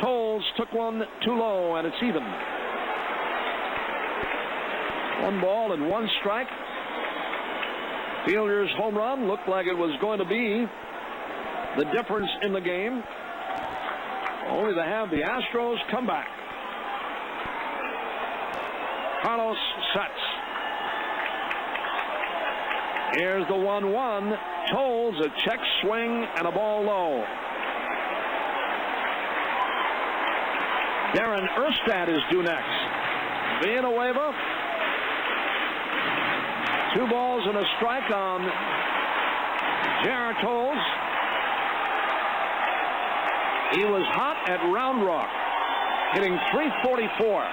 Speaker 3: Tolles took one too low, and it's even. 1 ball and 1 strike. Fielder's home run looked like it was going to be the difference in the game, only to have the Astros come back. Carlos sets. Here's the 1-1. Tolles, a check swing and a ball low. Darren Erstad is due next. Villanueva. 2 balls and a strike on J.R. Tolles. He was hot at Round Rock, hitting .344.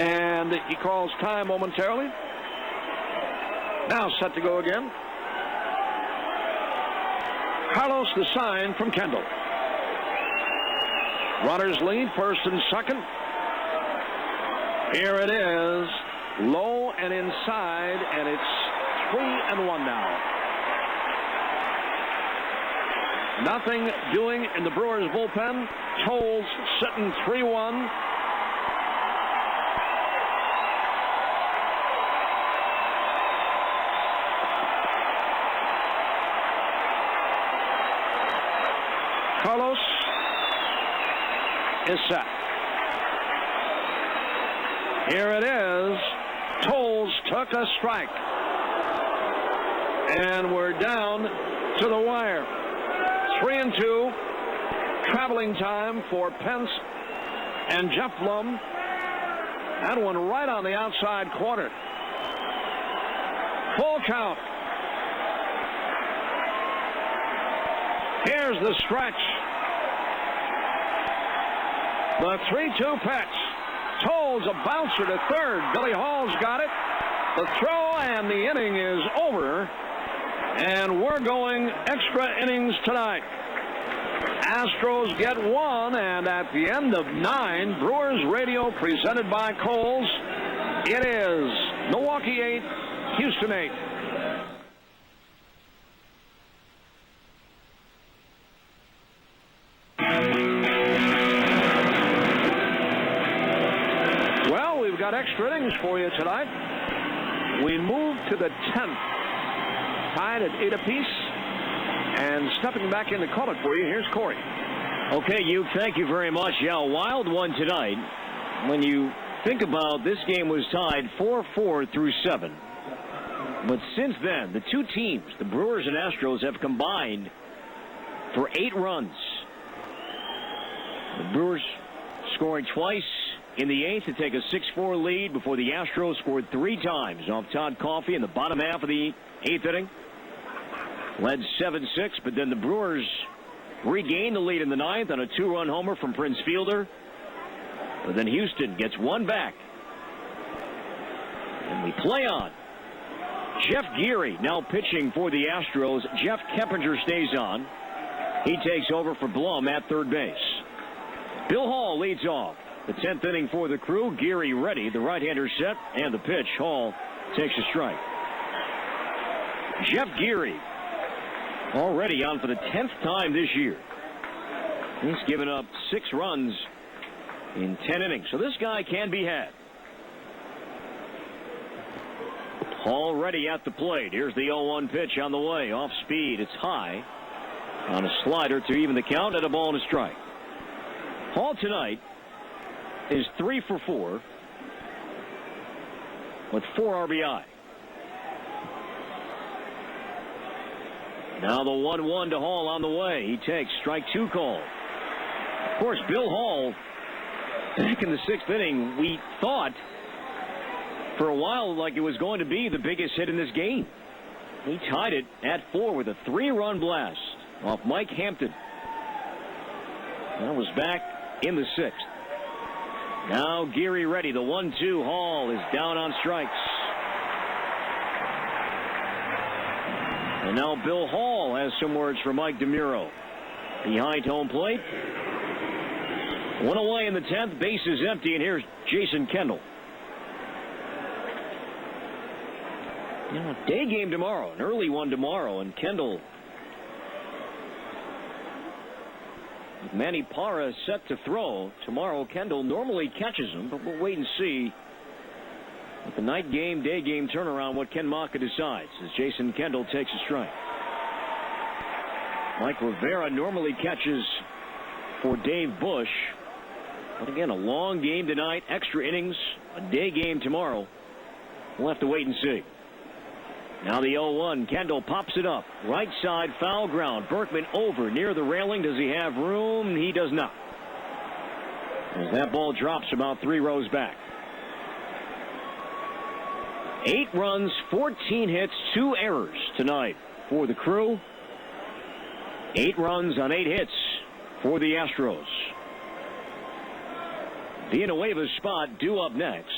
Speaker 3: And he calls time momentarily. Now set to go again. Carlos the sign from Kendall. Runners lead first and second. Here it is. Low and inside, and it's 3-1 now. Nothing doing in the Brewers bullpen. Tolles sitting 3-1. Carlos is set. Here it is. Tolles took a strike. And we're down to the wire. 3-2. Traveling time for Pence and Jeff Blum. That one right on the outside corner. Full count. Here's the stretch. The 3-2 pitch. Tolles a bouncer to third. Billy Hall's got it. The throw, and the inning is over. And we're going extra innings tonight. Astros get 1, and at the end of 9, Brewers Radio presented by Kohl's. It is Milwaukee 8, Houston 8. Well, we've got extra innings for you tonight. We move to the 10th. Tied at 8 apiece. And stepping back in to call it for you, here's Corey.
Speaker 1: Okay, Hugh, thank you very much. Yeah, a wild one tonight. When you think about this game was tied 4-4 through 7. But since then, the two teams, the Brewers and Astros, have combined for 8 runs. The Brewers scoring twice in the 8th to take a 6-4 lead before the Astros scored 3 times off Todd Coffey in the bottom half of the 8th inning. Led 7-6, but then the Brewers regained the lead in the 9th on a 2-run homer from Prince Fielder. But then Houston gets one back. And we play on. Jeff Geary now pitching for the Astros. Jeff Keppinger stays on. He takes over for Blum at third base. Bill Hall leads off. The 10th inning for the Crew. Geary ready. The right-hander set. And the pitch. Hall takes a strike. Jeff Geary already on for the 10th time this year. He's given up 6 runs in 10 innings. So this guy can be had. Hall ready at the plate. Here's the 0-1 pitch on the way. Off speed. It's high. On a slider to even the count and a ball and a strike. Hall tonight is 3 for 4 with 4 RBI. Now the 1-1 to Hall on the way. He takes strike 2 call. Of course, Bill Hall, back in the 6th inning, we thought for a while like it was going to be the biggest hit in this game. He tied it at 4 with a 3-run blast off Mike Hampton. That was back in the 6th. Now Geary ready. The 1-2. Hall is down on strikes. And now Bill Hall has some words for Mike DeMuro. Behind home plate. 1 away in the 10th. Base is empty, and here's Jason Kendall. You know, day game tomorrow, an early one tomorrow, and Kendall, with Manny Parra set to throw tomorrow. Kendall normally catches him, but we'll wait and see with the night game, day game turnaround what Ken Maka decides as Jason Kendall takes a strike. Mike Rivera normally catches for Dave Bush. But again, a long game tonight, extra innings, a day game tomorrow. We'll have to wait and see. Now the 0-1. Kendall pops it up. Right side foul ground. Berkman over near the railing. Does he have room? He does not. As that ball drops about 3 rows back. 8 runs, 14 hits, 2 errors tonight for the Crew. 8 runs on 8 hits for the Astros. Villanueva's spot due up next.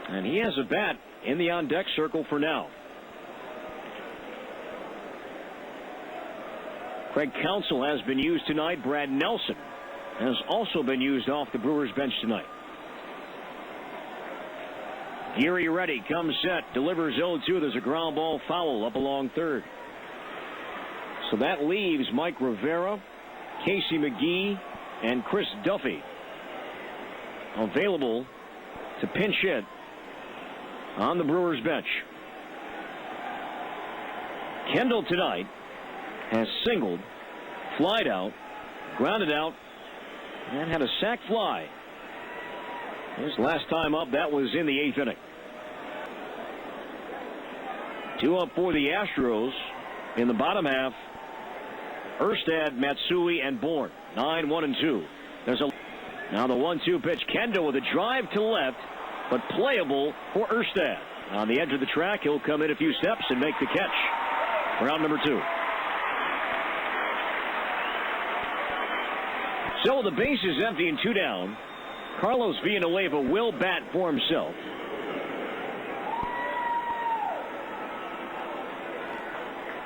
Speaker 1: And he has a bat in the on-deck circle for now. Craig Counsell has been used tonight. Brad Nelson has also been used off the Brewers bench tonight. Geary ready, comes set, delivers 0-2. There's a ground ball foul up along third. So that leaves Mike Rivera, Casey McGee, and Chris Duffy available to pinch hit on the Brewers bench. Kendall tonight has singled, flied out, grounded out, and had a sac fly. His last time up, that was in the 8th inning. 2 up for the Astros in the bottom half. Erstad, Matsui, and Bourne. 9, 1, and 2. There's a now the 1-2 pitch. Kendall with a drive to left, but playable for Erstad. On the edge of the track, he'll come in a few steps and make the catch for out number 2. So the base is empty and 2 down. Carlos Villanueva will bat for himself.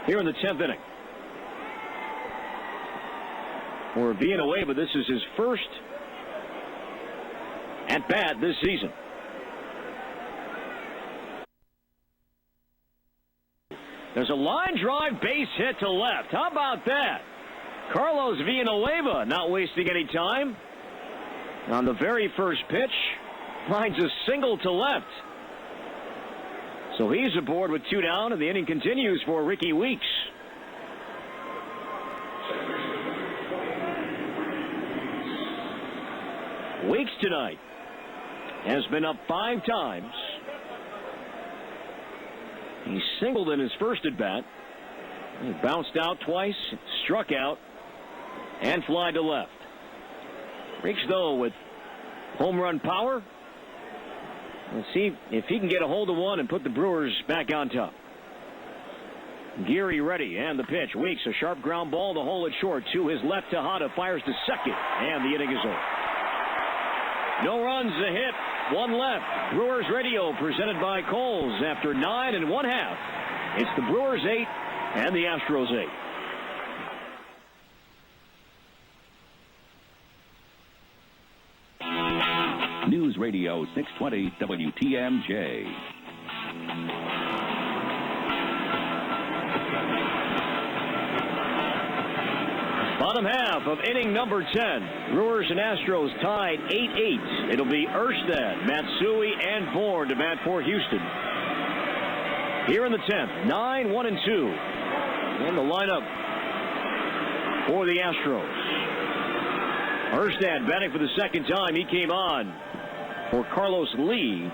Speaker 1: Here in the 10th inning. For Villanueva, this is his first at bat this season. There's a line drive base hit to left. How about that? Carlos Villanueva not wasting any time. On the very first pitch, lines a single to left. So he's aboard with 2 down, and the inning continues for Ricky Weeks. Weeks tonight has been up 5 times. He singled in his first at bat. He bounced out twice, struck out, and fly to left. Weeks, though, with home run power. Let's see if he can get a hold of one and put the Brewers back on top. Geary ready, and the pitch. Weeks, a sharp ground ball to hole it short. To his left, Tejada fires to second, and the inning is over. No runs, a hit, 1 left. Brewers Radio presented by Kohl's after 9 1/2. It's the Brewers 8 and the Astros 8.
Speaker 2: News Radio 620 WTMJ.
Speaker 1: Bottom half of inning number 10. Brewers and Astros tied 8-8. It'll be Erstad, Matsui, and Bourne to bat for Houston. Here in the 10th, 9, 1, and 2. And the lineup for the Astros. Erstad batting for the second time. He came on for Carlos Lee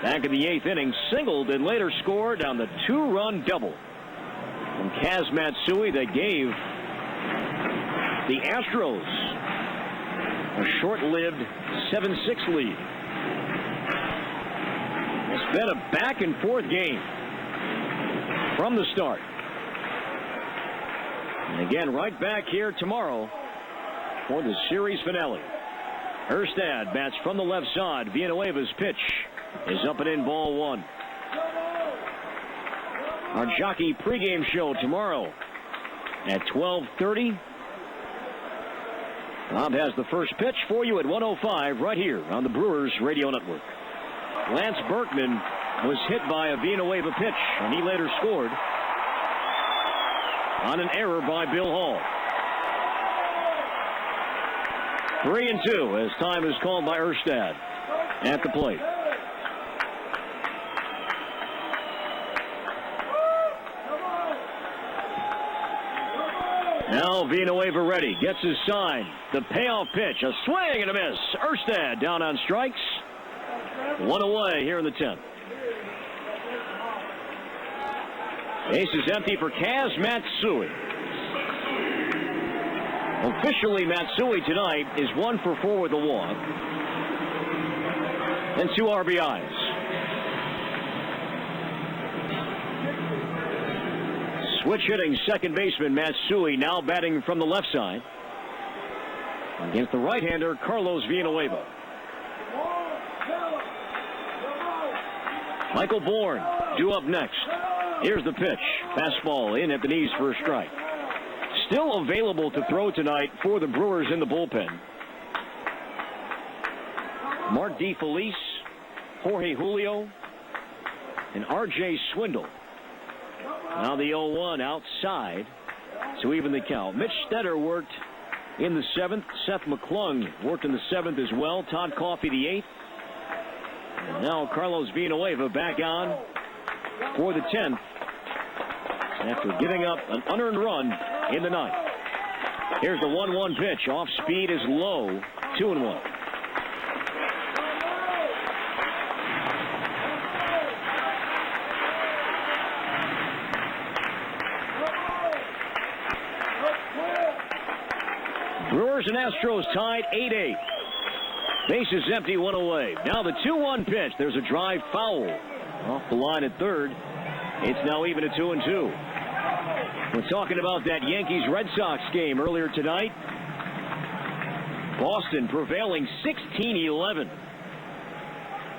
Speaker 1: back in the 8th inning. Singled and later scored on the 2-run double from Kaz Matsui that gave the Astros a short-lived 7-6 lead. It's been a back-and-forth game from the start. And again, right back here tomorrow for the series finale. Erstad bats from the left side. Villanueva's pitch is up and in, ball 1. Our Jockey pregame show tomorrow at 12:30. Bob has the first pitch for you at 1:05 right here on the Brewers Radio Network. Lance Berkman was hit by a Villanueva pitch, and he later scored on an error by Bill Hall. 3-2 as time is called by Erstad at the plate. Now Villanueva ready, gets his sign. The payoff pitch, a swing and a miss. Erstad down on strikes. 1 away here in the 10th. Base is empty for Kaz Matsui. Officially, Matsui tonight is 1 for 4 with a walk and 2 RBIs. Switch hitting second baseman Matsui now batting from the left side against the right-hander Carlos Villanueva. Michael Bourne due up next. Here's the pitch. Fastball in at the knees for a strike. Still available to throw tonight for the Brewers in the bullpen. Mark DeFelice, Jorge Julio, and R.J. Swindle. Now the 0-1 outside to even the count. Mitch Stetter worked in the 7th. Seth McClung worked in the 7th as well. Todd Coffey the 8th. And now Carlos Villanueva back on for the 10th after giving up an unearned run in the 9th. Here's the 1-1 pitch. Off speed is low. 2-1. Brewers and Astros tied 8-8. Bases empty, 1 away. Now the 2-1 pitch. There's a drive foul off the line at third. It's now even at 2-2. We're talking about that Yankees-Red Sox game earlier tonight. Boston prevailing 16-11.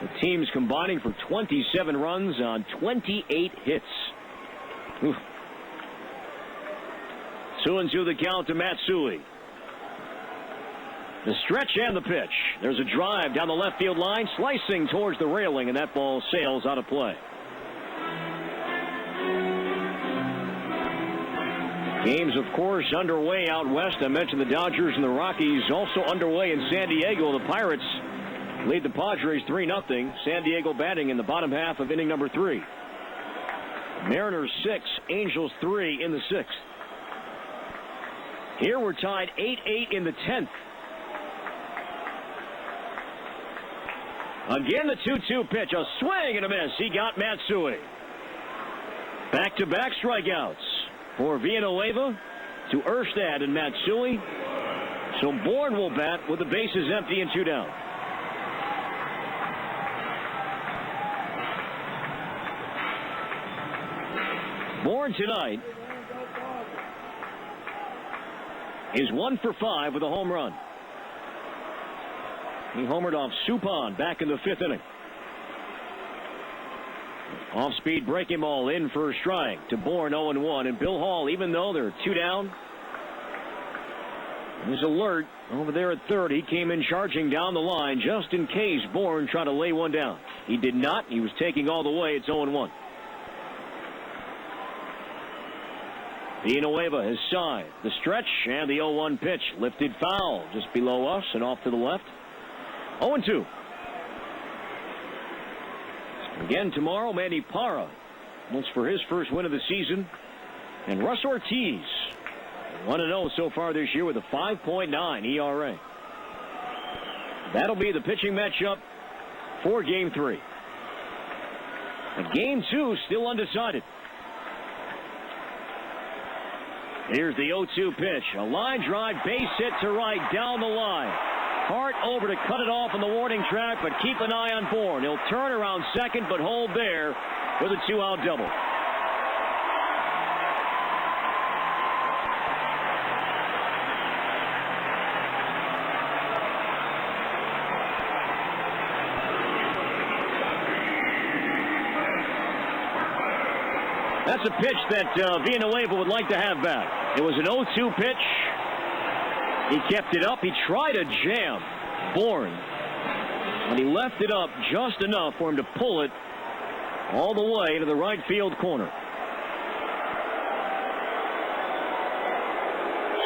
Speaker 1: The teams combining for 27 runs on 28 hits. Oof. 2-2 the count to Matsui. The stretch and the pitch. There's a drive down the left field line, slicing towards the railing, and that ball sails out of play. Games, of course, underway out west. I mentioned the Dodgers and the Rockies also underway in San Diego. The Pirates lead the Padres 3-0. San Diego batting in the bottom half of inning number 3. Mariners 6, Angels 3 in the 6th. Here we're tied 8-8 in the 10th. Again, the 2-2 pitch. A swing and a miss. He got Matsui. Back-to-back strikeouts for Villanueva to Erstad and Matsui. So Bourne will bat with the bases empty and 2 down. Bourne tonight is 1 for 5 with a home run. He homered off Suppan back in the 5th inning. Off-speed breaking ball in for a strike to Bourne, 0-1. And Bill Hall, even though they're 2 down, is alert over there at third. He came in charging down the line just in case Bourne tried to lay one down. He did not. He was taking all the way. It's 0-1. Villanueva has signed the stretch and the 0-1 pitch. Lifted foul just below us and off to the left. 0-2. Again tomorrow, Manny Parra looks for his first win of the season. And Russ Ortiz, 1-0 so far this year with a 5.9 ERA. That'll be the pitching matchup for Game 3. And Game 2 still undecided. Here's the 0-2 pitch. A line drive, base hit to right, down the line. Hart over to cut it off on the warning track, but keep an eye on Bourne. He'll turn around second, but hold there with a 2-out double. That's a pitch that Villanueva would like to have back. It was an 0-2 pitch. He kept it up. He tried to jam Bourne, and he left it up just enough for him to pull it all the way to the right field corner.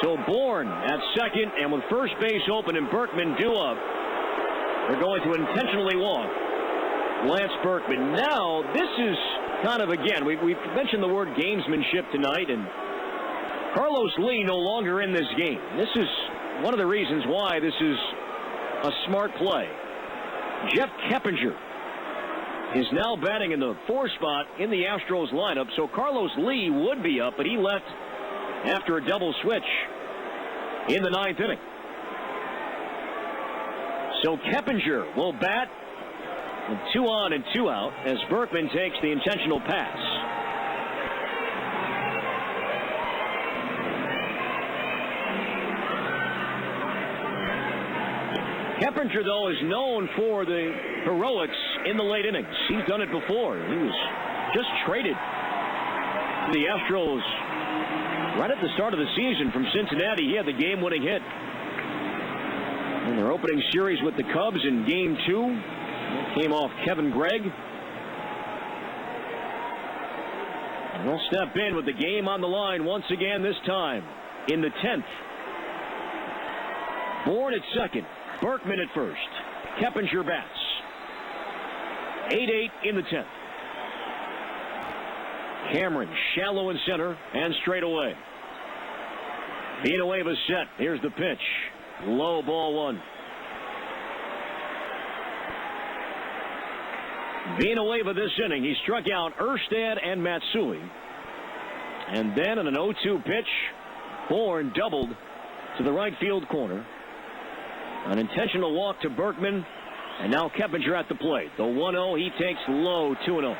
Speaker 1: So Bourne at second, and with first base open and Berkman due up, they're going to intentionally walk Lance Berkman. Now, this is kind of, again, we've mentioned the word gamesmanship tonight, and Carlos Lee no longer in this game. This is one of the reasons why this is a smart play. Jeff Keppinger is now batting in the 4 spot in the Astros lineup. So Carlos Lee would be up, but he left after a double switch in the 9th inning. So Keppinger will bat with 2 on and 2 out as Berkman takes the intentional pass. Keppinger, though, is known for the heroics in the late innings. He's done it before. He was just traded to the Astros right at the start of the season from Cincinnati. He had the game-winning hit in their opening series with the Cubs in Game 2. Came off Kevin Gregg. And we'll step in with the game on the line once again, this time in the 10th. Bourne at second. Berkman at first. Keppinger bats. 8-8 in the 10th. Cameron shallow in center and straight away. Villanueva set. Here's the pitch. Low, ball 1. Villanueva this inning. He struck out Erstad and Matsui. And then in an 0-2 pitch, Bourne doubled to the right field corner. An intentional walk to Berkman, and now Keppinger at the plate. The 1-0, he takes low, 2-0.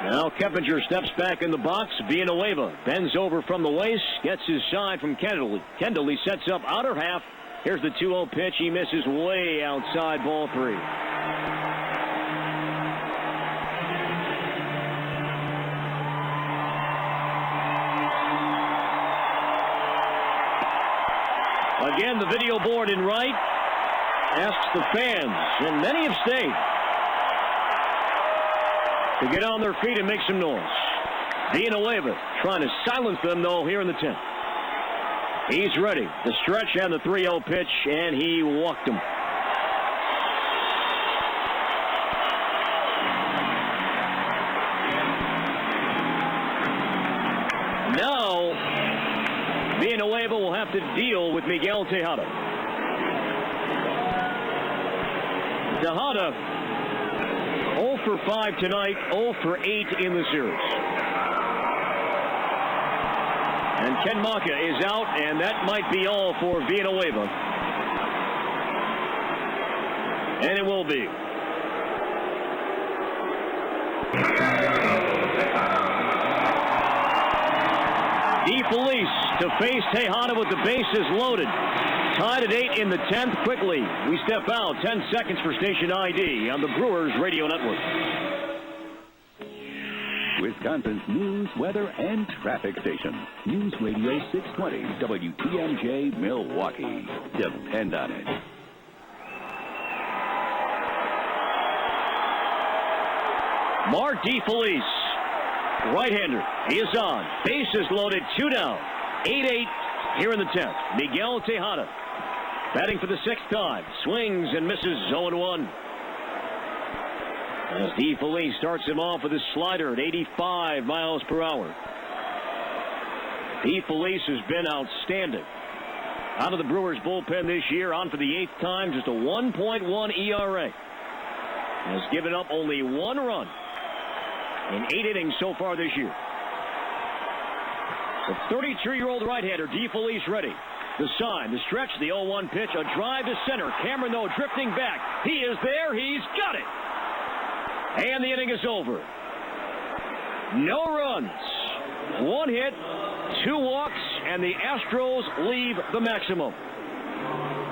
Speaker 1: Now Keppinger steps back in the box. Villanueva bends over from the waist, gets his side from Kendall. Kendall, he sets up outer half. Here's the 2-0 pitch. He misses way outside, ball 3. Again, the video board in right asks the fans, and many have stayed, to get on their feet and make some noise. Villanueva trying to silence them, though, here in the 10th. He's ready. The stretch and the 3-0 pitch, and he walked him. Now, Villanueva will have to deal with Miguel Tejada. Tejada 0 for 5 tonight, 0 for 8 in the series. And Ken Maka is out, and that might be all for Villanueva. And it will be. DeFelice to face Tejada with the bases loaded. Tied at 8 in the 10th. Quickly, we step out. 10 seconds for station ID on the Brewers Radio Network.
Speaker 2: Wisconsin's news, weather, and traffic station. News Radio 620 WTMJ Milwaukee. Depend on it.
Speaker 1: Mark DeFelice, right-hander. He is on. Bases loaded. 2 down. 8-8 here in the 10th. Miguel Tejada batting for the 6th time. Swings and misses 0-1. As DeFelice starts him off with his slider at 85 miles per hour. DeFelice has been outstanding. Out of the Brewers bullpen this year, on for the 8th time, just a 1.1 ERA. Has given up only 1 run in 8 innings so far this year. The 32-year-old right-hander, DeFelice, ready. The sign, the stretch, the 0-1 pitch, a drive to center. Cameron, though, drifting back. He is there. He's got it. And the inning is over. No runs. 1 hit, 2 walks, and the Astros leave the maximum.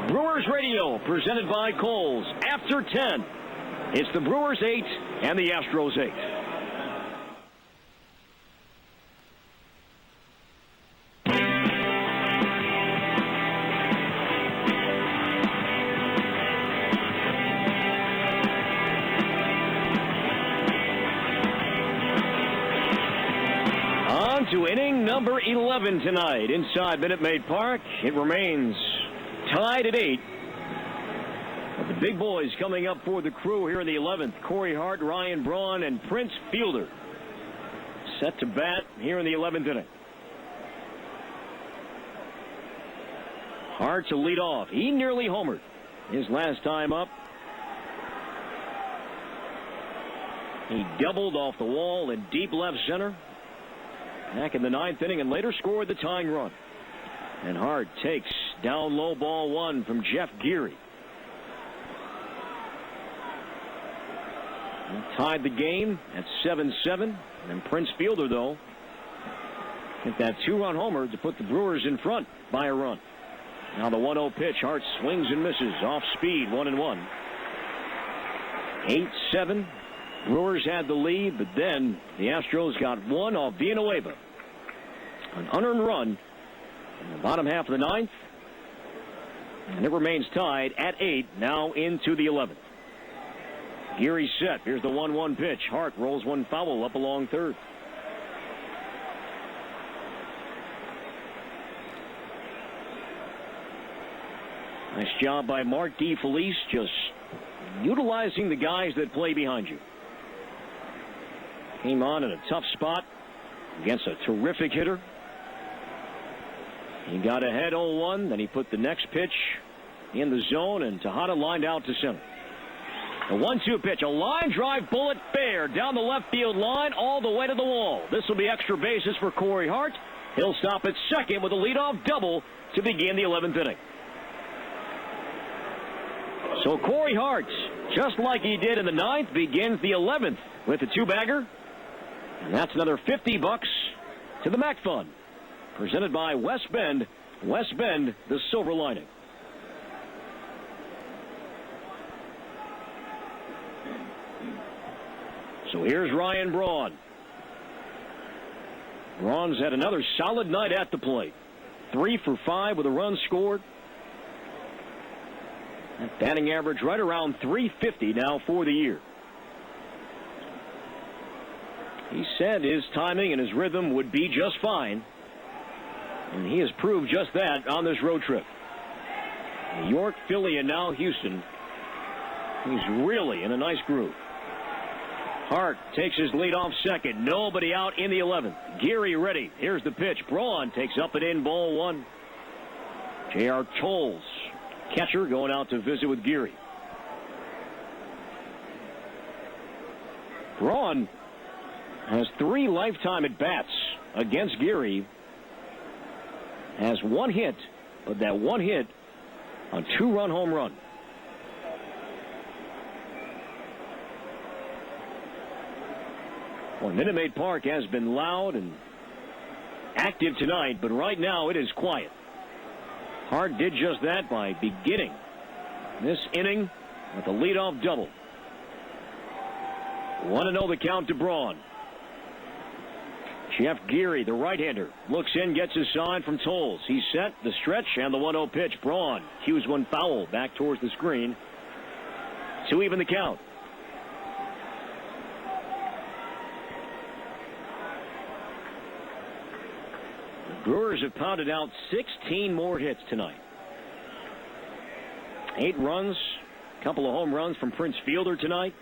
Speaker 1: Brewers Radio, presented by Kohl's. After 10, it's the Brewers 8 and the Astros 8. To inning number 11 tonight inside Minute Maid Park. It remains tied at 8 big boys coming up for the Crew here in the 11th. Corey Hart, Ryan Braun, and Prince Fielder set to bat here in the 11th inning. Hart to lead off. He nearly homered his last time up. He doubled off the wall in deep left center back in the 9th inning and later scored the tying run. And Hart takes down low ball one from Jeff Geary. And tied the game at 7-7. And Prince Fielder, though, hit that 2-run homer to put the Brewers in front by a run. Now the 1-0 pitch. Hart swings and misses. Off speed, 1-1. 8-7. Brewers had the lead, but then the Astros got one off Villanueva. An unearned run in the bottom half of the 9th. And it remains tied at 8, now into the 11th. Geary set. Here's the 1-1 pitch. Hart rolls one foul up along third. Nice job by Mark DeFelice, just utilizing the guys that play behind you. Came on in a tough spot against a terrific hitter. He got ahead 0-1, then he put the next pitch in the zone, and Tejada lined out to center. The 1-2 pitch, a line drive bullet fair down the left field line all the way to the wall. This will be extra bases for Corey Hart. He'll stop at second with a leadoff double to begin the 11th inning. So Corey Hart, just like he did in the 9th, begins the 11th with a two-bagger. And that's another $50 to the MAC Fund. Presented by West Bend. West Bend, the silver lining. So here's Ryan Braun. Braun's had another solid night at the plate. 3 for 5 with a run scored. That batting average right around .350 now for the year. He said his timing and his rhythm would be just fine. And he has proved just that on this road trip. New York, Philly, and now Houston. He's really in a nice groove. Hart takes his lead off second. Nobody out in the 11th. Geary ready. Here's the pitch. Braun takes up and in, ball one. J.R. Tolles, catcher, going out to visit with Geary. Braun has 3 lifetime at-bats against Geary. Has 1 hit, but that 1 hit, a 2-run home run. Well, Minute Maid Park has been loud and active tonight, but right now it is quiet. Hart did just that by beginning this inning with a leadoff double. 1-0 the count to Braun. Jeff Geary, the right-hander, looks in, gets his sign from Tolles. He's set, the stretch, and the 1-0 pitch. Braun cues one foul back towards the screen to even the count. The Brewers have pounded out 16 more hits tonight. 8 runs, a couple of home runs from Prince Fielder tonight.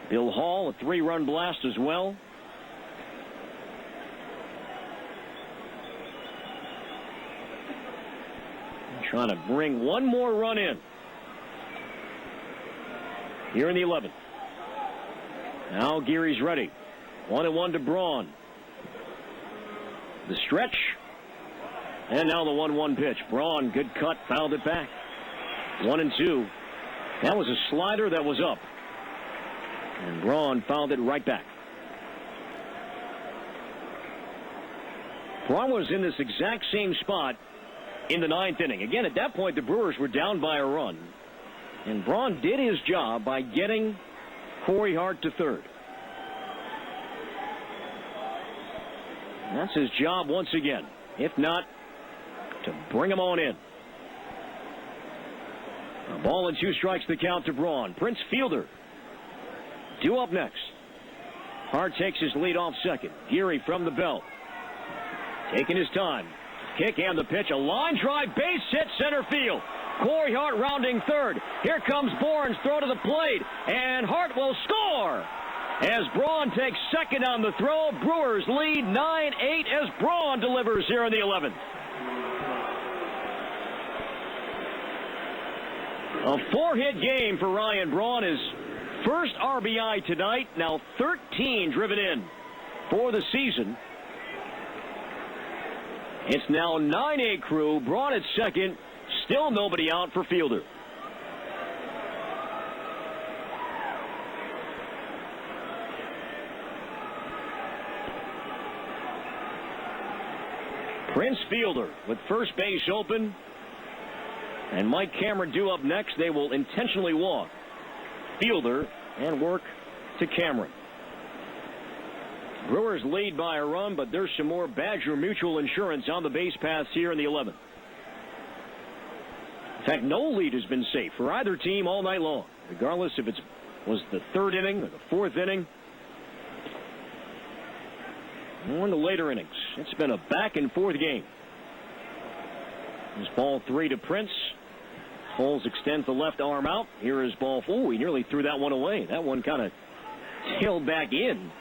Speaker 1: Bill Hall, a 3-run blast as well. Trying to bring one more run in here in the 11th. Now Geary's ready. 1-1 to Braun. The stretch. And now the 1-1 pitch. Braun, good cut, fouled it back. 1-2. That was a slider that was up. And Braun fouled it right back. Braun was in this exact same spot in the 9th inning. Again, at that point, the Brewers were down by a run. And Braun did his job by getting Corey Hart to third. And that's his job once again. If not, to bring him on in. A ball and 2 strikes the count to Braun. Prince Fielder due up next. Hart takes his lead off second. Geary from the belt. Taking his time. Kick and the pitch. A line drive, base hit, center field. Corey Hart rounding third. Here comes Bourne's throw to the plate, and Hart will score. As Braun takes second on the throw, Brewers lead 9-8 as Braun delivers here in the 11th. A 4-hit game for Ryan Braun. His first RBI tonight, now 13 driven in for the season. It's now 9-8 crew. Braun at second. Still nobody out for Fielder. Prince Fielder with first base open. And Mike Cameron due up next. They will intentionally walk Fielder and work to Cameron. Brewers lead by a run, but there's some more Badger Mutual Insurance on the base paths here in the 11th. In fact, no lead has been safe for either team all night long, regardless if it was the third inning or the fourth inning or in the later innings. It's been a back-and-forth game. Here's ball 3 to Prince. Foles extends the left arm out. Here is ball 4. He nearly threw that one away. That one kind of tailed back in.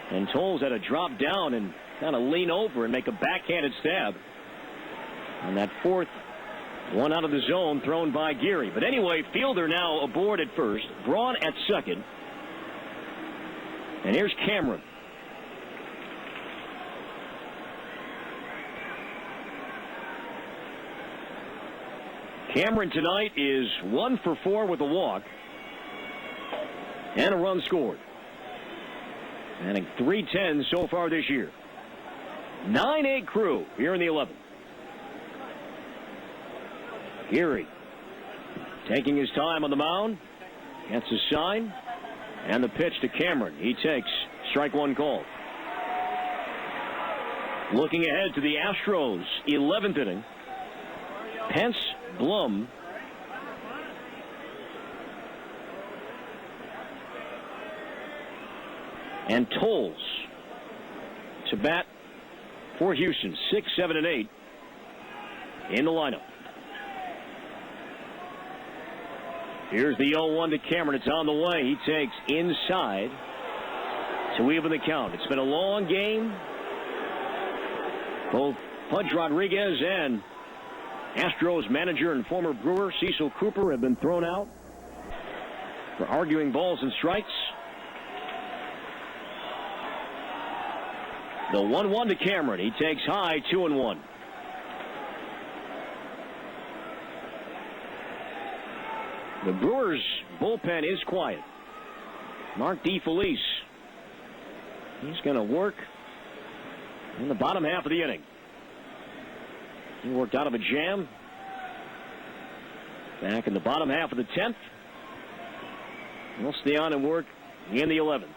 Speaker 1: And Toles had to drop down and kind of lean over and make a backhanded stab. And that fourth one out of the zone thrown by Geary. But anyway, Fielder now aboard at first. Braun at second. And here's Cameron. Cameron tonight is 1 for 4 with a walk and a run scored. And 310 so far this year. 9-8 crew here in the 11th. Geary taking his time on the mound. Gets a sign. And the pitch to Cameron. He takes strike one call. Looking ahead to the Astros 11th inning. Pence, Blum, and Toles to bat for Houston. 6, 7, and 8 in the lineup. Here's the 0-1 to Cameron. It's on the way. He takes inside to even the count. It's been a long game. Both Pudge Rodriguez and Astros manager and former Brewer Cecil Cooper have been thrown out for arguing balls and strikes. The 1-1 to Cameron. He takes high, 2-1. The Brewers bullpen is quiet. Mark DeFelice. He's going to work in the bottom half of the inning. He worked out of a jam back in the bottom half of the 10th. He'll stay on and work in the 11th.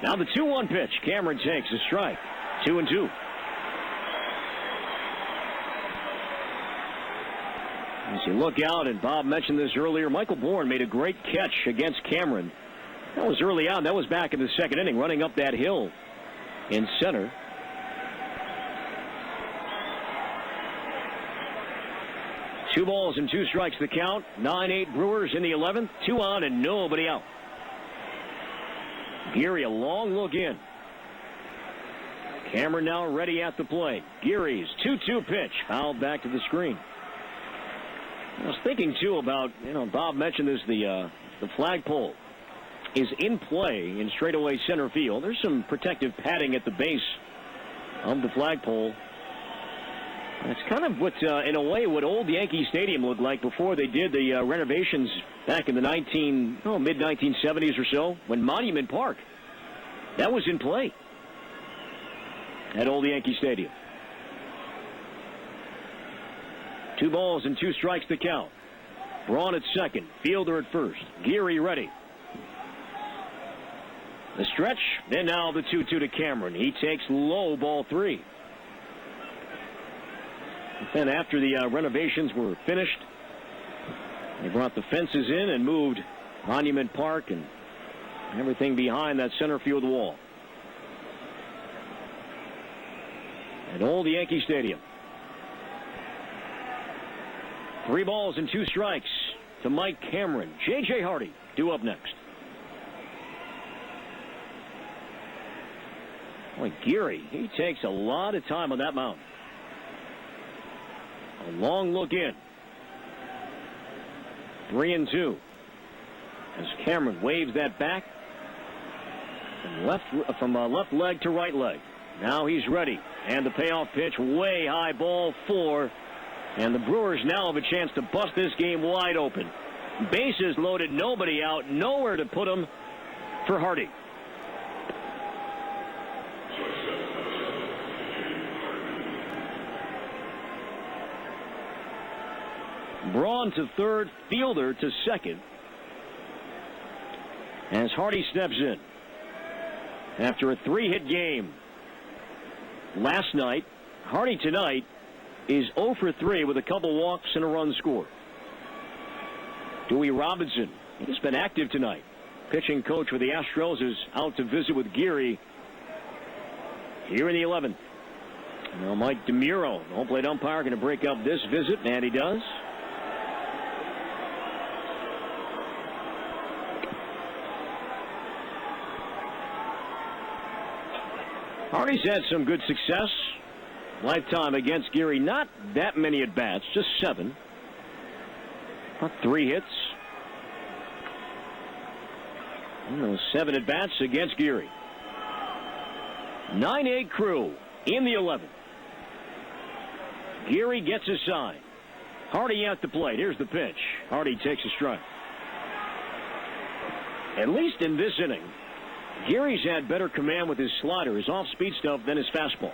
Speaker 1: Now the 2-1 pitch. Cameron takes a strike. 2-2. As you look out, and Bob mentioned this earlier, Michael Bourne made a great catch against Cameron. That was early on. That was back in the second inning, running up that hill in center. Two balls and 2 strikes the count. 9-8 Brewers in the 11th. 2 on and nobody out. Geary a long look in. Cameron now ready at the plate. Geary's 2-2 pitch fouled back to the screen. I was thinking too about, Bob mentioned this, the flagpole is in play in straightaway center field. There's some protective padding at the base of the flagpole. It's kind of what, in a way, what old Yankee Stadium looked like before they did the renovations back in the mid-1970s or so, when Monument Park, that was in play at old Yankee Stadium. 2 balls and 2 strikes to count. Braun at second, Fielder at first. Geary ready. The stretch, then now the 2-2 to Cameron. He takes low, ball 3. Then after the renovations were finished, they brought the fences in and moved Monument Park and everything behind that center field wall at old Yankee Stadium. 3 balls and 2 strikes to Mike Cameron. J.J. Hardy due up next. Boy, Geary, he takes a lot of time on that mound. A long look in. 3-2. As Cameron waves that back from left leg to right leg. Now he's ready. And the payoff pitch, way high, ball 4. And the Brewers now have a chance to bust this game wide open. Bases loaded, nobody out, nowhere to put him for Hardy. Braun to third, Fielder to second. As Hardy steps in. After a 3-hit game last night, Hardy tonight is 0 for 3 with a couple walks and a run scored. Dewey Robinson, he's been active tonight. Pitching coach for the Astros is out to visit with Geary here in the 11th. Now Mike DeMuro, the home plate umpire, going to break up this visit, and he does. Hardy's had some good success lifetime against Geary. Not that many at-bats, just 7. About 3 hits. And those 7 at-bats against Geary. 9-8 crew in the 11th. Geary gets a sign. Hardy at the plate. Here's the pitch. Hardy takes a strike. At least in this inning, Geary's had better command with his slider, his off-speed stuff, than his fastball.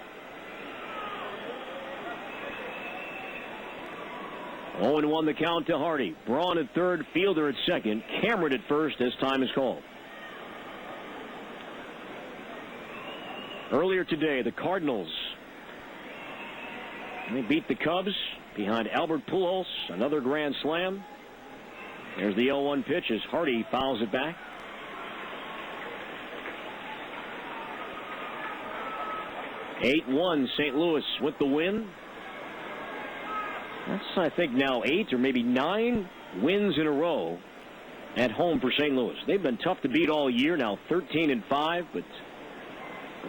Speaker 1: 0-1 the count to Hardy. Braun at third, Fielder at second, Cameron at first as time is called. Earlier today, the Cardinals, they beat the Cubs behind Albert Pujols, another grand slam. There's the 0-1 pitch as Hardy fouls it back. 8-1 St. Louis with the win. That's, I think, now 8 or maybe 9 wins in a row at home for St. Louis. They've been tough to beat all year, now 13-5, but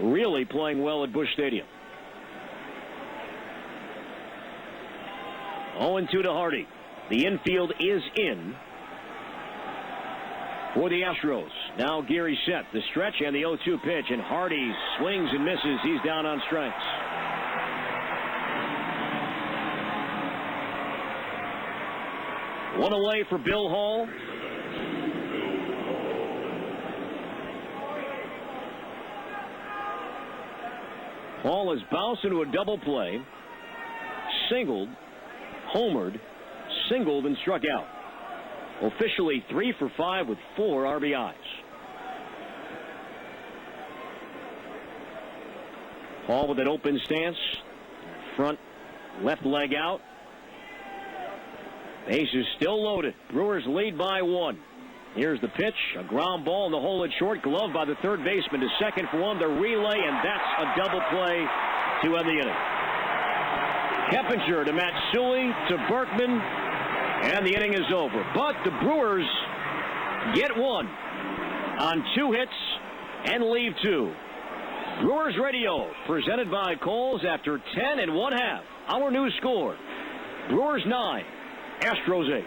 Speaker 1: really playing well at Busch Stadium. 0-2 to Hardy. The infield is in for the Astros. Now Geary set the stretch and the 0-2 pitch, and Hardy swings and misses. He's down on strikes. One away for Bill Hall. Hall has bounced into a double play, singled, homered, singled, and struck out. Officially 3 for 5 with 4 RBIs. Hall with an open stance, front left leg out. Base is still loaded. Brewers lead by 1. Here's the pitch, a ground ball in the hole at short, gloved by the third baseman to second for 1. The relay, and that's a double play to end the inning. Keppinger to Matsui to Berkman, and the inning is over. But the Brewers get 1 on 2 hits and leave 2. Brewers Radio presented by Kohl's after 10 1/2. Our new score: Brewers 9, Astros 8.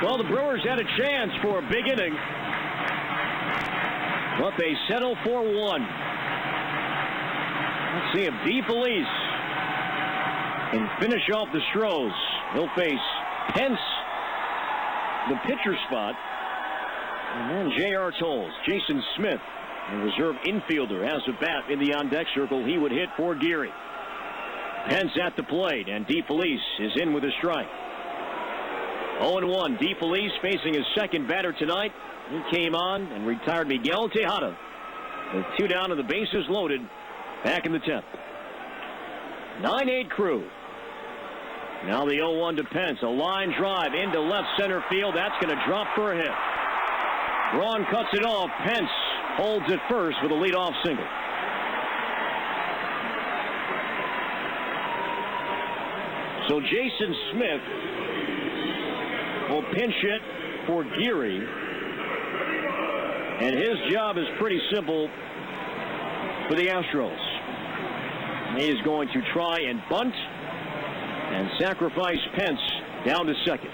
Speaker 1: Well, the Brewers had a chance for a big inning, but they settle for 1. Let's see if DeFelice can finish off the Stros. He'll face Pence, the pitcher spot, and then J.R. Tolles. Jason Smith, a reserve infielder, has a bat in the on-deck circle. He would hit for Geary. Pence at the plate, and DeFelice is in with a strike. 0-1. DeFelice facing his second batter tonight. He came on and retired Miguel Tejada with 2 down and the bases loaded back in the 10th. 9-8 crew. Now the 0-1 to Pence. A line drive into left center field. That's going to drop for a hit. Braun cuts it off. Pence holds it first with a leadoff single. So Jason Smith will pinch it for Geary. And his job is pretty simple for the Astros. He is going to try and bunt and sacrifice Pence down to second.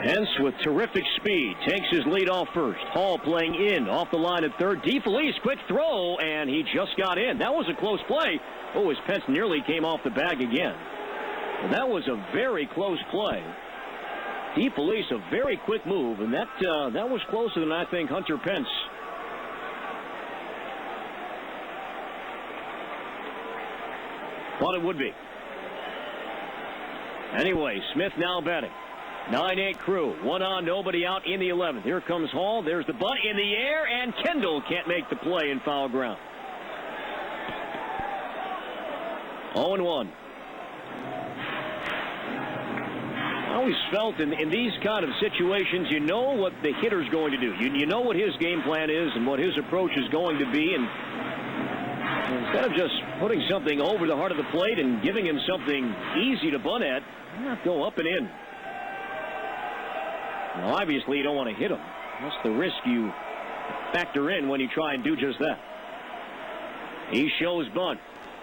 Speaker 1: Pence with terrific speed takes his lead off first. Hall playing in off the line at third. DeFelice, quick throw, and he just got in. That was a close play. Oh, as Pence nearly came off the bag again. Well, that was a very close play. DeFelice, a very quick move, and that was closer than I think Hunter Pence thought it would be. Anyway, Smith now batting. 9-8 crew. One on, nobody out in the 11th. Here comes Hall. There's the bunt in the air, and Kendall can't make the play in foul ground. 0-1. I always felt in these kind of situations, you know what the hitter's going to do. You know what his game plan is and what his approach is going to be. And instead of just putting something over the heart of the plate and giving him something easy to bunt at, why not go up and in? Now, obviously, you don't want to hit him. That's the risk you factor in when you try and do just that. He shows bunt.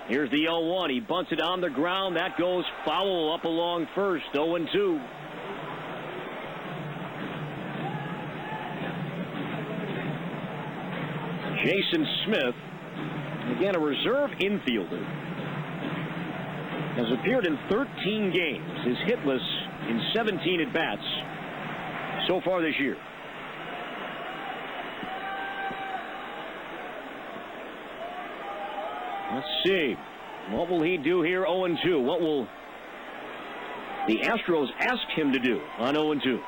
Speaker 1: Here's the 0-1. He bunts it on the ground. That goes foul up along first. 0-2. Jason Smith, again a reserve infielder, has appeared in 13 games. Is hitless in 17 at-bats so far this year. Let's see. What will he do here? 0-2. What will the Astros ask him to do on 0-2?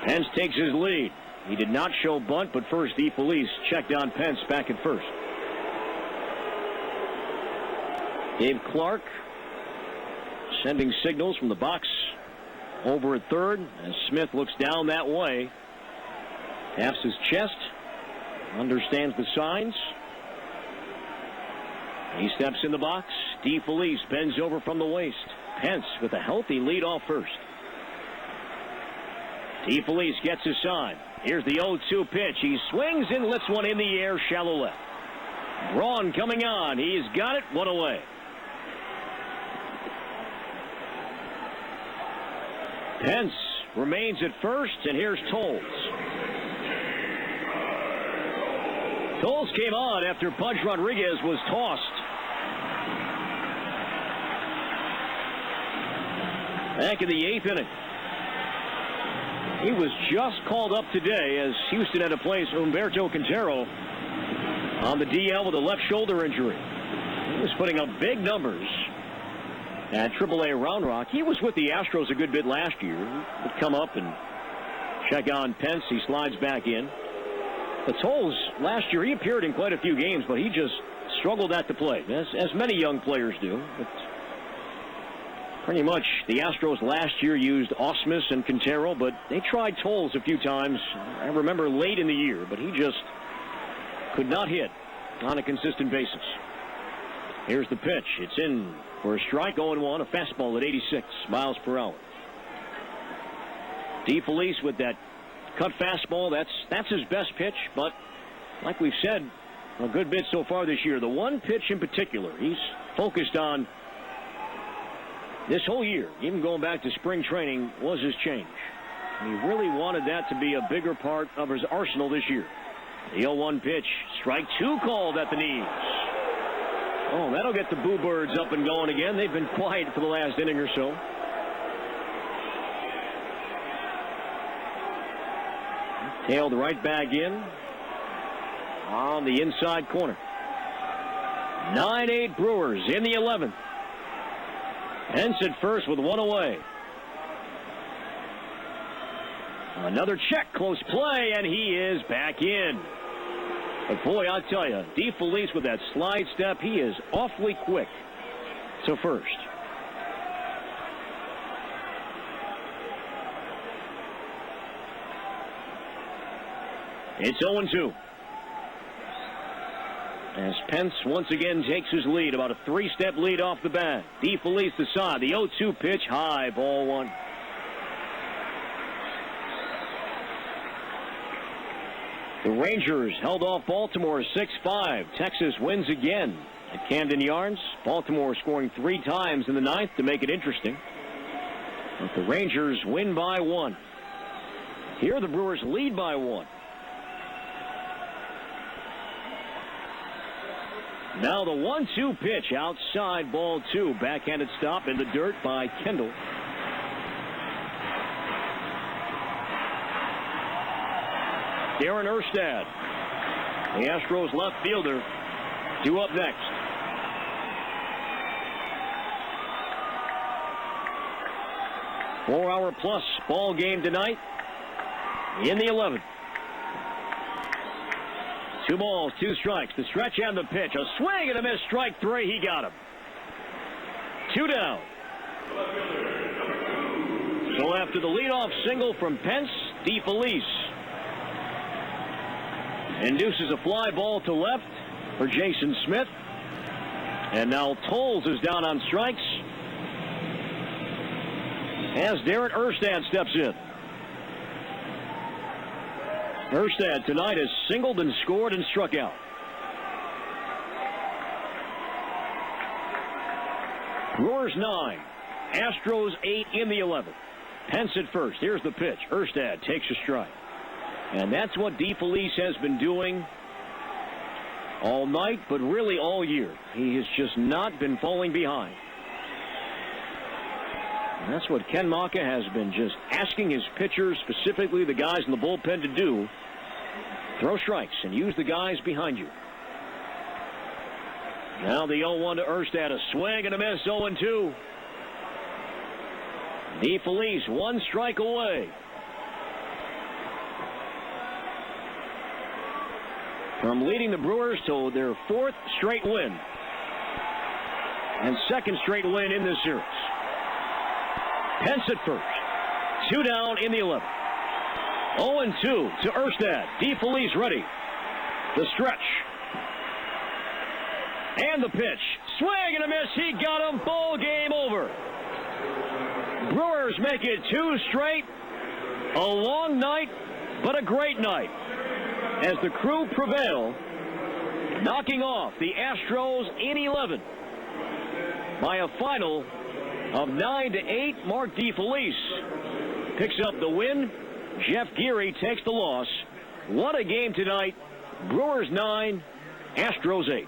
Speaker 1: Pence takes his lead. He did not show bunt, but first DeFelice checked on Pence back at first. Dave Clark sending signals from the box over at third as Smith looks down that way. Taps his chest. Understands the signs. He steps in the box. DeFelice bends over from the waist. Pence with a healthy lead off first. DeFelice gets his sign. Here's the 0-2 pitch. He swings and lifts one in the air, shallow left. Braun coming on. He's got it. One away. Pence remains at first, and here's Tolles. Tolles came on after Pudge Rodriguez was tossed. Back in the 8th inning. He was just called up today as Houston had to place Humberto Quintero on the DL with a left shoulder injury. He was putting up big numbers at AAA Round Rock. He was with the Astros a good bit last year. He'd come up and check on Pence. He slides back in. But Tolles, last year, he appeared in quite a few games, but he just struggled at the plate, as many young players do. But pretty much the Astros last year used Osmus and Quintero, but they tried Tolles a few times. I remember late in the year, but he just could not hit on a consistent basis. Here's the pitch. It's in for a strike. 0-1, a fastball at 86 miles per hour. DeFelice with that cut fastball, that's his best pitch, but like we've said a good bit so far this year, the one pitch in particular he's focused on this whole year, even going back to spring training, was his change. He really wanted that to be a bigger part of his arsenal this year. The 0-1 pitch, strike two called at the knees. Oh, that'll get the Boo Birds up and going again. They've been quiet for the last inning or so. Tailed right back in on the inside corner. 9-8 Brewers in the 11th. Pence at first with one away. Another check, close play, and he is back in. But boy, I'll tell you, DeFelice with that slide step, he is awfully quick to first. It's 0-2. As Pence once again takes his lead, about a 3-step lead off the bat. DeFelice the side. The 0-2 pitch, high, ball one. The Rangers held off Baltimore 6-5. Texas wins again at Camden Yards. Baltimore scoring 3 times in the 9th to make it interesting. But the Rangers win by 1. Here the Brewers lead by 1. Now the 1-2 pitch outside, ball 2. Backhanded stop in the dirt by Kendall. Darren Erstad, the Astros left fielder, due up next. Four-hour-plus ball game tonight in the 11th. 2 balls, 2 strikes. The stretch and the pitch. A swing and a miss. Strike 3. He got him. 2 down. So after the leadoff single from Pence, DeFelice induces a fly ball to left for Jason Smith. And now Tolles is down on strikes as Darren Erstad steps in. Erstad tonight has singled and scored and struck out. Brewers 9, Astros 8 in the 11th. Pence at first. Here's the pitch. Erstad takes a strike. And that's what DeFelice has been doing all night, but really all year. He has just not been falling behind. And that's what Ken Maka has been just asking his pitchers, specifically the guys in the bullpen, to do. Throw strikes and use the guys behind you. Now the 0-1 to Erstad. A swing and a miss, 0-2. DeFelice 1 strike away from leading the Brewers to their 4th straight win and 2nd straight win in this series. Pence at first. 2 down in the 11th. 0-2 to Erstad. DeFelice ready. The stretch. And the pitch. Swing and a miss. He got him. Ball game over. Brewers make it 2 straight. A long night, but a great night, as the crew prevail, knocking off the Astros in 11 by a final of 9-8. Mark DeFelice picks up the win. Jeff Geary takes the loss. What a game tonight. Brewers 9, Astros 8.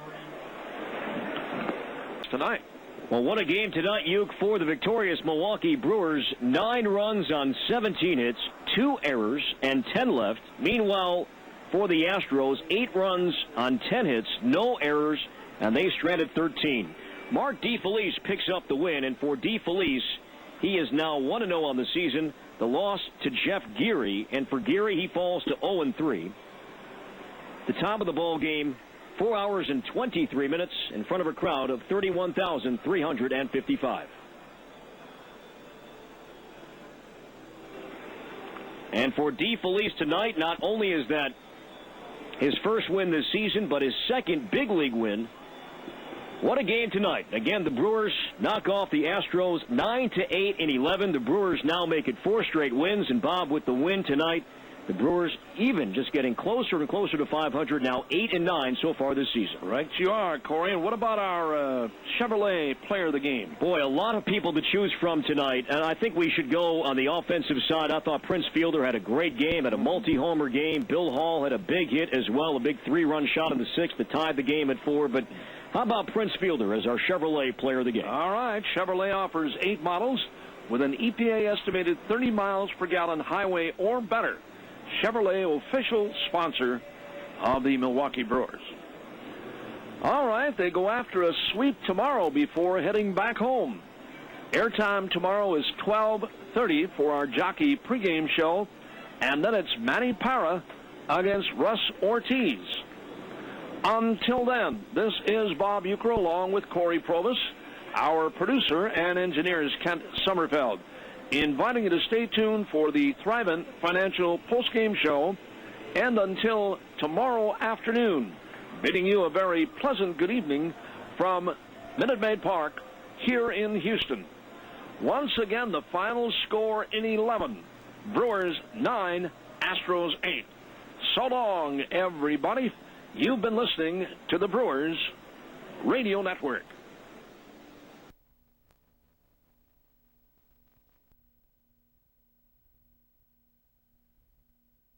Speaker 3: Tonight.
Speaker 1: Well, what a game tonight, Uke, for the victorious Milwaukee Brewers. 9 runs on 17 hits, 2 errors, and 10 left. Meanwhile, for the Astros, 8 runs on 10 hits, no errors, and they stranded 13. Mark DeFelice picks up the win, and for DeFelice, he is now 1-0 on the season. The loss to Jeff Geary, and for Geary, he falls to 0-3. The top of the ball game, 4 hours and 23 minutes in front of a crowd of 31,355. And for DeFelice tonight, not only is that his first win this season, but his 2nd big league win. What a game tonight. Again, the Brewers knock off the Astros 9-8 in 11. The Brewers now make it 4 straight wins. And Bob, with the win tonight, the Brewers even just getting closer and closer to 500, now 8-9 so far this season.
Speaker 3: Right you are, Corey. And what about our Chevrolet player of the game?
Speaker 1: Boy, a lot of people to choose from tonight. And I think we should go on the offensive side. I thought Prince Fielder had a great game, had a multi-homer game. Bill Hall had a big hit as well, a big 3-run shot in the 6th that tied the game at 4. But how about Prince Fielder as our Chevrolet player of the game?
Speaker 3: All right. Chevrolet offers 8 models with an EPA estimated 30 miles per gallon highway or better. Chevrolet, official sponsor of the Milwaukee Brewers. All right, they go after a sweep tomorrow before heading back home. Airtime tomorrow is 12:30 for our jockey pregame show, and then it's Manny Parra against Russ Ortiz. Until then, this is Bob Uecker along with Corey Provis, our producer and engineer is Kent Sommerfeld, inviting you to stay tuned for the Thrivent Financial postgame show And until tomorrow afternoon, bidding you a very pleasant good evening from Minute Maid Park here in Houston. Once again, the final score in 11. Brewers 9, Astros 8. So long, everybody. You've been listening to the Brewers Radio Network.